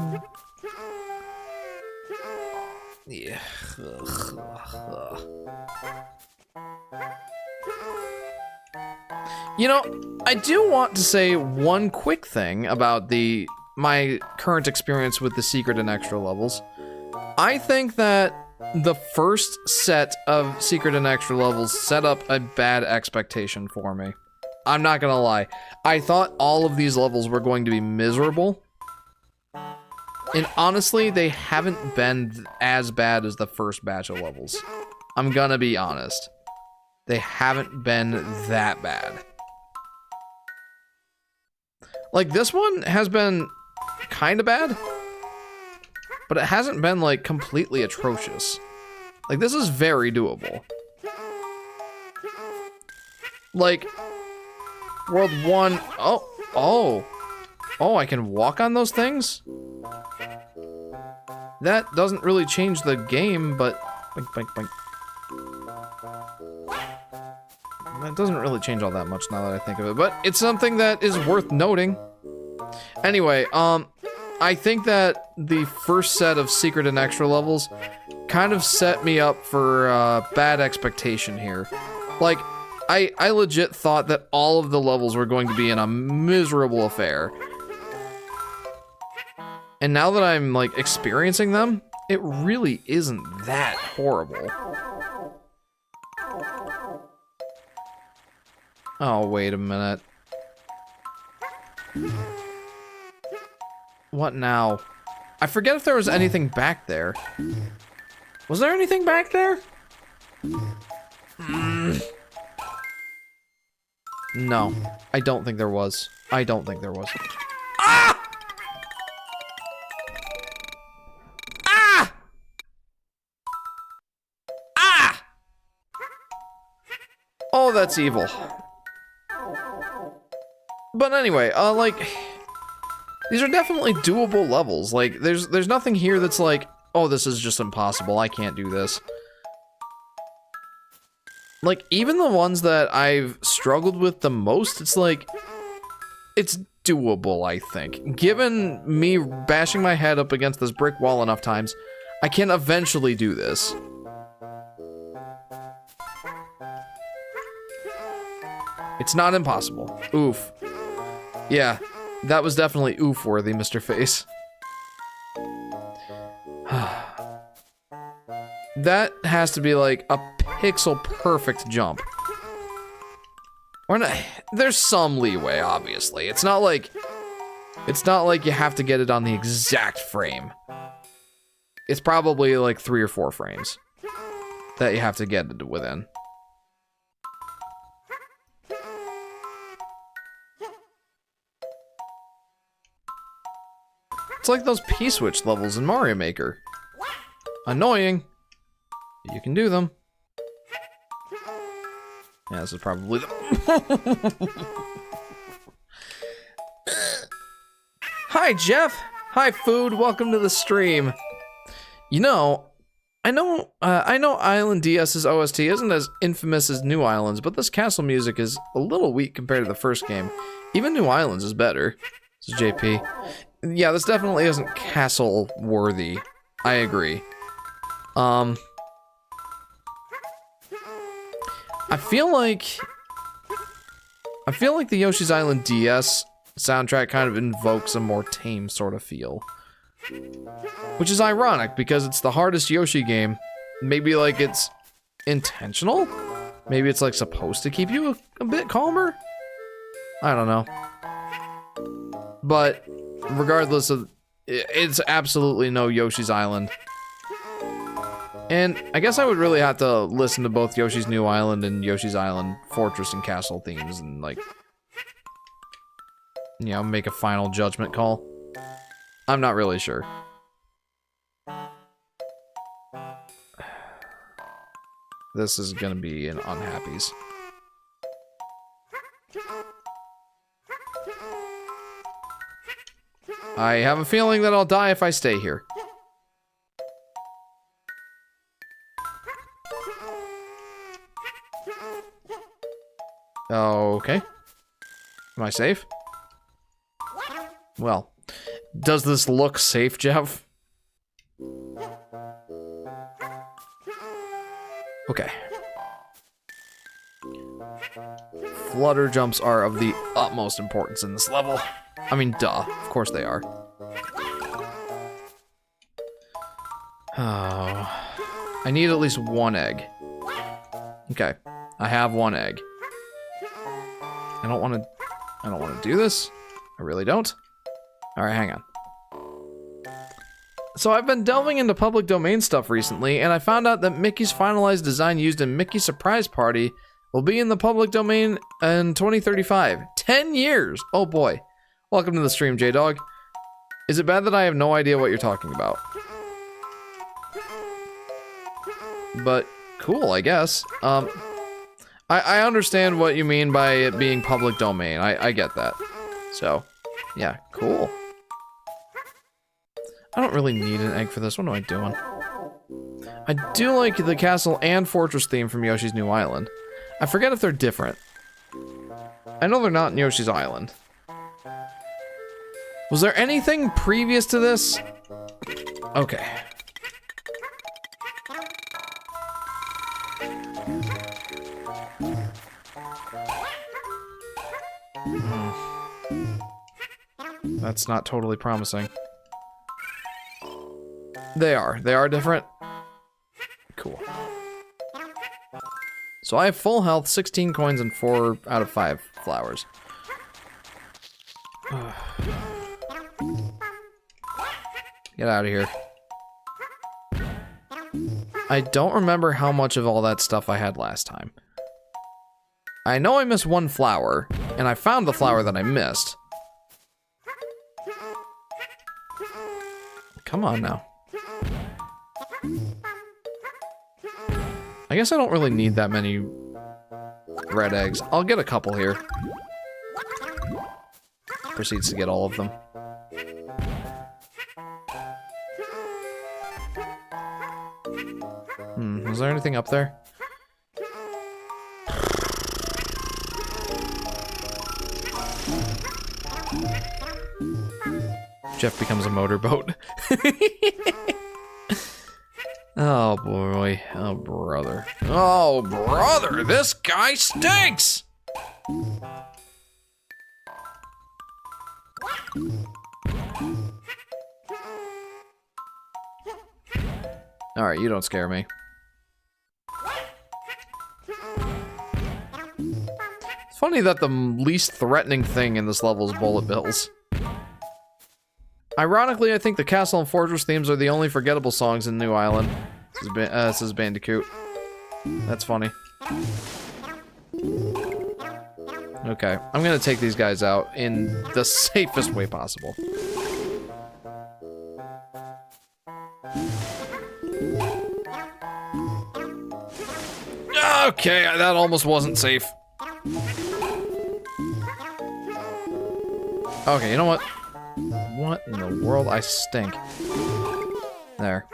Yeah. You know, I do want to say one quick thing about my current experience with the secret and extra levels. I think that the first set of secret and extra levels set up a bad expectation for me. I'm not gonna lie. I thought all of these levels were going to be miserable. And honestly, they haven't been as bad as the first batch of levels. I'm gonna be honest. They haven't been that bad. Like, this one has been kind of bad, but it hasn't been, like, completely atrocious. Like, this is very doable. Like, World 1... Oh, I can walk on those things? That doesn't really change the game, but... Boink, boink, boink. That doesn't really change all that much now that I think of it, but it's something that is worth noting. Anyway, I think that the first set of secret and extra levels kind of set me up for bad expectation here. Like, I legit thought that all of the levels were going to be in a miserable affair. And now that I'm, like, experiencing them, it really isn't that horrible. Oh, wait a minute. What now? I forget if there was anything back there. Was there anything back there? No, I don't think there was. I don't think there was. Ah! Ah! Ah! Oh, that's evil. But anyway, like, these are definitely doable levels. Like, there's nothing here that's like, oh, this is just impossible, I can't do this. Like, even the ones that I've struggled with the most, it's like, it's doable, I think. Given me bashing my head up against this brick wall enough times, I can eventually do this. It's not impossible. Oof. Yeah, that was definitely oof-worthy, Mr. Face. That has to be like a pixel-perfect jump. Or not, there's some leeway, obviously. It's not like you have to get it on the exact frame. It's probably like 3 or 4 frames that you have to get it within. It's like those P-switch levels in Mario Maker. Annoying. You can do them. Yeah, this is probably Hi, Jeff. Hi, Food. Welcome to the stream. You know, I know Island DS's OST isn't as infamous as New Islands, but this castle music is a little weak compared to the first game. Even New Islands is better. This is JP. Yeah, this definitely isn't castle worthy. I agree. I feel like the Yoshi's Island DS soundtrack kind of invokes a more tame sort of feel. Which is ironic, because it's the hardest Yoshi game. Maybe, like, it's intentional? Maybe it's, like, supposed to keep you a bit calmer? I don't know. But, regardless of... it's absolutely no Yoshi's Island. And I guess I would really have to listen to both Yoshi's New Island and Yoshi's Island Fortress and Castle themes and, like, you know, make a final judgment call. I'm not really sure. This is gonna be an unhappies. I have a feeling that I'll die if I stay here. Okay. Am I safe? Well, does this look safe, Jeff? Okay. Flutter jumps are of the utmost importance in this level. I mean, duh. Of course they are. Oh. I need at least 1 egg. Okay. I have 1 egg. I don't want to do this. I really don't. Alright, hang on. So I've been delving into public domain stuff recently, and I found out that Mickey's finalized design used in Mickey's Surprise Party will be in the public domain in 2035. 10 years! Oh boy. Welcome to the stream, J-Dog. Is it bad that I have no idea what you're talking about? But cool, I guess. I understand what you mean by it being public domain. I get that. So, yeah, cool. I don't really need an egg for this. What am I doing? I do like the castle and fortress theme from Yoshi's New Island. I forget if they're different. I know they're not in Yoshi's Island. Was there anything previous to this? Okay. That's not totally promising. They are different. Cool. So I have full health, 16 coins, and 4 out of 5 flowers. Get out of here. I don't remember how much of all that stuff I had last time. I know I missed 1 flower, and I found the flower that I missed. Come on now. I guess I don't really need that many red eggs. I'll get a couple here. Proceeds to get all of them. Was there anything up there? Jeff becomes a motorboat. Oh boy, oh brother. Oh brother, this guy stinks! Alright, you don't scare me. It's funny that the least threatening thing in this level is bullet bills. Ironically, I think the castle and fortress themes are the only forgettable songs in New Island. This is Bandicoot. That's funny. Okay, I'm gonna take these guys out in the safest way possible. Okay, that almost wasn't safe. Okay, you know what? What in the world? I stink. There.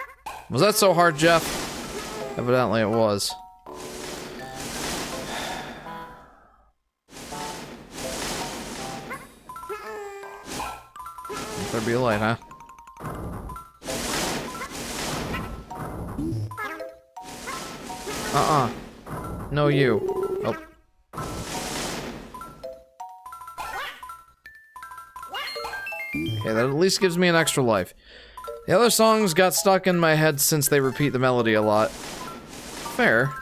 Was that so hard, Jeff? Evidently it was. There be a light, huh? No, you. Oh. Okay, that at least gives me an extra life. The other songs got stuck in my head since they repeat the melody a lot. Fair.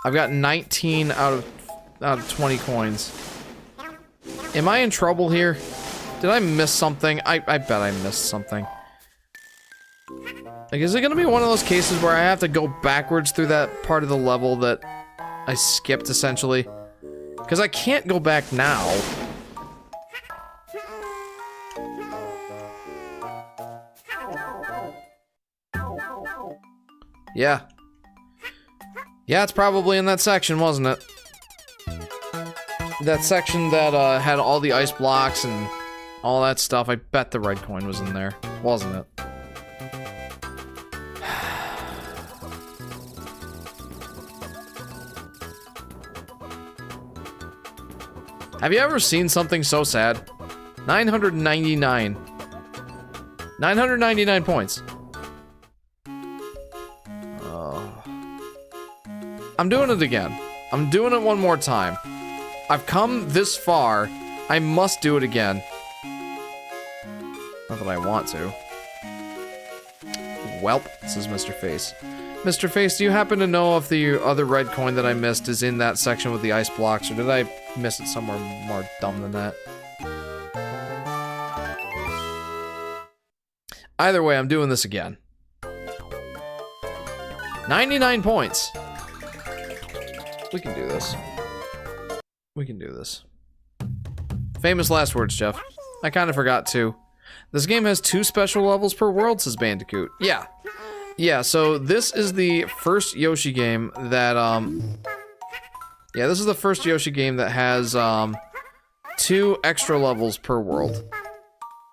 I've got 19 out of 20 coins. Am I in trouble here? Did I miss something? I bet I missed something. Like, is it gonna be one of those cases where I have to go backwards through that part of the level that I skipped, essentially? Because I can't go back now. Yeah. Yeah, it's probably in that section, wasn't it? That section that had all the ice blocks and all that stuff. I bet the red coin was in there, wasn't it? Have you ever seen something so sad? 999. 999 points. I'm doing it again. I'm doing it one more time. I've come this far. I must do it again. Not that I want to. Welp, this is Mr. Face. Mr. Face, do you happen to know if the other red coin that I missed is in that section with the ice blocks, or did I miss it somewhere more dumb than that? Either way, I'm doing this again. 99 points. We can do this. We can do this. Famous last words, Jeff. I kind of forgot to. This game has 2 special levels per world, says Bandicoot. Yeah. Yeah, so this is the first Yoshi game that, yeah, this is the first Yoshi game that has, 2 extra levels per world.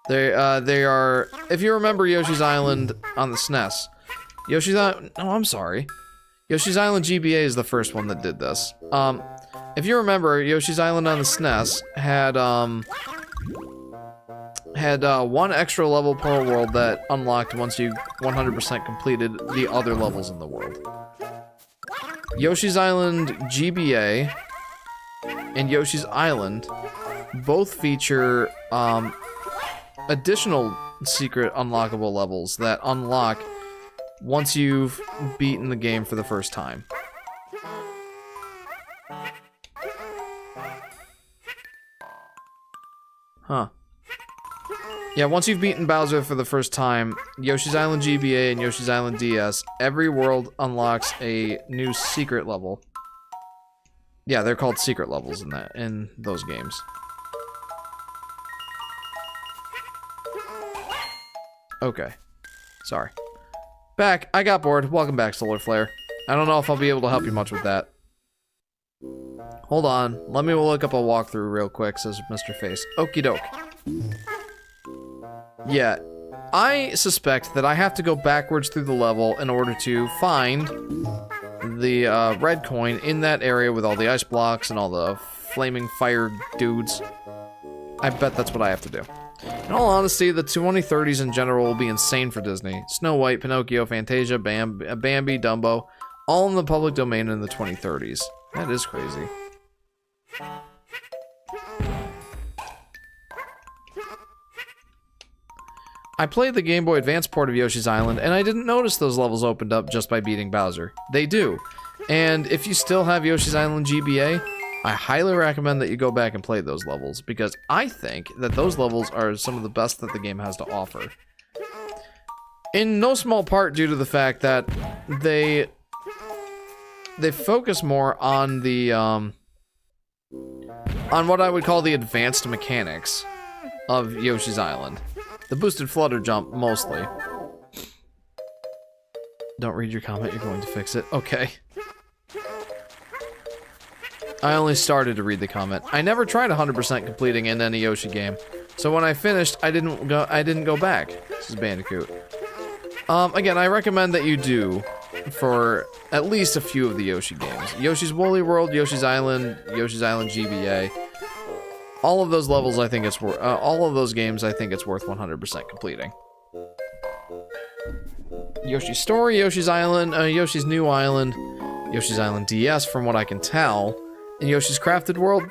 They are, if you remember Yoshi's Island on the SNES, Yoshi's Island, oh, I'm sorry. Yoshi's Island GBA is the first one that did this. If you remember, Yoshi's Island on the SNES had 1 extra level per world that unlocked once you 100% completed the other levels in the world. Yoshi's Island GBA and Yoshi's Island both feature additional secret unlockable levels that unlock once you've beaten the game for the first time. Huh. Yeah, once you've beaten Bowser for the first time, Yoshi's Island GBA and Yoshi's Island DS, every world unlocks a new secret level. Yeah, they're called secret levels in those games. Okay. Sorry. Back. I got bored. Welcome back, Solar Flare. I don't know if I'll be able to help you much with that. Hold on. Let me look up a walkthrough real quick, says Mr. Face. Okie doke. Yeah. I suspect that I have to go backwards through the level in order to find the red coin in that area with all the ice blocks and all the flaming fire dudes. I bet that's what I have to do. In all honesty, the 2030s in general will be insane for Disney. Snow White, Pinocchio, Fantasia, Bambi, Dumbo, all in the public domain in the 2030s. That is crazy. I played the Game Boy Advance port of Yoshi's Island, and I didn't notice those levels opened up just by beating Bowser. They do. And if you still have Yoshi's Island GBA, I highly recommend that you go back and play those levels, because I think that those levels are some of the best that the game has to offer. In no small part due to the fact that they focus more on the, on what I would call the advanced mechanics of Yoshi's Island. The boosted flutter jump, mostly. Don't read your comment, you're going to fix it. Okay. I only started to read the comment. I never tried 100% completing in any Yoshi game. So when I finished, I didn't go back. This is Bandicoot. Again, I recommend that you do for at least a few of the Yoshi games. Yoshi's Woolly World, Yoshi's Island GBA. All of those levels, I think it's worth. All of those games, I think it's worth 100% completing. Yoshi's Story, Yoshi's Island, Yoshi's New Island, Yoshi's Island DS, from what I can tell, and Yoshi's Crafted World.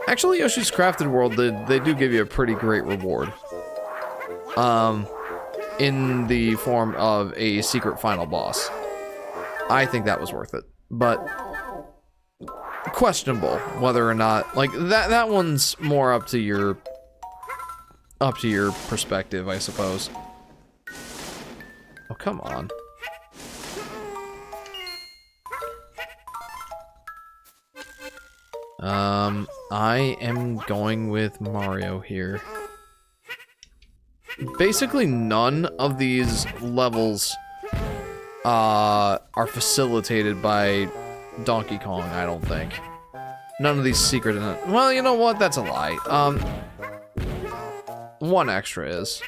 Actually, Yoshi's Crafted World, they do give you a pretty great reward. In the form of a secret final boss. I think that was worth it, but questionable whether or not, like, that one's more up to your perspective, I suppose. Oh, come on. I am going with Mario here. Basically, none of these levels are facilitated by Donkey Kong, I don't think. None of these secret... Well, you know what? That's a lie. One extra is.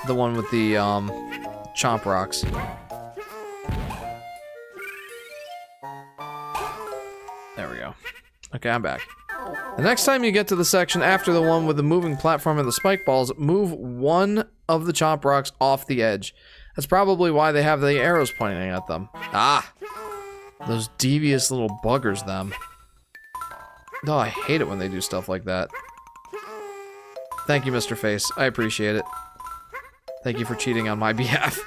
The one with the, Chomp Rocks. There we go. Okay, I'm back. The next time you get to the section after the one with the moving platform and the spike balls, move one of the Chomp Rocks off the edge. That's probably why they have the arrows pointing at them. Ah! Those devious little buggers, them. Oh, I hate it when they do stuff like that. Thank you, Mr. Face. I appreciate it. Thank you for cheating on my behalf.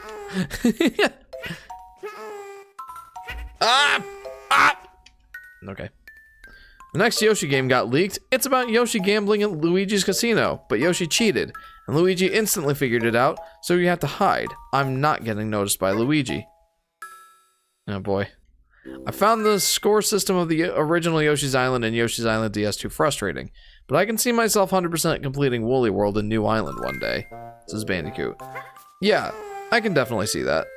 Ah! Ah! Okay. The next Yoshi game got leaked. It's about Yoshi gambling at Luigi's Casino, but Yoshi cheated, and Luigi instantly figured it out, so you have to hide. I'm not getting noticed by Luigi. Oh boy. I found the score system of the original Yoshi's Island and Yoshi's Island DS too frustrating. but I can see myself 100% completing Woolly World and New Island one day. This is Bandicoot. Yeah, I can definitely see that.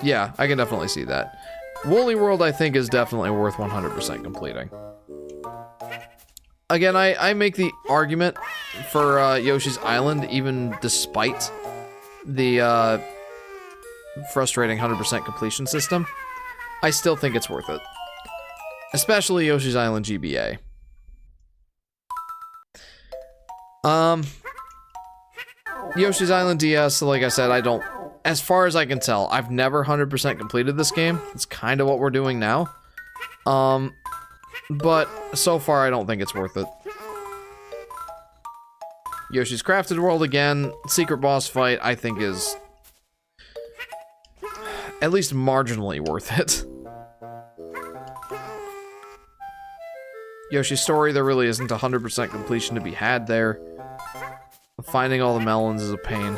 Yeah, I can definitely see that. Woolly World, I think, is definitely worth 100% completing. Again, I make the argument for Yoshi's Island, even despite the frustrating 100% completion system. I still think it's worth it. Especially Yoshi's Island GBA. Yoshi's Island DS, like I said, I don't... As far as I can tell, I've never 100% completed this game. It's kind of what we're doing now. But so far, I don't think it's worth it. Yoshi's Crafted World again, secret boss fight, I think is at least marginally worth it. Yoshi's Story, there really isn't 100% completion to be had there. Finding all the melons is a pain,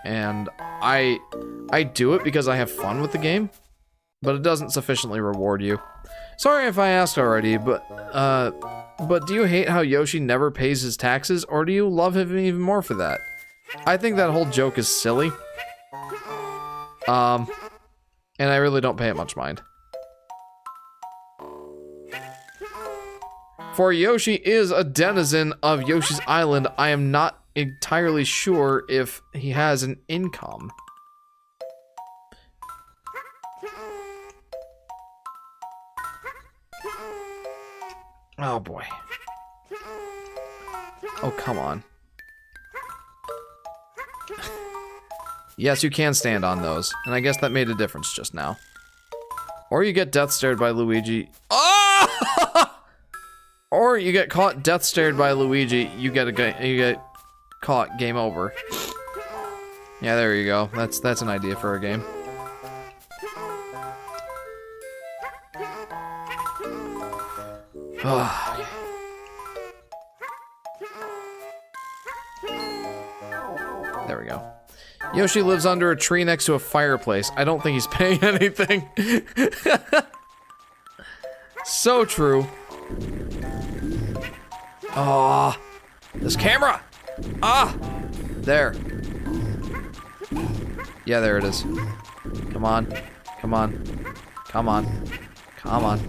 and I do it because I have fun with the game, but it doesn't sufficiently reward you. Sorry if I asked already, but do you hate how Yoshi never pays his taxes, or do you love him even more for that? I think that whole joke is silly. And I really don't pay it much mind. For Yoshi is a denizen of Yoshi's Island, I am not entirely sure if he has an income. Oh boy. Oh, come on. Yes, you can stand on those, and I guess that made a difference just now. Or you get death stared by Luigi. Oh! Or you get caught death stared by Luigi. You get caught. Game over. Yeah, there you go. That's an idea for a game. There we go. Yoshi lives under a tree next to a fireplace. I don't think he's paying anything. So true. Ah, this camera. Ah, there. Yeah, there it is. Come on, come on, come on, come on,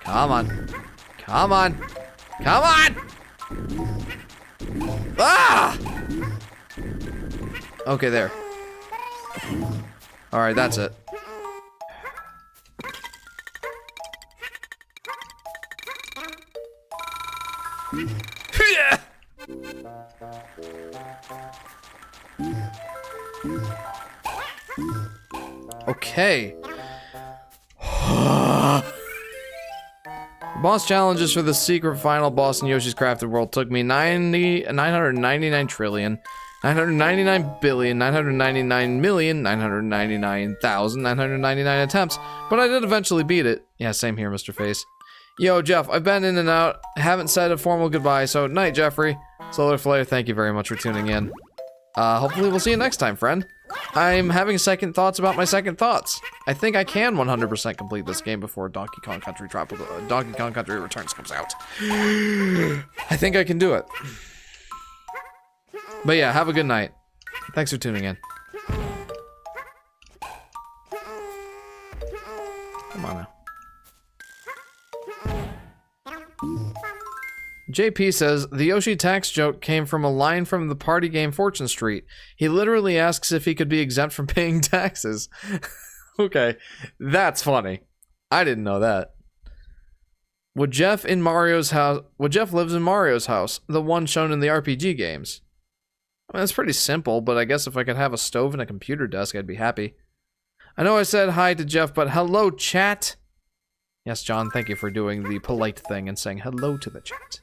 come on, come on, come on. Ah! Okay, there. All right, that's it. Okay. Boss challenges for the secret final boss in Yoshi's Crafted World took me 999 trillion, 999 billion, 999 million, 999,999 attempts, but I did eventually beat it. Yeah, same here, Mr. Face. Yo, Jeff, I've been in and out, haven't said a formal goodbye, so night, Jeffrey. Solar Flare, thank you very much for tuning in. Hopefully we'll see you next time, friend. I'm having second thoughts about my second thoughts. I think I can 100% complete this game before Donkey Kong Country Returns comes out. I think I can do it. But yeah, have a good night. Thanks for tuning in. Come on now. JP says, the Yoshi tax joke came from a line from the party game Fortune Street. He literally asks if he could be exempt from paying taxes. Okay, that's funny. I didn't know that. Would Jeff lives in Mario's house, the one shown in the RPG games? I mean, that's pretty simple, but I guess if I could have a stove and a computer desk, I'd be happy. I know I said hi to Jeff, but hello, chat. Yes, John, thank you for doing the polite thing and saying hello to the chat.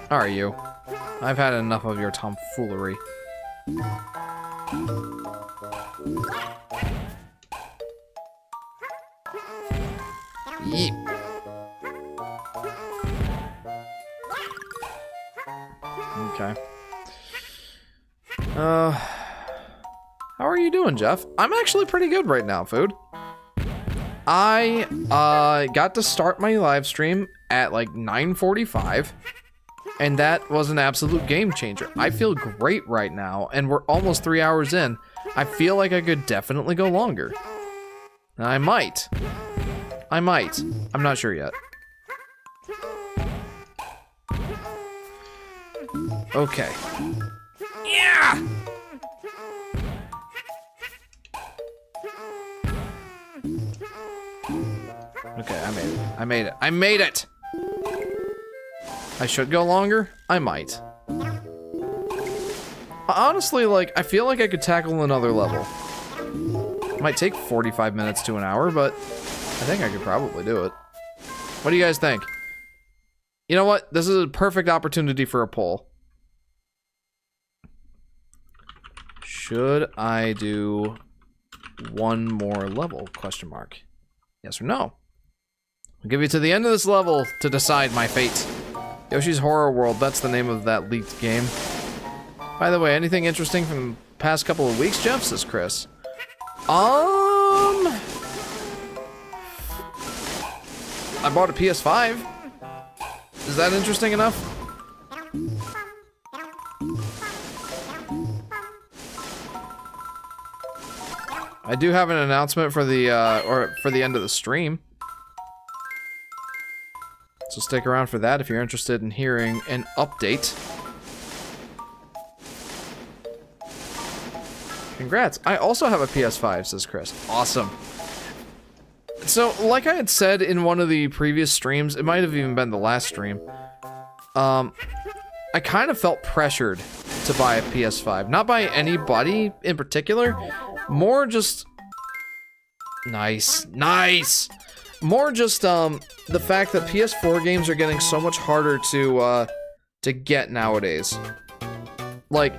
How are you? I've had enough of your tomfoolery. Yeep. Okay. How are you doing, Jeff? I'm actually pretty good right now, food. I got to start my live stream at like 9:45, and that was an absolute game changer. I feel great right now, and we're almost 3 hours in. I feel like I could definitely go longer. I might. I'm not sure yet. Okay. Yeah! Okay, I made it. I made it! I should go longer? I might. Honestly, like, I feel like I could tackle another level. It might take 45 minutes to an hour, but I think I could probably do it. What do you guys think? You know what? This is a perfect opportunity for a poll. Should I do one more level? Question mark. Yes or no? I'll give you to the end of this level to decide my fate. Yoshi's Horror World, that's the name of that leaked game. By the way, anything interesting from the past couple of weeks, Jeff? Says Chris. I bought a PS5. Is that interesting enough? I do have an announcement for the end of the stream. So stick around for that if you're interested in hearing an update. Congrats. I also have a PS5, says Chris. Awesome. So, like I had said in one of the previous streams, it might have even been the last stream, I kind of felt pressured to buy a PS5. Not by anybody in particular, more just... Nice. More just, the fact that PS4 games are getting so much harder to get nowadays. Like,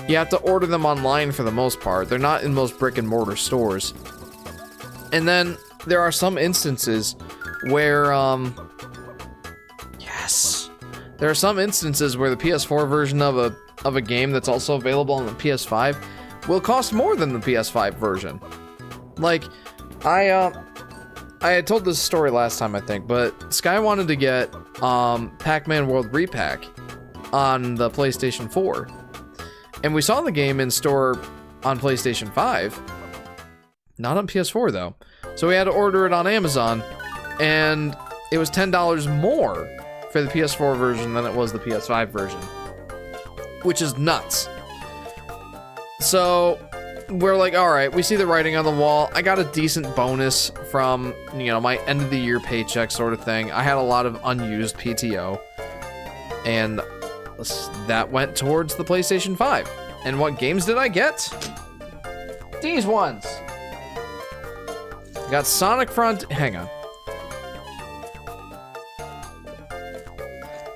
you have to order them online for the most part. They're not in most brick-and-mortar stores. And then, there are some instances where, yes. There are some instances where the PS4 version of a game that's also available on the PS5 will cost more than the PS5 version. Like, I had told this story last time, I think, but Sky wanted to get Pac-Man World Repack on the PlayStation 4. And we saw the game in store on PlayStation 5. Not on PS4, though. So we had to order it on Amazon, and it was $10 more for the PS4 version than it was the PS5 version. Which is nuts. So... we're like, alright, we see the writing on the wall. I got a decent bonus from, you know, my end of the year paycheck sort of thing. I had a lot of unused PTO. And that went towards the PlayStation 5. And what games did I get? These ones. I got Sonic hang on.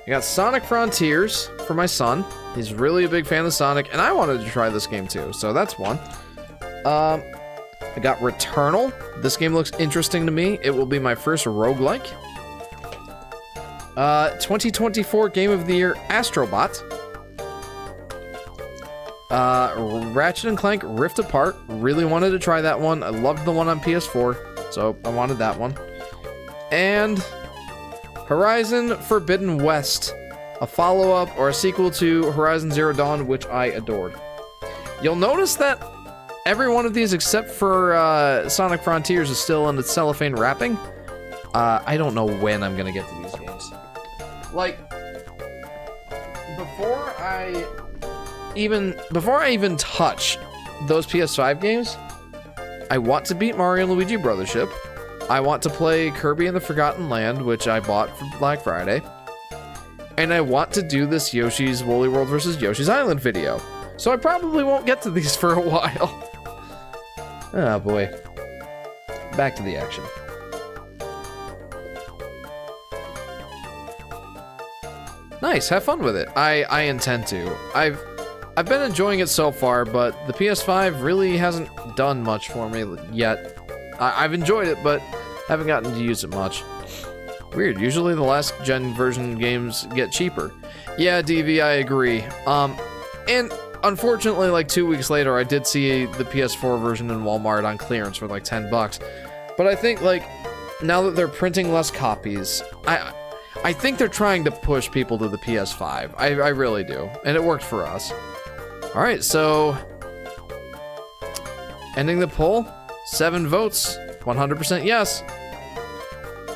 I got Sonic Frontiers for my son. He's really a big fan of Sonic, and I wanted to try this game too, so that's one. I got Returnal. This game looks interesting to me. It will be my first roguelike. 2024 Game of the Year, Astrobot. Ratchet & Clank Rift Apart. Really wanted to try that one. I loved the one on PS4, so I wanted that one. And Horizon Forbidden West. A follow-up or a sequel to Horizon Zero Dawn, which I adored. You'll notice that every one of these, except for Sonic Frontiers, is still in its cellophane wrapping. I don't know when I'm gonna get to these games. Like, before I even touch those PS5 games, I want to beat Mario & Luigi Brothership. I want to play Kirby and the Forgotten Land, which I bought for Black Friday. And I want to do this Yoshi's Woolly World vs. Yoshi's Island video. So I probably won't get to these for a while. Oh boy. Back to the action. Nice, have fun with it. I intend to. I've been enjoying it so far, but the PS5 really hasn't done much for me yet. I've enjoyed it, but haven't gotten to use it much. Weird, usually the last gen version games get cheaper. Yeah, DV, I agree. And unfortunately, like 2 weeks later, I did see the PS4 version in Walmart on clearance for like $10. But I think, like, now that they're printing less copies, I think they're trying to push people to the PS5. I really do. And it worked for us. Alright, so... ending the poll. 7 votes. 100% yes.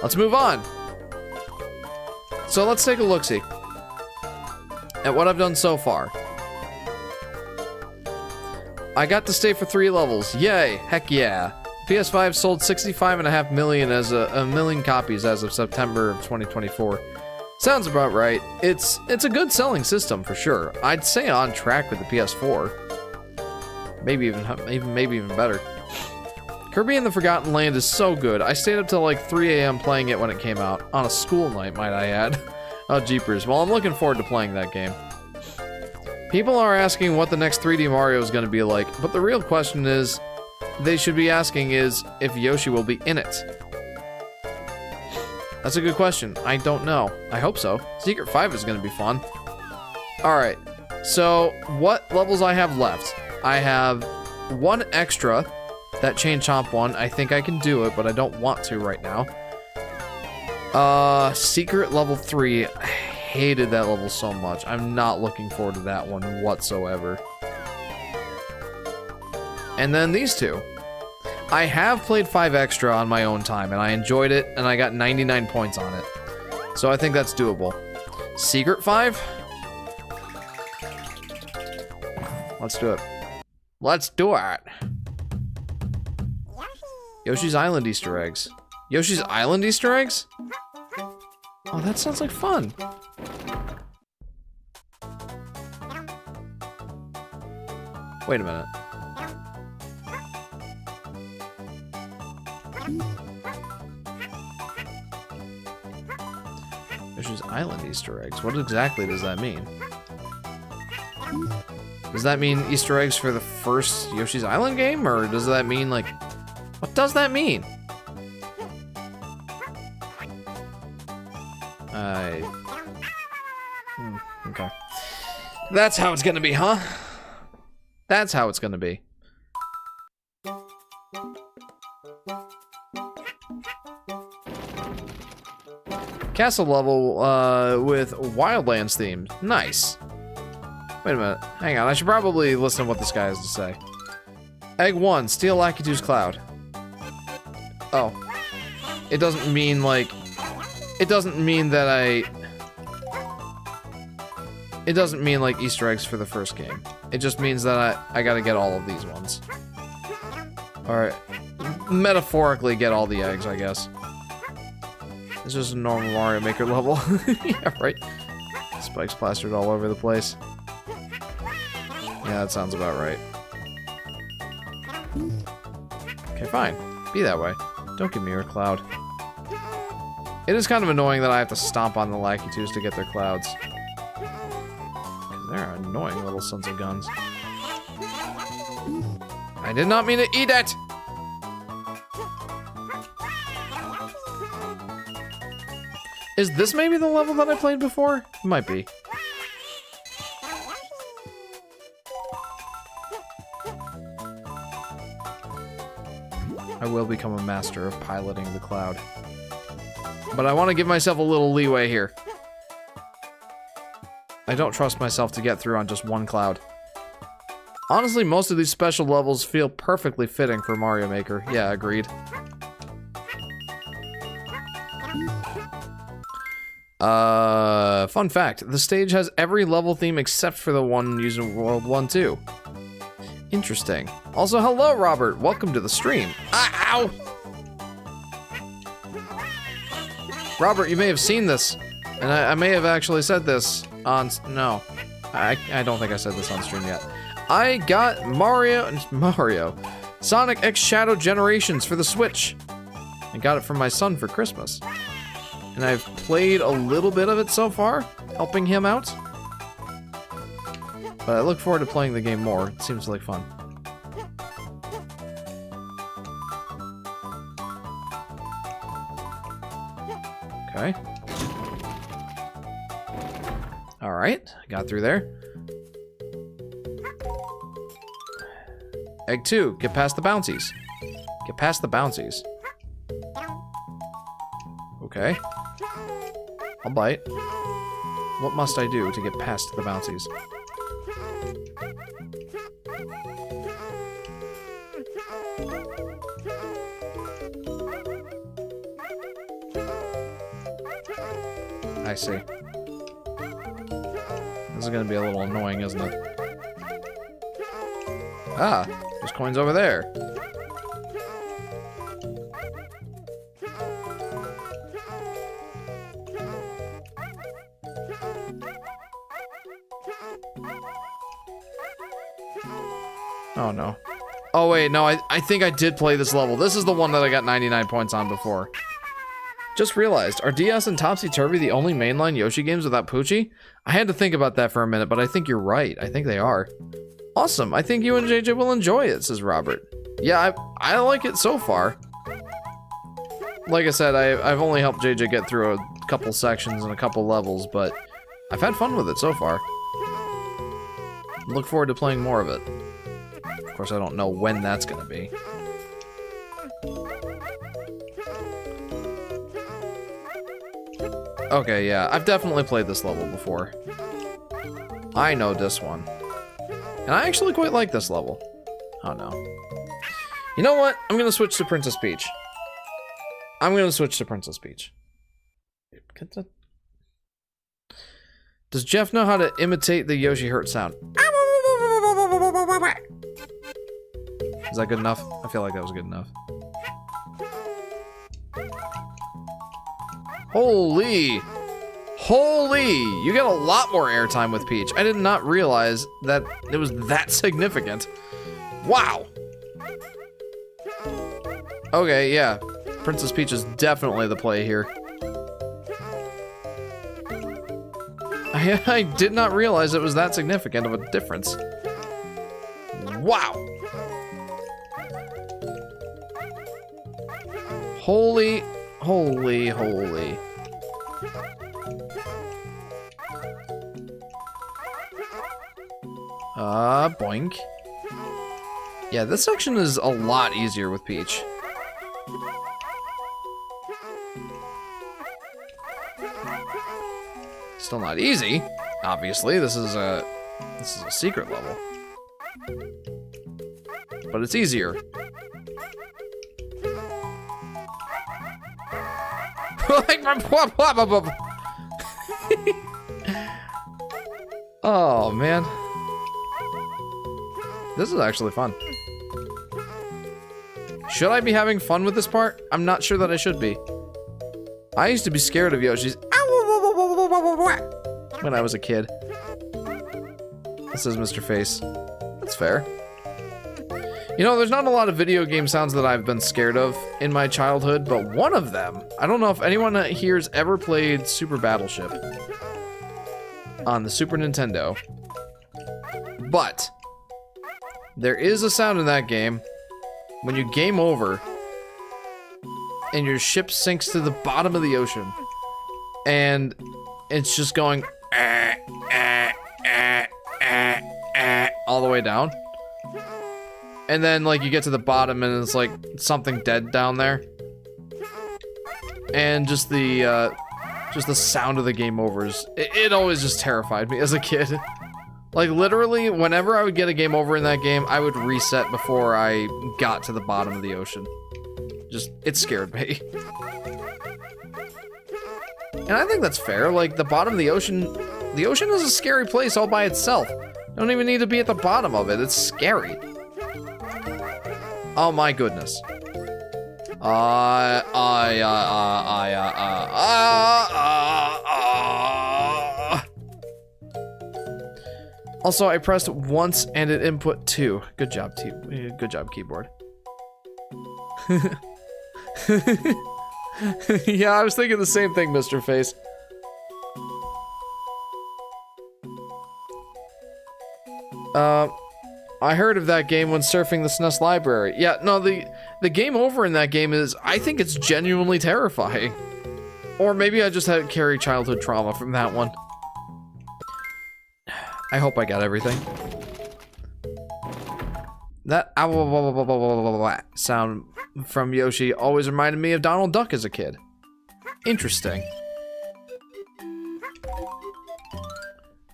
Let's move on. So let's take a look-see at what I've done so far. I got to stay for 3 levels. Yay. Heck yeah. PS5 sold 65.5 million as a million copies as of September of 2024. Sounds about right. It's a good selling system for sure. I'd say on track with the PS4. Maybe even better. Kirby and the Forgotten Land is so good. I stayed up till like 3 AM playing it when it came out. On a school night, might I add. Oh, jeepers. Well, I'm looking forward to playing that game. People are asking what the next 3D Mario is going to be like, but the real question is, they should be asking is if Yoshi will be in it. That's a good question. I don't know. I hope so. Secret 5 is going to be fun. Alright, so what levels I have left? I have 1 extra, that Chain Chomp one. I think I can do it, but I don't want to right now. Secret level 3. I hated that level so much. I'm not looking forward to that one whatsoever. And then these 2. I have played 5 extra on my own time, and I enjoyed it, and I got 99 points on it. So I think that's doable. Secret 5? Let's do it. Let's do it! Yoshi's Island Easter eggs. Yoshi's Island Easter eggs? Oh, that sounds like fun. Wait a minute. Yoshi's Island Easter eggs. What exactly does that mean? Does that mean Easter eggs for the first Yoshi's Island game? Or does that mean, like... what does that mean? Okay. That's how it's gonna be, huh? That's how it's gonna be. Castle level with Wildlands theme. Nice. Wait a minute. Hang on. I should probably listen to what this guy has to say. Egg 1. Steal Lakitu's cloud. Oh. It doesn't mean, like... it doesn't mean that it doesn't mean, like, Easter eggs for the first game. It just means that I gotta get all of these ones. Alright. Metaphorically get all the eggs, I guess. It's just a normal Mario Maker level. Yeah, right? Spikes plastered all over the place. Yeah, that sounds about right. Okay, fine. Be that way. Don't give me your cloud. It is kind of annoying that I have to stomp on the Lakitus to get their clouds. They're annoying little sons of guns. I did not mean to eat it! Is this maybe the level that I played before? It might be. I will become a master of piloting the cloud. But I want to give myself a little leeway here. I don't trust myself to get through on just 1 cloud. Honestly, most of these special levels feel perfectly fitting for Mario Maker. Yeah, agreed. Fun fact. The stage has every level theme except for the one used in World 1-2. Interesting. Also, hello, Robert. Welcome to the stream. Ow! Robert, you may have seen this. And I may have actually said this on... no. I don't think I said this on stream yet. I got Mario... Sonic X Shadow Generations for the Switch. I got it from my son for Christmas. And I've played a little bit of it so far, helping him out. But I look forward to playing the game more. It seems like fun. Okay. Alright, got through there. Egg 2, get past the bouncies. Get past the bouncies. Okay. I'll bite. What must I do to get past the bouncies? I see. This is gonna be a little annoying, isn't it? Ah, there's coins over there. Oh no. Oh wait, no, I think I did play this level. This is the one that I got 99 points on before. Just realized, are DS and Topsy-Turvy the only mainline Yoshi games without Poochie? I had to think about that for a minute, but I think you're right. I think they are. Awesome, I think you and JJ will enjoy it, says Robert. Yeah, I like it so far. Like I said, I've only helped JJ get through a couple sections and a couple levels, but I've had fun with it so far. Look forward to playing more of it. Of course, I don't know when that's gonna be. Okay, yeah, I've definitely played this level before. I know this one. And I actually quite like this level. Oh no. You know what? I'm gonna switch to Princess Peach. I'm gonna switch to Princess Peach. Does Jeff know how to imitate the Yoshi Hurt sound? Is that good enough? I feel like that was good enough. Holy! Holy! You get a lot more airtime with Peach. I did not realize that it was that significant. Wow! Okay, yeah. Princess Peach is definitely the play here. I did not realize it was that significant of a difference. Wow! Holy, holy, holy. Boink. Yeah, this section is a lot easier with Peach. Still not easy, obviously. This is a secret level. But it's easier. Oh, man. This is actually fun. Should I be having fun with this part? I'm not sure that I should be. I used to be scared of Yoshi's when I was a kid. This is Mr. Face. That's fair. You know, there's not a lot of video game sounds that I've been scared of in my childhood, but one of them, I don't know if anyone here's ever played Super Battleship on the Super Nintendo, but there is a sound in that game when you game over and your ship sinks to the bottom of the ocean and it's just going all the way down. And then, like, you get to the bottom and it's like something dead down there. And just the sound of the game overs. It always just terrified me as a kid. Like, literally, whenever I would get a game over in that game, I would reset before I got to the bottom of the ocean. Just, it scared me. And I think that's fair. Like, the bottom of the ocean is a scary place all by itself. You don't even need to be at the bottom of it. It's scary. Oh my goodness. Also, I pressed once and it input 2. Good job, good job, keyboard. Yeah, I was thinking the same thing, Mr. Face. I heard of that game when surfing the SNES library. Yeah, no, the game over in that game is, I think it's genuinely terrifying. Or maybe I just had carry childhood trauma from that one. I hope I got everything. That sound from Yoshi always reminded me of Donald Duck as a kid. Interesting.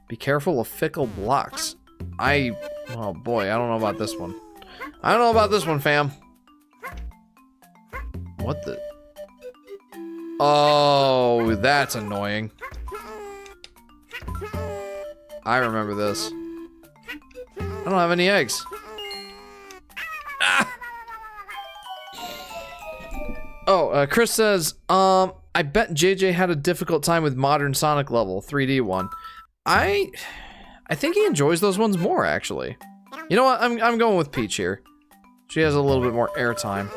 Be careful of fickle blocks. Oh boy, I don't know about this one. I don't know about this one, fam. What the? Oh, that's annoying. I remember this. I don't have any eggs. Ah! Oh, Chris says, I bet JJ had a difficult time with modern Sonic level, 3D one. I think he enjoys those ones more, actually. You know what? I'm going with Peach here. She has a little bit more airtime.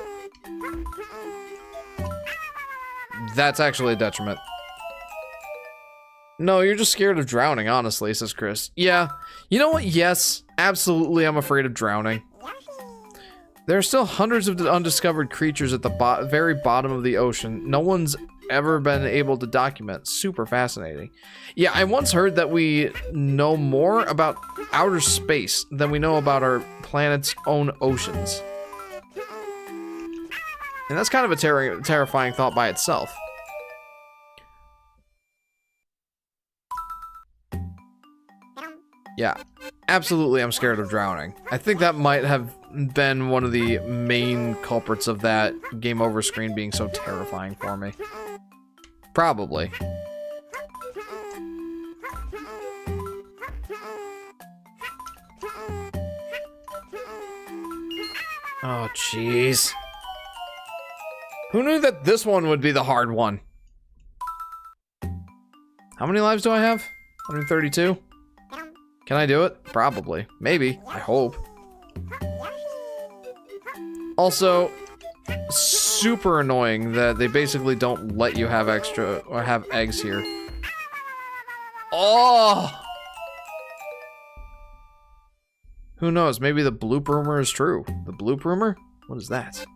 That's actually a detriment. No, you're just scared of drowning, honestly, says Chris. Yeah. You know what? Yes, absolutely, I'm afraid of drowning. There are still hundreds of undiscovered creatures at the very bottom of the ocean. No one's ever been able to document. Super fascinating. Yeah, I once heard that we know more about outer space than we know about our planet's own oceans. And that's kind of a terrifying thought by itself. Yeah, absolutely I'm scared of drowning. I think that might have been one of the main culprits of that game over screen being so terrifying for me. Probably. Oh, jeez. Who knew that this one would be the hard one? How many lives do I have? 132? Can I do it? Probably. Maybe. I hope. Also, super annoying that they basically don't let you have extra or have eggs here. Oh! Who knows? Maybe the bloop rumor is true. The bloop rumor? What is that?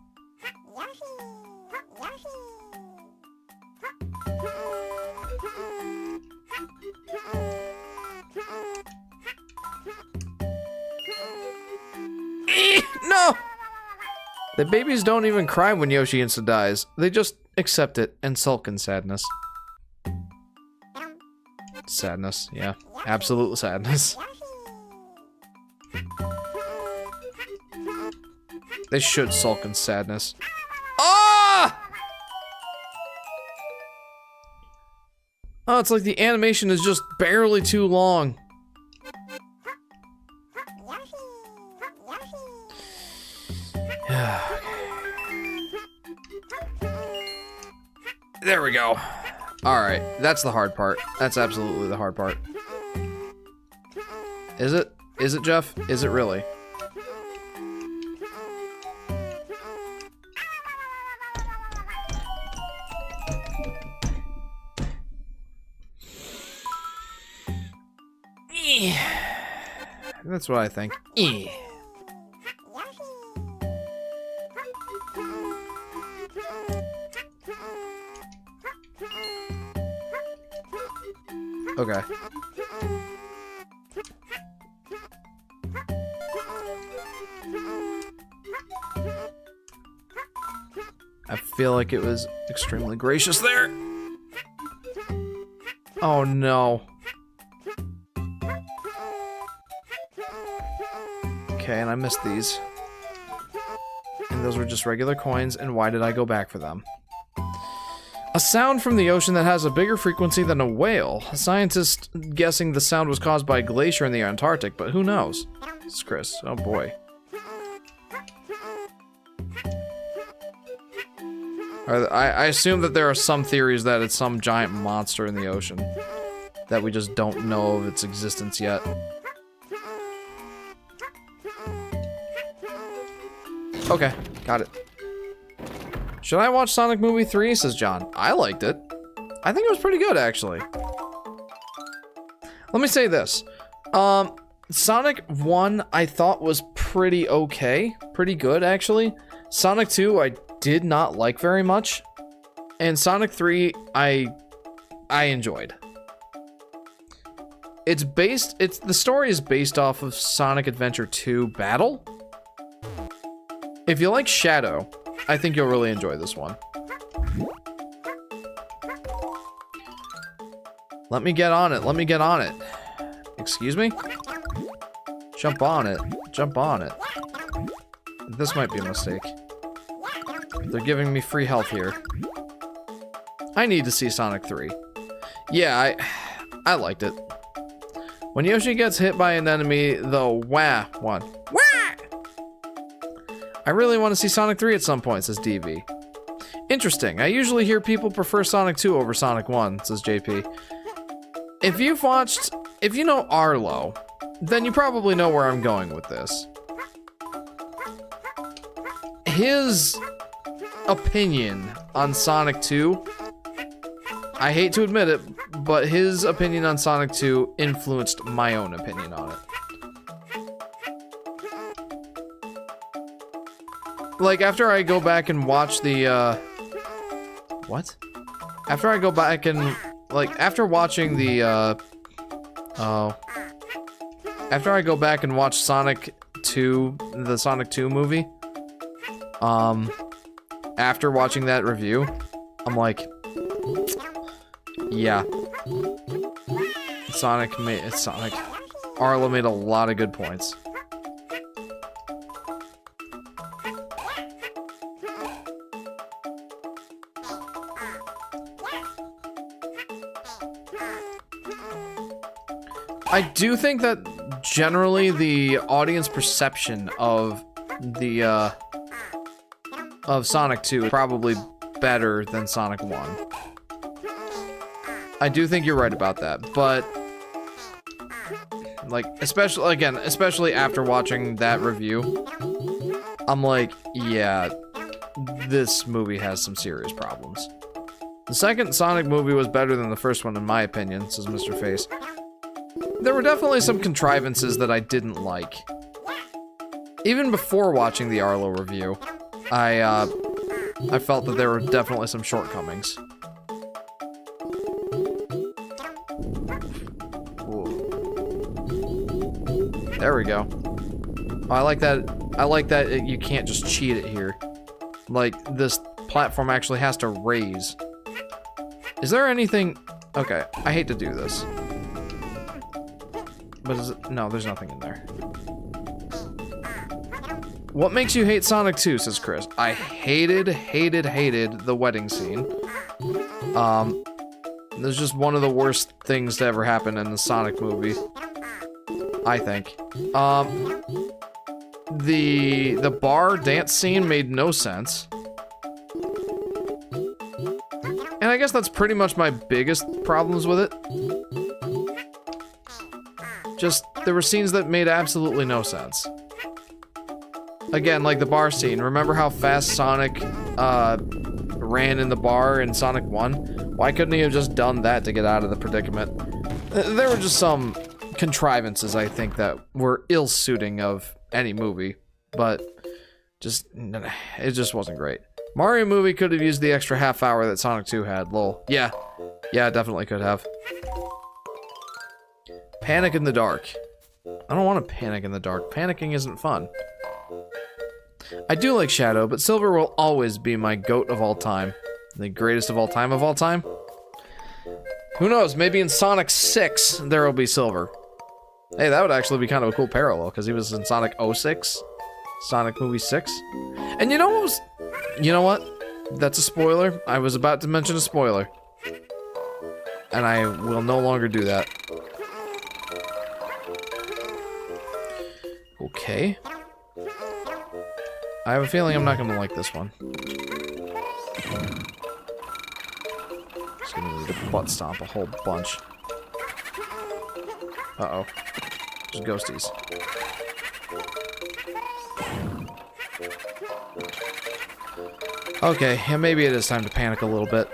No! The babies don't even cry when Yoshi insta dies. They just accept it and sulk in sadness. Sadness, yeah. Absolute sadness. They should sulk in sadness. Ah! Oh, it's like the animation is just barely too long. There we go. Alright, that's the hard part. That's absolutely the hard part. Is it? Is it, Jeff? Is it really? That's what I think. Okay. I feel like it was extremely gracious there. Oh no. Okay, and I missed these. And those were just regular coins, and why did I go back for them? A sound from the ocean that has a bigger frequency than a whale. Scientists guessing the sound was caused by a glacier in the Antarctic, but who knows? It's Chris. Oh boy. I assume that there are some theories that it's some giant monster in the ocean that we just don't know of its existence yet. Okay, got it. Should I watch Sonic Movie 3? Says John. I liked it. I think it was pretty good, actually. Let me say this. Sonic 1, I thought was pretty okay. Pretty good, actually. Sonic 2, I did not like very much. And Sonic 3, I enjoyed. The story is based off of Sonic Adventure 2 Battle. If you like Shadow, I think you'll really enjoy this one. Let me get on it. Let me get on it. Excuse me? Jump on it. Jump on it. This might be a mistake. They're giving me free health here. I need to see Sonic 3. Yeah, I liked it. When Yoshi gets hit by an enemy, the wah one. Wah! I really want to see Sonic 3 at some point, says DV. Interesting. I usually hear people prefer Sonic 2 over Sonic 1, says JP. If you know Arlo, then you probably know where I'm going with this. His opinion on Sonic 2, I hate to admit it, but his opinion on Sonic 2 influenced my own opinion on it. Like, after I go back and watch the, what? After I go back and, like, after watching the, after I go back and watch Sonic 2, the Sonic 2 movie, after watching that review, I'm like, yeah. Arlo made a lot of good points. I do think that generally the audience perception of the of Sonic 2 is probably better than Sonic 1. I do think you're right about that, but like, especially after watching that review, I'm like, yeah, this movie has some serious problems. The second Sonic movie was better than the first one in my opinion, says Mr. Face. There were definitely some contrivances that I didn't like. Even before watching the Arlo review, I felt that there were definitely some shortcomings. There we go. Oh, I like that you can't just cheat it here. Like, this platform actually has to raise. Is there anything... Okay, I hate to do this. But is it... No, there's nothing in there. What makes you hate Sonic 2, says Chris. I hated the wedding scene. There's just one of the worst things to ever happen in the Sonic movie. I think. The bar dance scene made no sense. And I guess that's pretty much my biggest problems with it. Just, there were scenes that made absolutely no sense. Again, like the bar scene. Remember how fast Sonic ran in the bar in Sonic 1? Why couldn't he have just done that to get out of the predicament? There were just some contrivances, I think, that were ill-suiting of any movie, but it just wasn't great. Mario movie could have used the extra half hour that Sonic 2 had, lol. Yeah, it definitely could have. Panic in the dark. I don't want to panic in the dark. Panicking isn't fun. I do like Shadow, but Silver will always be my GOAT of all time. The greatest of all time of all time? Who knows, maybe in Sonic 6, there will be Silver. Hey, that would actually be kind of a cool parallel, because he was in Sonic 06, Sonic Movie 6. And you know what was... You know what? That's a spoiler. I was about to mention a spoiler. And I will no longer do that. Okay. I have a feeling I'm not going to like this one. Just going to need to butt stomp a whole bunch. Uh-oh. There's ghosties. Okay, yeah, maybe it is time to panic a little bit.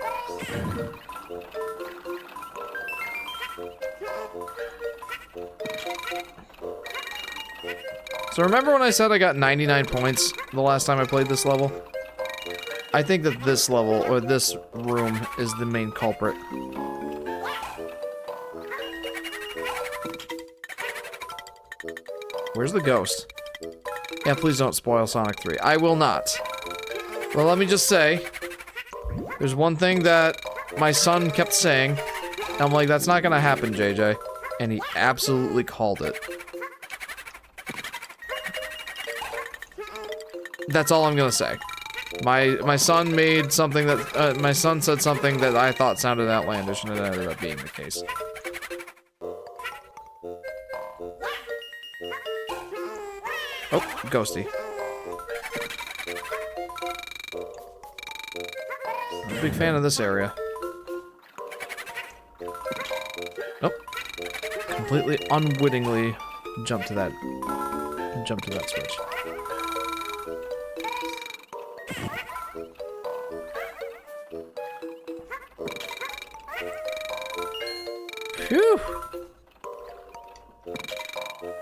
So remember when I said I got 99 points the last time I played this level? I think that this level, or this room, is the main culprit. Where's the ghost? Yeah, please don't spoil Sonic 3. I will not. Well, let me just say, there's one thing that my son kept saying. I'm like, that's not gonna happen, JJ. And he absolutely called it. That's all I'm gonna say. My son made something that, my son said something that I thought sounded outlandish, and it ended up being the case. Oh, ghosty. I'm a big fan of this area. Oh. Completely unwittingly jump to that switch. Phew.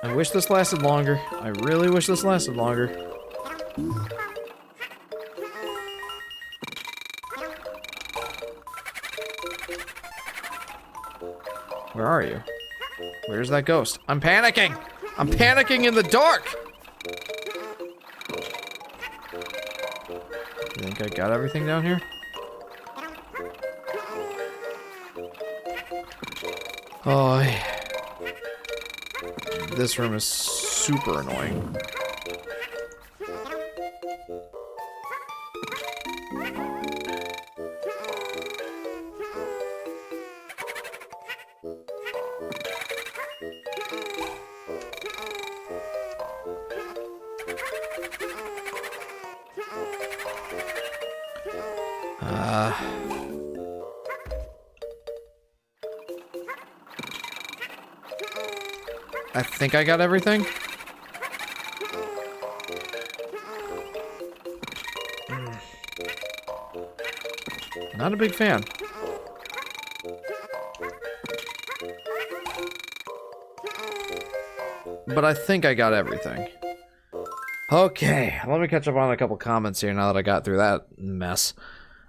I wish this lasted longer. I really wish this lasted longer. Where are you? Where's that ghost? I'm panicking! I'm panicking in the dark! You think I got everything down here? Oh, this room is super annoying. I think I got everything. Not a big fan. But I think I got everything. Okay, let me catch up on a couple comments here now that I got through that mess.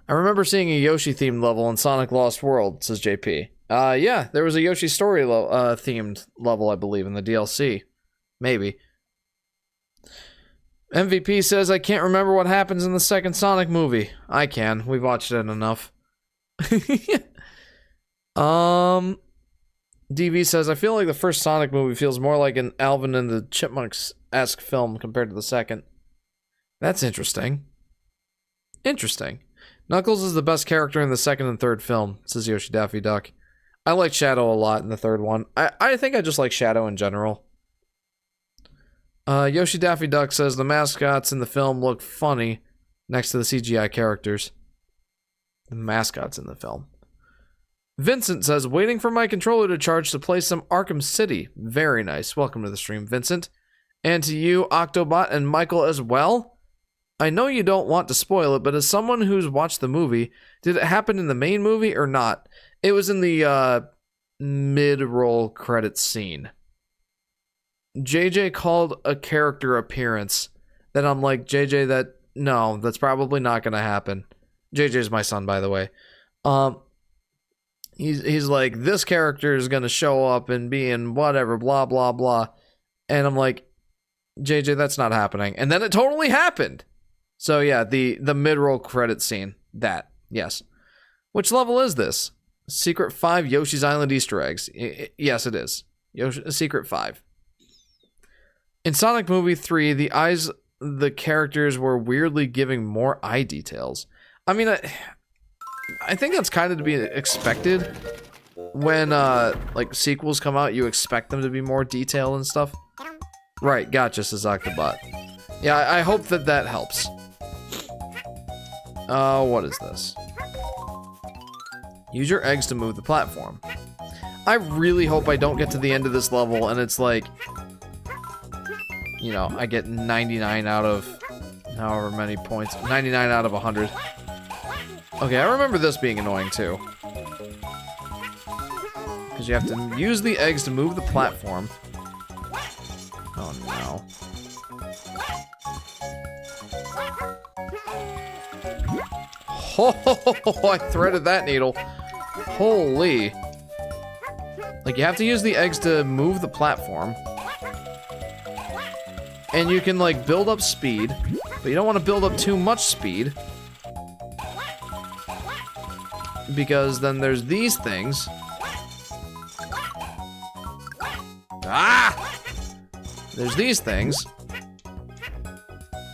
I remember seeing a Yoshi-themed level in Sonic Lost World, says JP. Yeah, there was a Yoshi Story themed level, I believe, in the DLC. Maybe. MVP says, I can't remember what happens in the second Sonic movie. I can. We've watched it enough. DV says, I feel like the first Sonic movie feels more like an Alvin and the Chipmunks-esque film compared to the second. That's interesting. Interesting. Knuckles is the best character in the second and third film, says Yoshi Daffy Duck. I like Shadow a lot in the third one. I think I just like Shadow in general. Yoshi Daffy Duck says the mascots in the film look funny next to the CGI characters. The mascots in the film. Vincent says, waiting for my controller to charge to play some Arkham City. Very nice. Welcome to the stream, Vincent. And to you, Octobot and Michael as well. I know you don't want to spoil it, but as someone who's watched the movie, did it happen in the main movie or not? It was in the mid-roll credits scene. JJ called a character appearance that I'm like, JJ, no, that's probably not going to happen. JJ's my son, by the way. He's like, this character is going to show up and be in whatever, blah, blah, blah. And I'm like, JJ, that's not happening. And then it totally happened. So yeah, the mid-roll credit scene. That, yes. Which level is this? Secret 5 Yoshi's Island Easter eggs. Yes, it is. Secret 5. In Sonic Movie 3, the characters were weirdly giving more eye details. I mean, I think that's kind of to be expected. When, like, sequels come out, you expect them to be more detailed and stuff. Right, gotcha, says Octobot. Yeah, I hope that helps. What is this? Use your eggs to move the platform. I really hope I don't get to the end of this level and it's like, you know, I get 99 out of however many points. 99 out of 100. Okay, I remember this being annoying too. Because you have to use the eggs to move the platform. Oh no. Oh, I threaded that needle. Holy. Like, you have to use the eggs to move the platform. And you can, like, build up speed, but you don't want to build up too much speed. Because then there's these things. Ah! There's these things.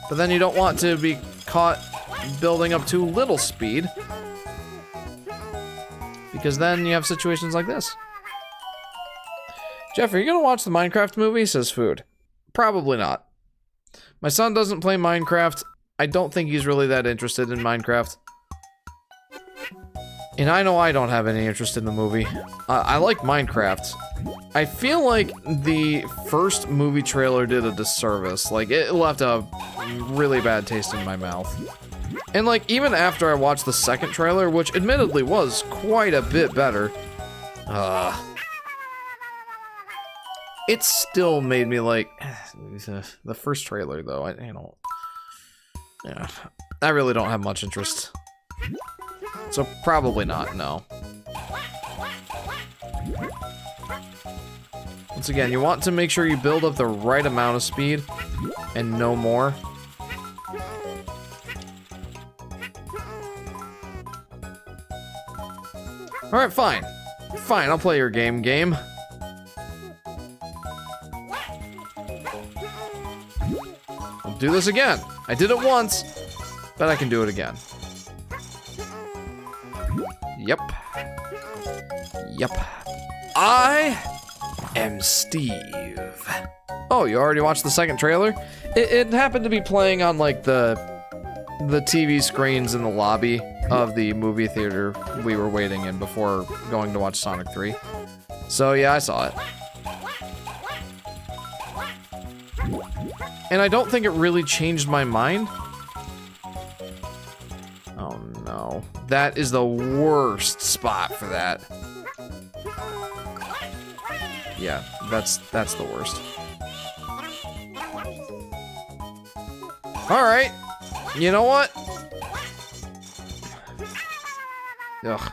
But then you don't want to be caught building up too little speed. Because then you have situations like this. Jeff, are you gonna watch the Minecraft movie? Says Food. Probably not. My son doesn't play Minecraft. I don't think he's really that interested in Minecraft. And I know I don't have any interest in the movie. I like Minecraft. I feel like the first movie trailer did a disservice. Like, it left a really bad taste in my mouth. And like, even after I watched the second trailer, which admittedly was quite a bit better, it still made me like, the first trailer though, I don't, yeah, I really don't have much interest. So probably not, no. Once again, you want to make sure you build up the right amount of speed and no more. Alright, fine. Fine, I'll play your game. I'll do this again. I did it once, but I can do it again. Yep. I am Steve. Oh, you already watched the second trailer? It happened to be playing on like the TV screens in the lobby of the movie theater we were waiting in before going to watch Sonic 3. So yeah, I saw it. And I don't think it really changed my mind. Oh no. That is the worst spot for that. Yeah, that's the worst. Alright. You know what? Ugh.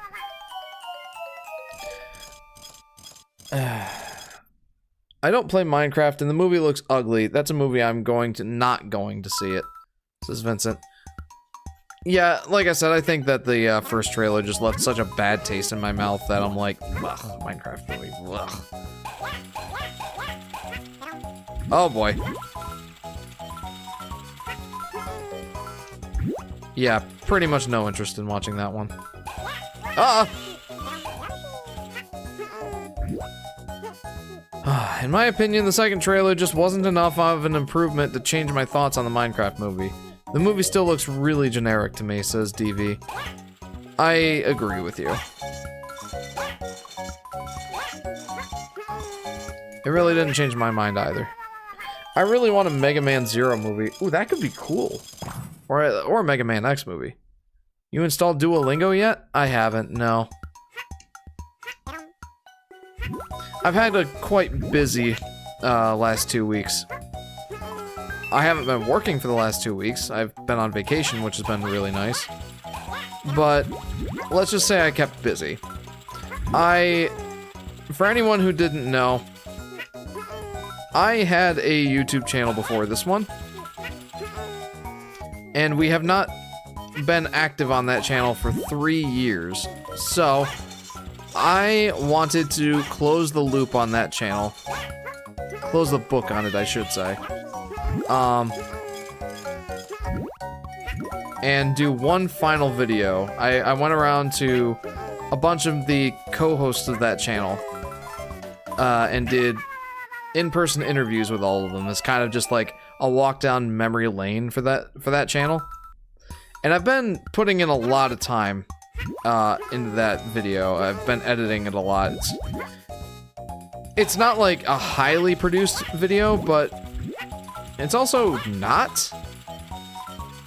I don't play Minecraft and the movie looks ugly. That's a movie I'm not going to see it. Says Vincent. Yeah, like I said, I think that the first trailer just left such a bad taste in my mouth that I'm like, ugh, Minecraft movie, ugh. Oh boy. Yeah, pretty much no interest in watching that one. In my opinion, the second trailer just wasn't enough of an improvement to change my thoughts on the Minecraft movie. The movie still looks really generic to me, says DV. I agree with you. It really didn't change my mind either. I really want a Mega Man Zero movie. Ooh, that could be cool. Or a Mega Man X movie. You installed Duolingo yet? I haven't, no. I've had a quite busy last 2 weeks. I haven't been working for the last 2 weeks. I've been on vacation, which has been really nice. But let's just say I kept busy. For anyone who didn't know, I had a YouTube channel before this one. And we have not been active on that channel for 3 years. So, I wanted to close the loop on that channel. Close the book on it, I should say. And do one final video. I went around to a bunch of the co-hosts of that channel and did in-person interviews with all of them. It's kind of just like a walk down memory lane for that channel. And I've been putting in a lot of time into that video. I've been editing it a lot. It's not like a highly produced video, but it's also not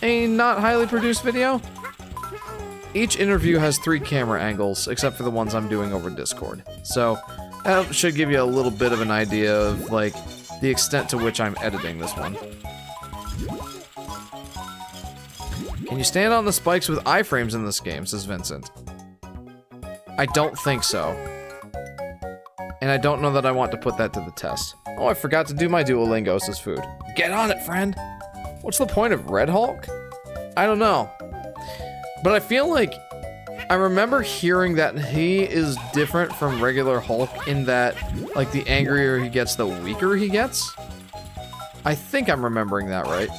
a not highly produced video. Each interview has 3 camera angles, except for the ones I'm doing over Discord. So that should give you a little bit of an idea of like the extent to which I'm editing this one. Can you stand on the spikes with iframes in this game, says Vincent. I don't think so. And I don't know that I want to put that to the test. Oh, I forgot to do my Duolingos as food. Get on it, friend! What's the point of Red Hulk? I don't know. But I feel like I remember hearing that he is different from regular Hulk in that, like, the angrier he gets, the weaker he gets. I think I'm remembering that right.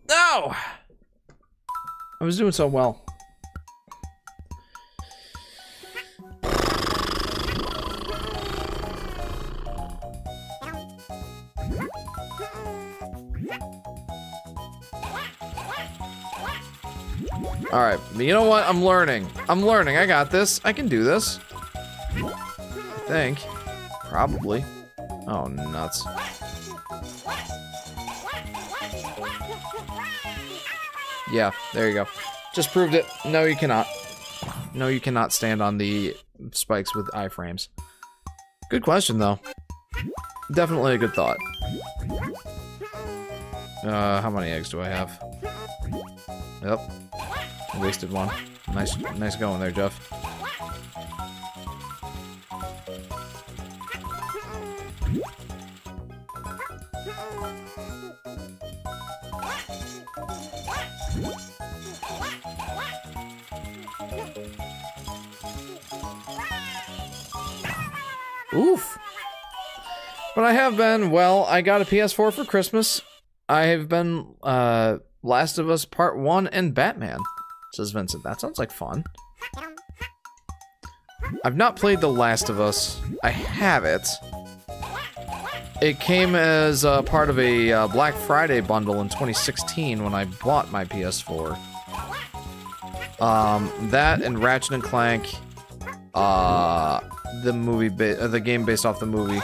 No! I was doing so well. Alright, you know what? I'm learning. I got this. I can do this. I think. Probably. Oh, nuts. Yeah, there you go. Just proved it. No, you cannot. No, you cannot stand on the spikes with iframes. Good question, though. Definitely a good thought. How many eggs do I have? Yep. Wasted one. Nice going there, Jeff. Oof. But I have been, well, I got a PS4 for Christmas. I have been, Last of Us Part 1 and Batman, says Vincent. That sounds like fun. I've not played The Last of Us. I have it. It came as part of a Black Friday bundle in 2016 when I bought my PS4. That and Ratchet and Clank, the game based off the movie,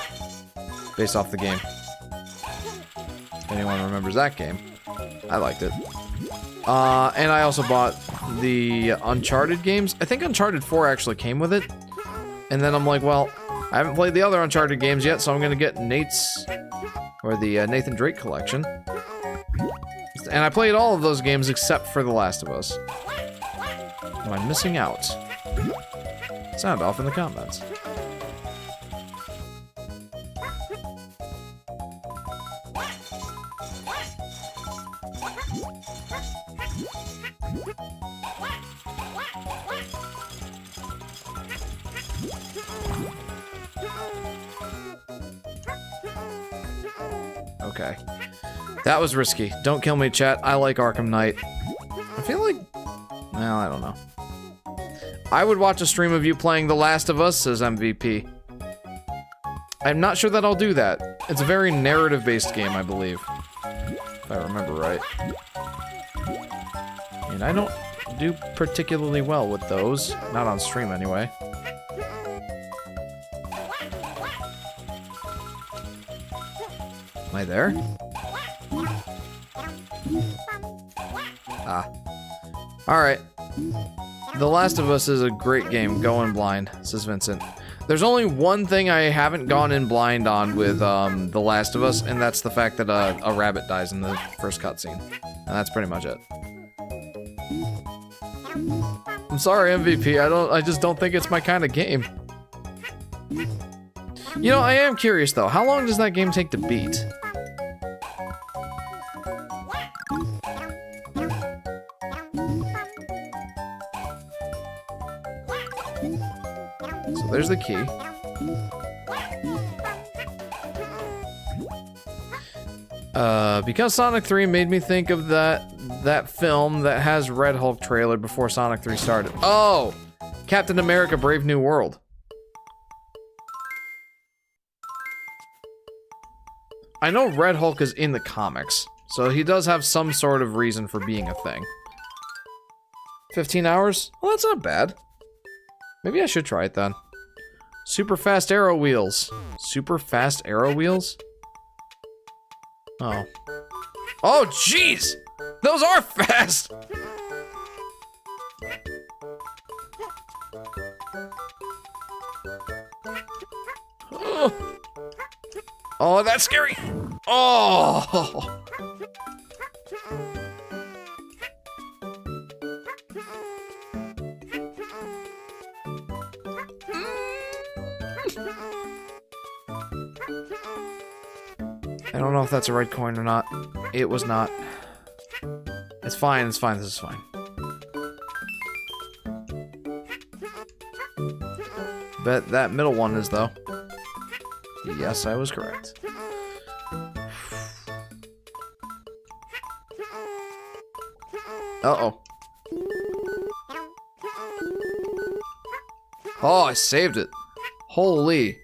based off the game. If anyone remembers that game, I liked it. And I also bought the Uncharted games. I think Uncharted 4 actually came with it. And then I'm like, well, I haven't played the other Uncharted games yet, so I'm gonna get Nate's, or the Nathan Drake collection. And I played all of those games except for The Last of Us. Am I missing out? Sound off in the comments. Okay. That was risky. Don't kill me, chat. I like Arkham Knight. I feel like... well, I don't know. I would watch a stream of you playing The Last of Us, says MVP. I'm not sure that I'll do that. It's a very narrative-based game, I believe. If I remember right. And I don't do particularly well with those. Not on stream, anyway. Am I there? Ah. Alright. The Last of Us is a great game. Going blind, says Vincent. There's only one thing I haven't gone in blind on with The Last of Us, and that's the fact that a rabbit dies in the first cutscene. And that's pretty much it. I'm sorry, MVP. I just don't think it's my kind of game. You know, I am curious though. How long does that game take to beat? So there's the key. Because Sonic 3 made me think of that film that has Red Hulk trailer before Sonic 3 started. Oh! Captain America Brave New World. I know Red Hulk is in the comics, so he does have some sort of reason for being a thing. 15 hours? Well, that's not bad. Maybe I should try it then. Super fast arrow wheels. Super fast arrow wheels? Oh. Oh, jeez! Those are fast! Oh, that's scary! Oh! I don't know if that's a red coin or not. It was not. It's fine, it's fine, this is fine. Bet that middle one is, though. Yes, I was correct. Uh-oh. Oh, I saved it. Holy.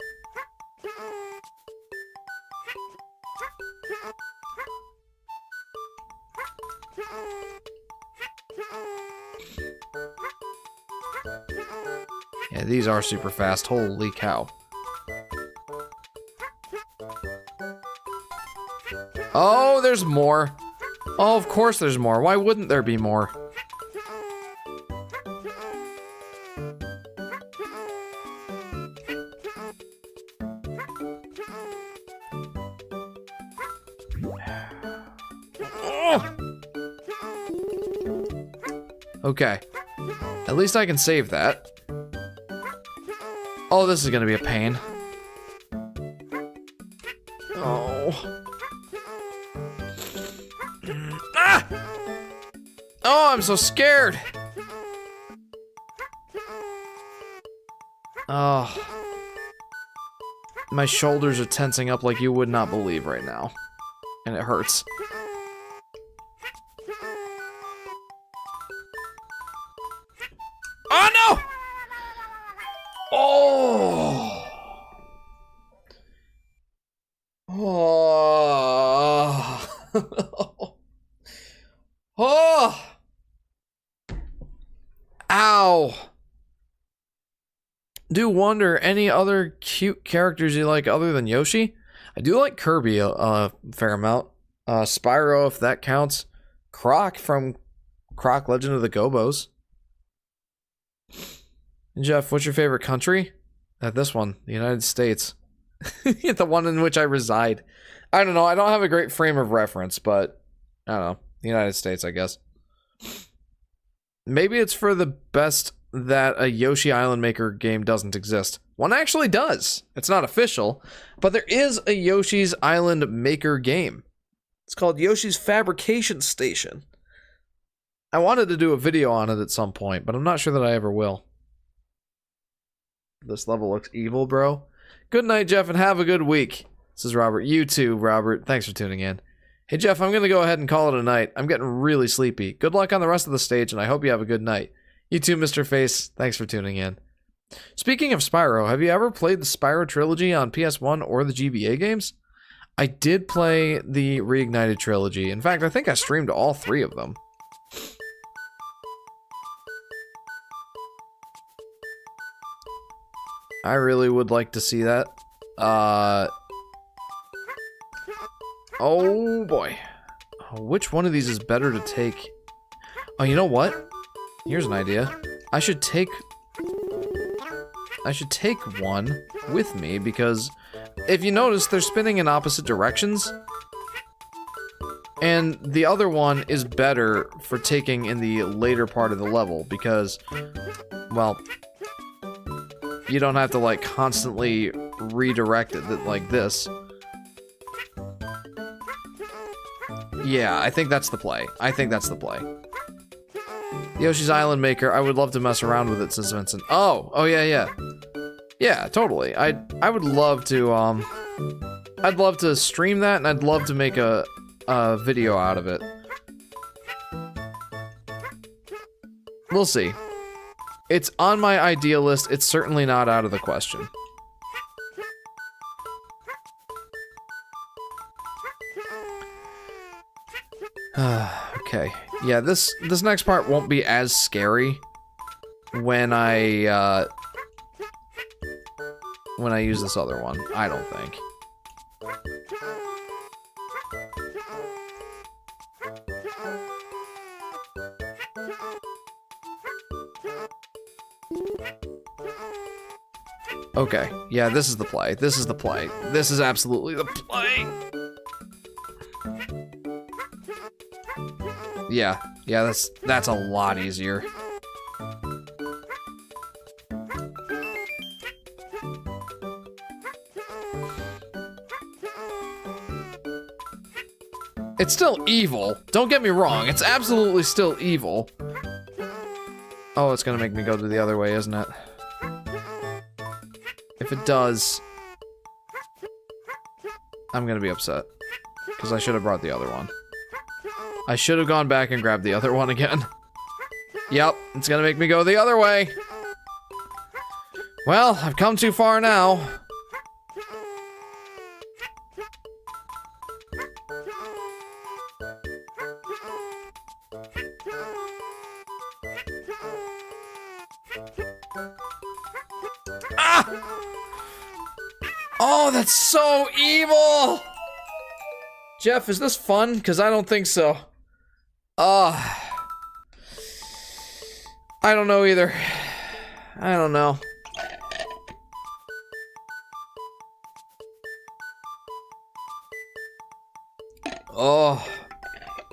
Yeah, these are super fast. Holy cow. Oh, there's more. Oh, of course there's more. Why wouldn't there be more? Okay. At least I can save that. Oh, this is gonna be a pain. Oh. Ah! Oh, I'm so scared. Oh. My shoulders are tensing up like you would not believe right now. And it hurts. Oh no! Oh! Oh! Oh! Ow! Do wonder any other cute characters you like other than Yoshi? I do like Kirby a fair amount. Spyro, if that counts. Croc from Croc Legend of the Gobos. Jeff, what's your favorite country? This one, the United States. The one in which I reside. I don't know, I don't have a great frame of reference, but I don't know. The United States, I guess. Maybe it's for the best that a Yoshi Island Maker game doesn't exist. One actually does. It's not official, but there is a Yoshi's Island Maker game. It's called Yoshi's Fabrication Station. I wanted to do a video on it at some point, but I'm not sure that I ever will. This level looks evil, bro. Good night, Jeff, and have a good week. This is Robert. You too, Robert. Thanks for tuning in. Hey, Jeff, I'm going to go ahead and call it a night. I'm getting really sleepy. Good luck on the rest of the stage, and I hope you have a good night. You too, Mr. Face. Thanks for tuning in. Speaking of Spyro, have you ever played the Spyro trilogy on PS1 or the GBA games? I did play the Reignited trilogy. In fact, I think I streamed all 3 of them. I really would like to see that. Oh boy. Which one of these is better to take? Oh, you know what? Here's an idea. I should take one with me because if you notice, they're spinning in opposite directions. And the other one is better for taking in the later part of the level because, well, you don't have to like constantly redirect it like this. Yeah, I think that's the play. I think that's the play. Yoshi's Island Maker, I would love to mess around with it, says Vincent. Oh yeah. Yeah, totally. I would love to I'd love to stream that and I'd love to make a video out of it. We'll see. It's on my idea list. It's certainly not out of the question. Okay. Yeah, this next part won't be as scary when I use this other one. I don't think. Okay, yeah, this is the play. This is the play. This is absolutely the play. Yeah, that's a lot easier. It's still evil. Don't get me wrong. It's absolutely still evil. Oh, it's gonna make me go the other way, isn't it? If it does, I'm gonna be upset. Because I should have brought the other one. I should have gone back and grabbed the other one again. Yep, it's gonna make me go the other way. Well, I've come too far now. Ah! Oh, that's so evil! Jeff, is this fun? Because I don't think so. I don't know either. I don't know. Oh,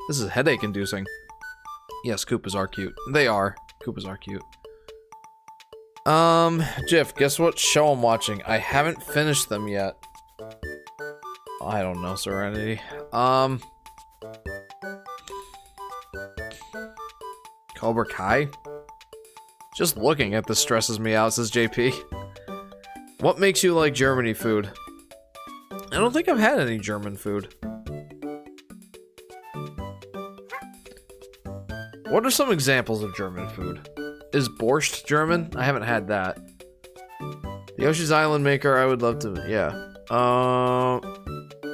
this is headache inducing. Yes, Koopas are cute. They are. Koopas are cute. Jeff, guess what show I'm watching? I haven't finished them yet. I don't know, Serenity. Cobra Kai? Just looking at this stresses me out, says JP. What makes you like Germany food? I don't think I've had any German food. What are some examples of German food? Is borscht German? I haven't had that. The Yoshi's Island maker, I would love to, yeah.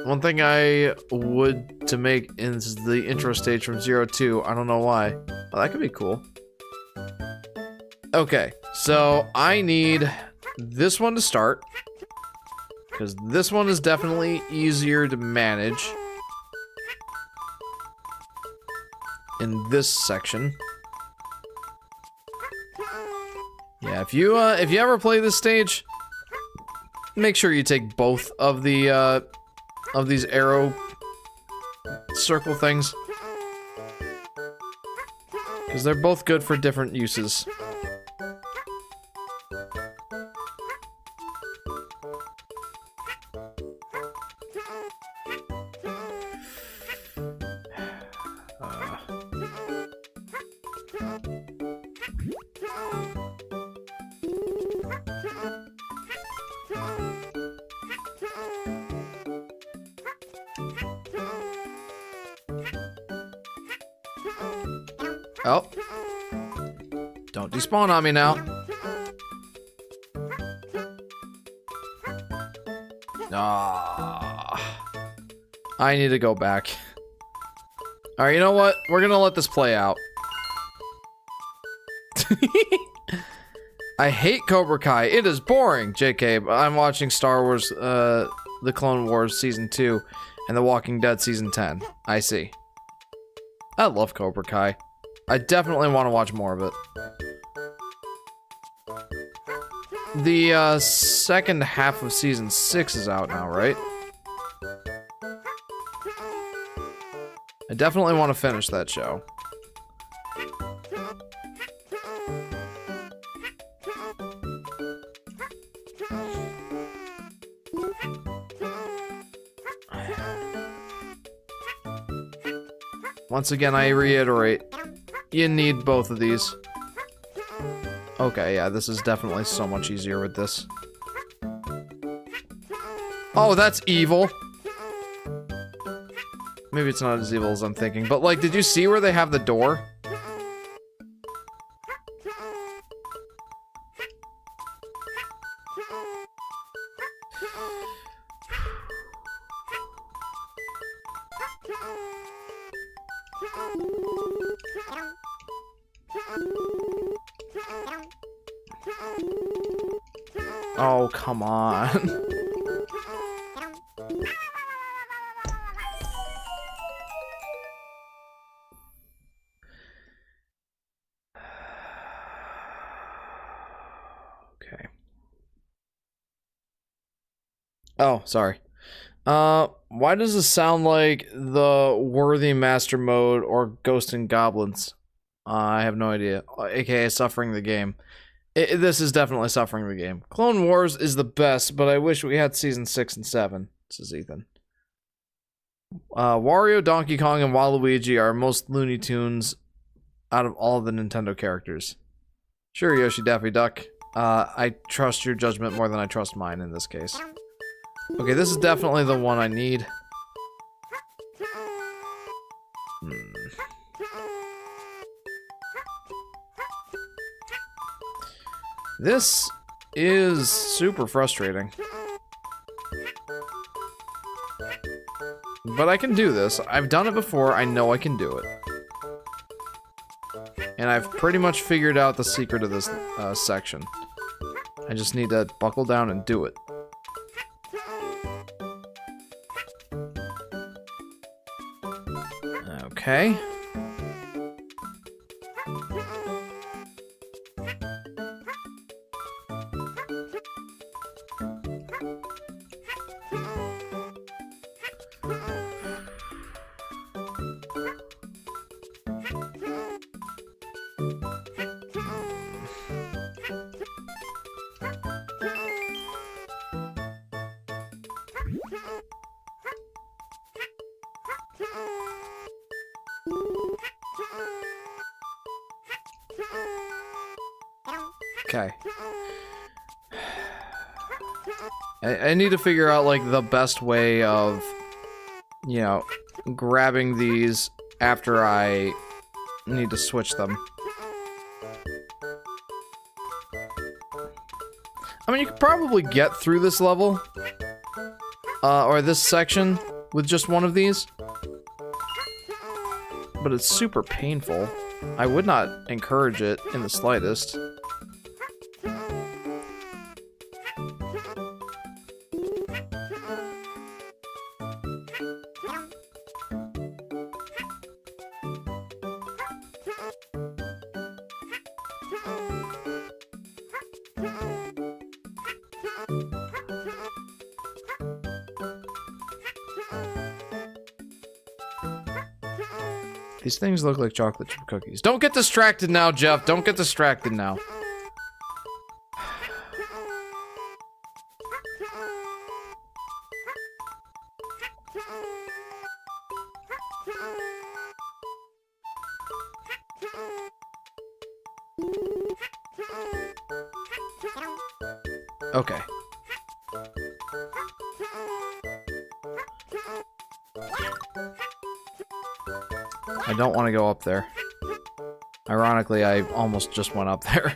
One thing I would to make is the intro stage from 0-2. I don't know why. Oh, that could be cool. Okay, so I need this one to start. Because this one is definitely easier to manage. In this section. Yeah, if you ever play this stage, make sure you take both of the of these arrow circle things, because they're both good for different uses. Oh. Don't despawn on me now. Ah. I need to go back. Alright, you know what? We're gonna let this play out. I hate Cobra Kai. It is boring, JK. I'm watching Star Wars, The Clone Wars Season 2 and The Walking Dead Season 10. I see. I love Cobra Kai. I definitely want to watch more of it. The second half of Season 6 is out now, right? I definitely want to finish that show. Once again, I reiterate, you need both of these. Okay, yeah, this is definitely so much easier with this. Oh, that's evil. Maybe it's not as evil as I'm thinking, but like, did you see where they have the door? Oh, come on. Okay. Oh, sorry. Why does this sound like the Worthy Master mode or Ghost and Goblins? I have no idea. AKA Suffering the Game. This is definitely Suffering the Game. Clone Wars is the best, but I wish we had Season 6 and 7. This is Ethan. Wario, Donkey Kong, and Waluigi are most Looney Tunes out of all the Nintendo characters. Sure, Yoshi Daffy Duck. I trust your judgment more than I trust mine in this case. Okay, this is definitely the one I need. This is super frustrating. But I can do this. I've done it before. I know I can do it. And I've pretty much figured out the secret of this section. I just need to buckle down and do it. Okay. Okay. I need to figure out, like, the best way of, you know, grabbing these after I need to switch them. I mean, you could probably get through this level, or this section, with just one of these. But it's super painful. I would not encourage it in the slightest. These things look like chocolate chip cookies. Don't get distracted now, Jeff. Don't get distracted now. Okay. I don't want to go up there. Ironically, I almost just went up there.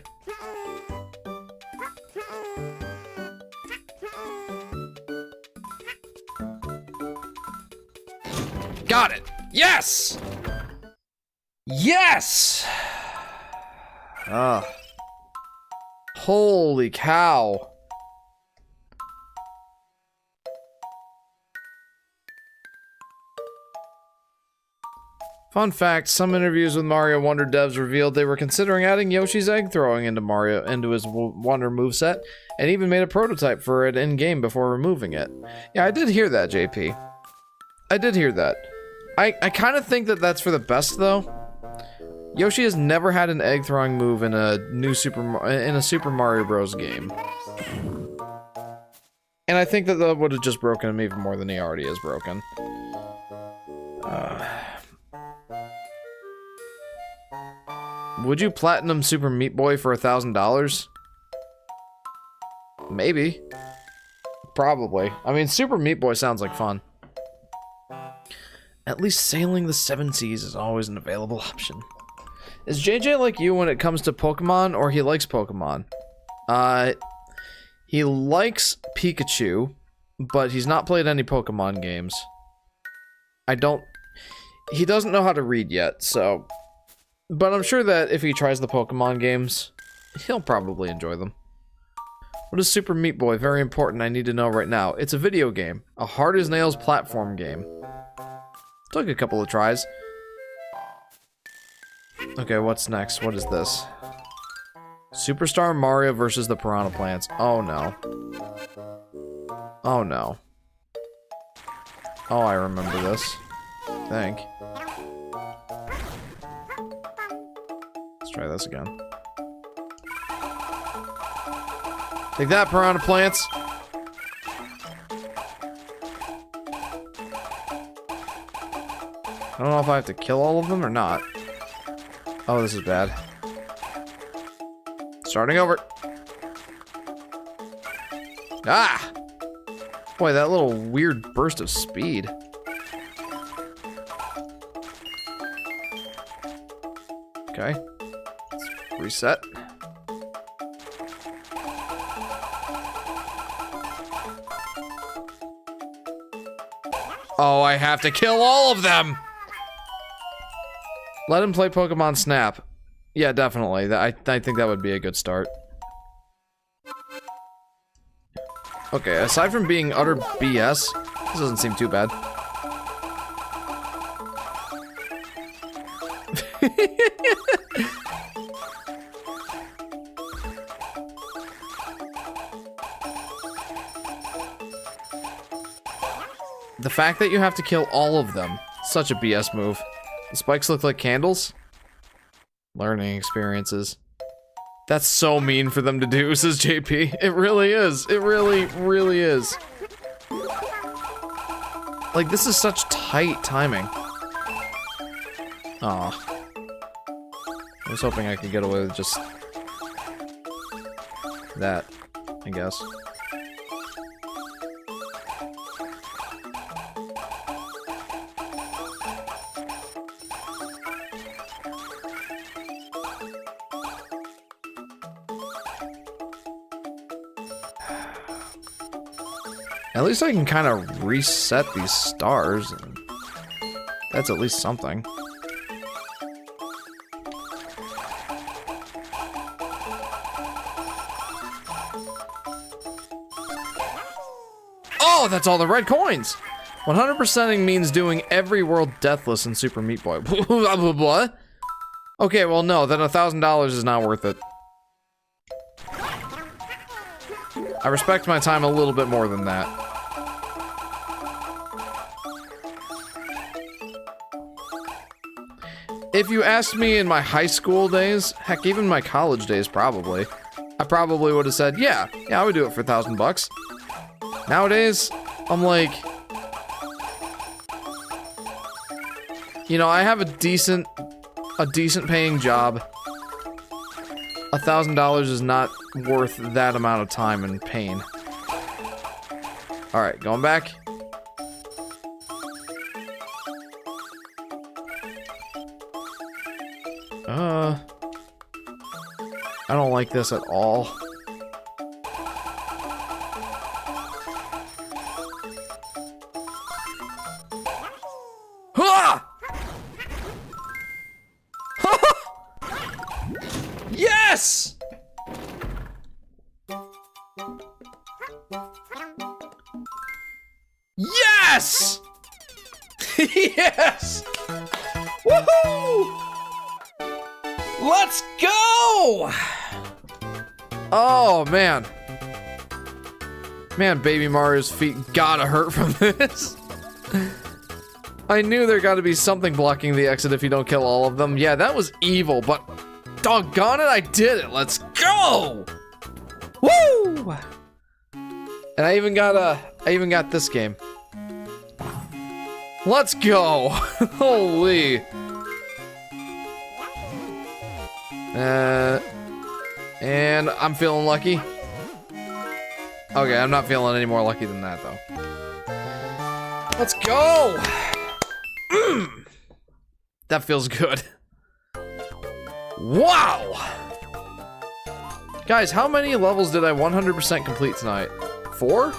Got it! Yes! Yes! Ugh. Holy cow. Fun fact, some interviews with Mario Wonder devs revealed they were considering adding Yoshi's egg throwing into his Wonder moveset, and even made a prototype for it in-game before removing it. Yeah, I did hear that, JP. I did hear that. I kind of think that that's for the best, though. Yoshi has never had an egg throwing move in a Super Mario Bros. Game. And I think that that would have just broken him even more than he already is broken. Would you platinum Super Meat Boy for $1,000? Maybe. Probably. I mean, Super Meat Boy sounds like fun. At least sailing the 7 seas is always an available option. Is JJ like you when it comes to Pokemon, or he likes Pokemon? He likes Pikachu, but he's not played any Pokemon games. He doesn't know how to read yet, so... But I'm sure that if he tries the Pokemon games, he'll probably enjoy them. What is Super Meat Boy? Very important, I need to know right now. It's a video game. A hard-as-nails platform game. Took a couple of tries. Okay, what's next? What is this? Superstar Mario versus the Piranha Plants. Oh no. Oh no. Oh, I remember this. I think. Let's try this again. Take that, piranha plants! I don't know if I have to kill all of them or not. Oh, this is bad. Starting over. Ah! Boy, that little weird burst of speed. Okay. Let's reset. Oh, I have to kill all of them! Let him play Pokemon Snap. Yeah, definitely. I think that would be a good start. Okay, aside from being utter BS, this doesn't seem too bad. The fact that you have to kill all of them, such a BS move. The spikes look like candles? Learning experiences. That's so mean for them to do, says JP. It really is. It really, really is. Like, this is such tight timing. Aw. I was hoping I could get away with just that, I guess. At least I can kind of reset these stars. And that's at least something. Oh, that's all the red coins! 100%ing means doing every world deathless in Super Meat Boy. What? Okay, well no, then $1,000 is not worth it. I respect my time a little bit more than that. If you asked me in my high school days, heck, even my college days probably, I probably would have said, yeah, I would do it for $1,000. Nowadays, I'm like, you know, I have a decent paying job. $1,000 is not worth that amount of time and pain. Alright, going back. I don't like this at all. Ha! Yes! Yes! Yes! Woohoo! Let's go! Oh, man. Man, Baby Mario's feet gotta hurt from this. I knew there gotta be something blocking the exit if you don't kill all of them. Yeah, that was evil, but doggone it, I did it. Let's go! Woo! And I even got this game. Let's go! Holy. And I'm feeling lucky. Okay, I'm not feeling any more lucky than that, though. Let's go! That feels good. Wow! Guys, how many levels did I 100% complete tonight? 4?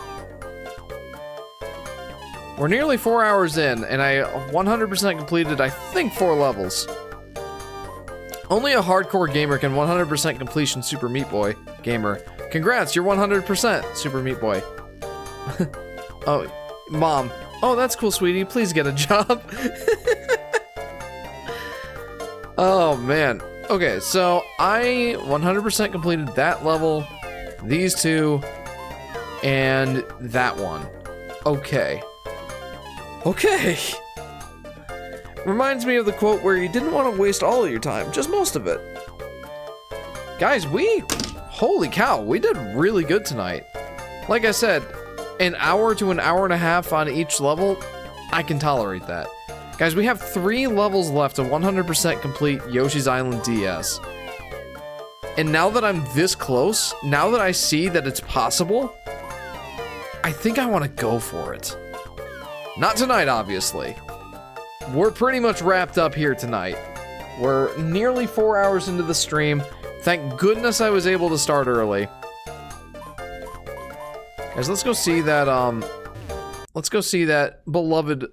We're nearly 4 hours in, and I 100% completed, I think, 4 levels. Only a hardcore gamer can 100% completion Super Meat Boy. Gamer. Congrats, you're 100% Super Meat Boy. Oh, Mom. Oh, that's cool, sweetie. Please get a job. Oh, man. Okay, so I 100% completed that level, these two, and that one. Okay. Okay. Reminds me of the quote where you didn't want to waste all of your time, just most of it. Guys, holy cow, we did really good tonight. Like I said, an hour to an hour and a half on each level, I can tolerate that. Guys, we have 3 levels left to 100% complete Yoshi's Island DS. And now that I'm this close, now that I see that it's possible, I think I want to go for it. Not tonight, obviously. We're pretty much wrapped up here tonight. We're nearly 4 hours into the stream. Thank goodness I was able to start early. Guys, let's go see that, beloved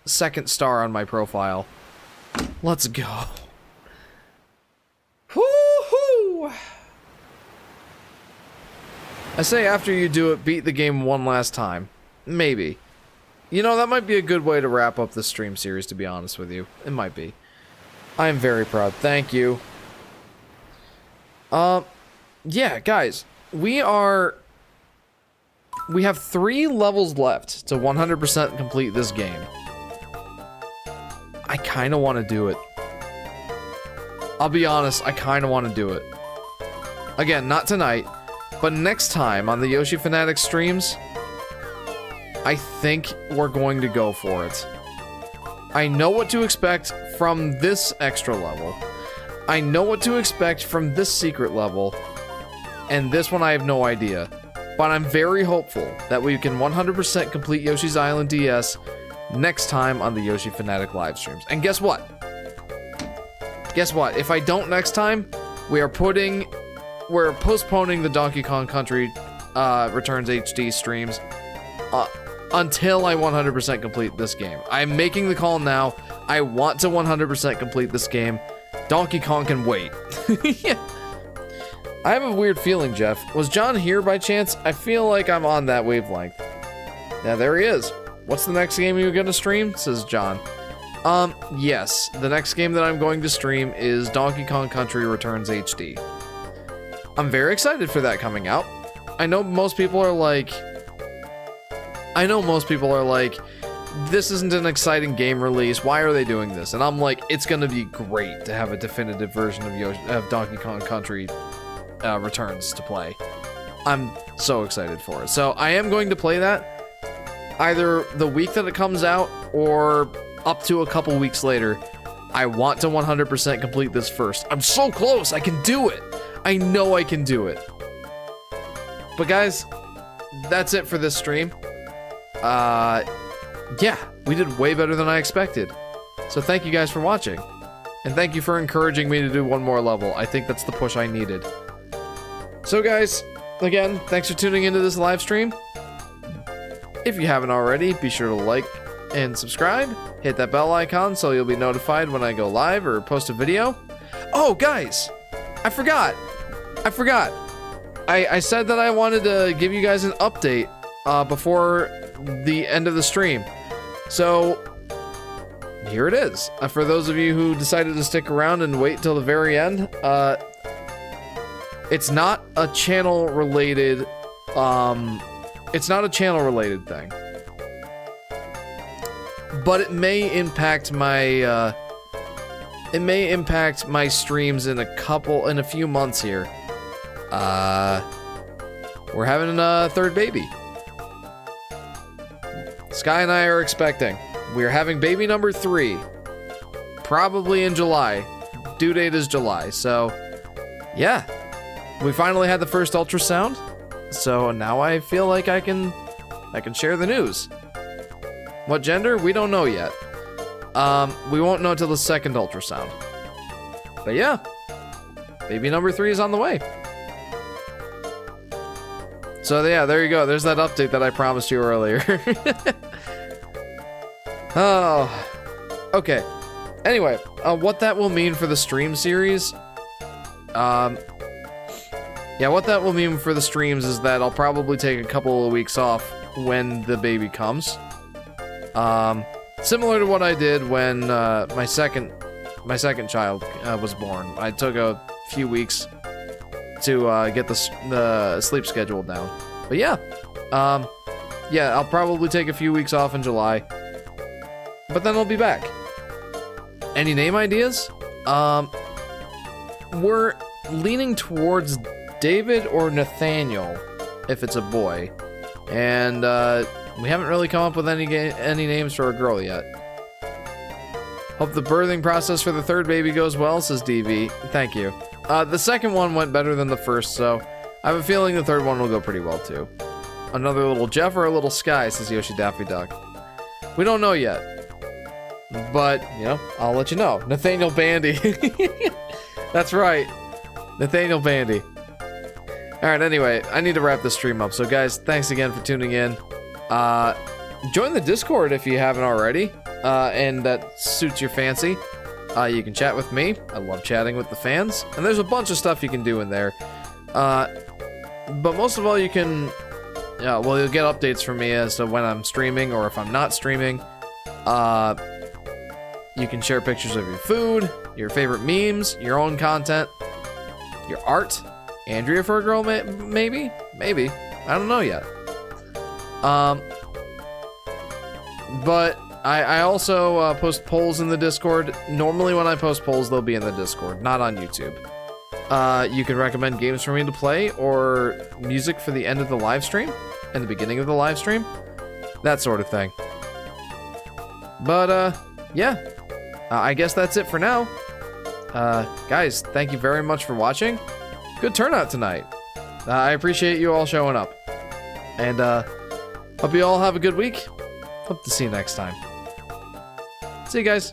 second star on my profile. Let's go. Woo-hoo! I say after you do it, beat the game one last time. Maybe. You know, that might be a good way to wrap up the stream series, to be honest with you. It might be. I am very proud. Thank you. Yeah, guys. We have 3 levels left to 100% complete this game. I kind of want to do it. I'll be honest, I kind of want to do it. Again, not tonight, but next time on the Yoshi Fanatic streams, I think we're going to go for it. I know what to expect from this extra level. I know what to expect from this secret level. And this one I have no idea. But I'm very hopeful that we can 100% complete Yoshi's Island DS next time on the Yoshi Fanatic live streams. And guess what? Guess what? If I don't next time, we're postponing the Donkey Kong Country Returns HD streams until I 100% complete this game. I'm making the call now. I want to 100% complete this game. Donkey Kong can wait. Yeah. I have a weird feeling, Jeff. Was John here by chance? I feel like I'm on that wavelength. Yeah, there he is. What's the next game you're gonna stream? Says John. Yes. The next game that I'm going to stream is Donkey Kong Country Returns HD. I'm very excited for that coming out. I know most people are like, this isn't an exciting game release. Why are they doing this? And I'm like, it's gonna be great to have a definitive version of Donkey Kong Country Returns to play. I'm so excited for it. So I am going to play that either the week that it comes out or up to a couple weeks later. I want to 100% complete this first. I'm so close. I can do it. I know I can do it. But guys, that's it for this stream. Yeah, we did way better than I expected. So thank you guys for watching. And thank you for encouraging me to do one more level. I think that's the push I needed. So guys, again, thanks for tuning into this live stream. If you haven't already, be sure to like and subscribe. Hit that bell icon so you'll be notified when I go live or post a video. Oh, guys, I forgot. I said that I wanted to give you guys an update before the end of the stream. So here it is. For those of you who decided to stick around and wait till the very end, it's not a channel related thing. But it may impact my streams in a few months here. We're having a third baby. Sky and I are expecting. We're having baby number 3. Probably in July. Due date is July. So, yeah. We finally had the first ultrasound. So now I feel like I can share the news. What gender? We don't know yet. We won't know till the second ultrasound. But yeah. Baby number 3 is on the way. So yeah, there you go. There's that update that I promised you earlier. Oh, okay. Anyway, what that will mean for the stream series, yeah, what that will mean for the streams is that I'll probably take a couple of weeks off when the baby comes. Similar to what I did when my second child was born. I took a few weeks to get the sleep schedule down. But yeah, Yeah, I'll probably take a few weeks off in July, but then I'll be back. Any name ideas? We're leaning towards David or Nathaniel, if it's a boy. And, we haven't really come up with any names for a girl yet. Hope the birthing process for the third baby goes well, says DV. Thank you. The second one went better than the first, so I have a feeling the third one will go pretty well, too. Another little Jeff or a little Sky, says Yoshi Daffy Duck. We don't know yet. But, you know, I'll let you know. Nathaniel Bandy. That's right. Nathaniel Bandy. Alright, anyway, I need to wrap this stream up. So, guys, thanks again for tuning in. Join the Discord if you haven't already. And that suits your fancy. You can chat with me. I love chatting with the fans. And there's a bunch of stuff you can do in there. But most of all, you can... Yeah, well, you'll get updates from me as to when I'm streaming or if I'm not streaming. You can share pictures of your food, your favorite memes, your own content, your art. Andrea for a girl, maybe? Maybe. I don't know yet. But I also post polls in the Discord. Normally when I post polls, they'll be in the Discord, not on YouTube. You can recommend games for me to play or music for the end of the live stream and the beginning of the live stream. That sort of thing. But, yeah. I guess that's it for now. Guys, thank you very much for watching. Good turnout tonight. I appreciate you all showing up. And, hope you all have a good week. Hope to see you next time. See you guys.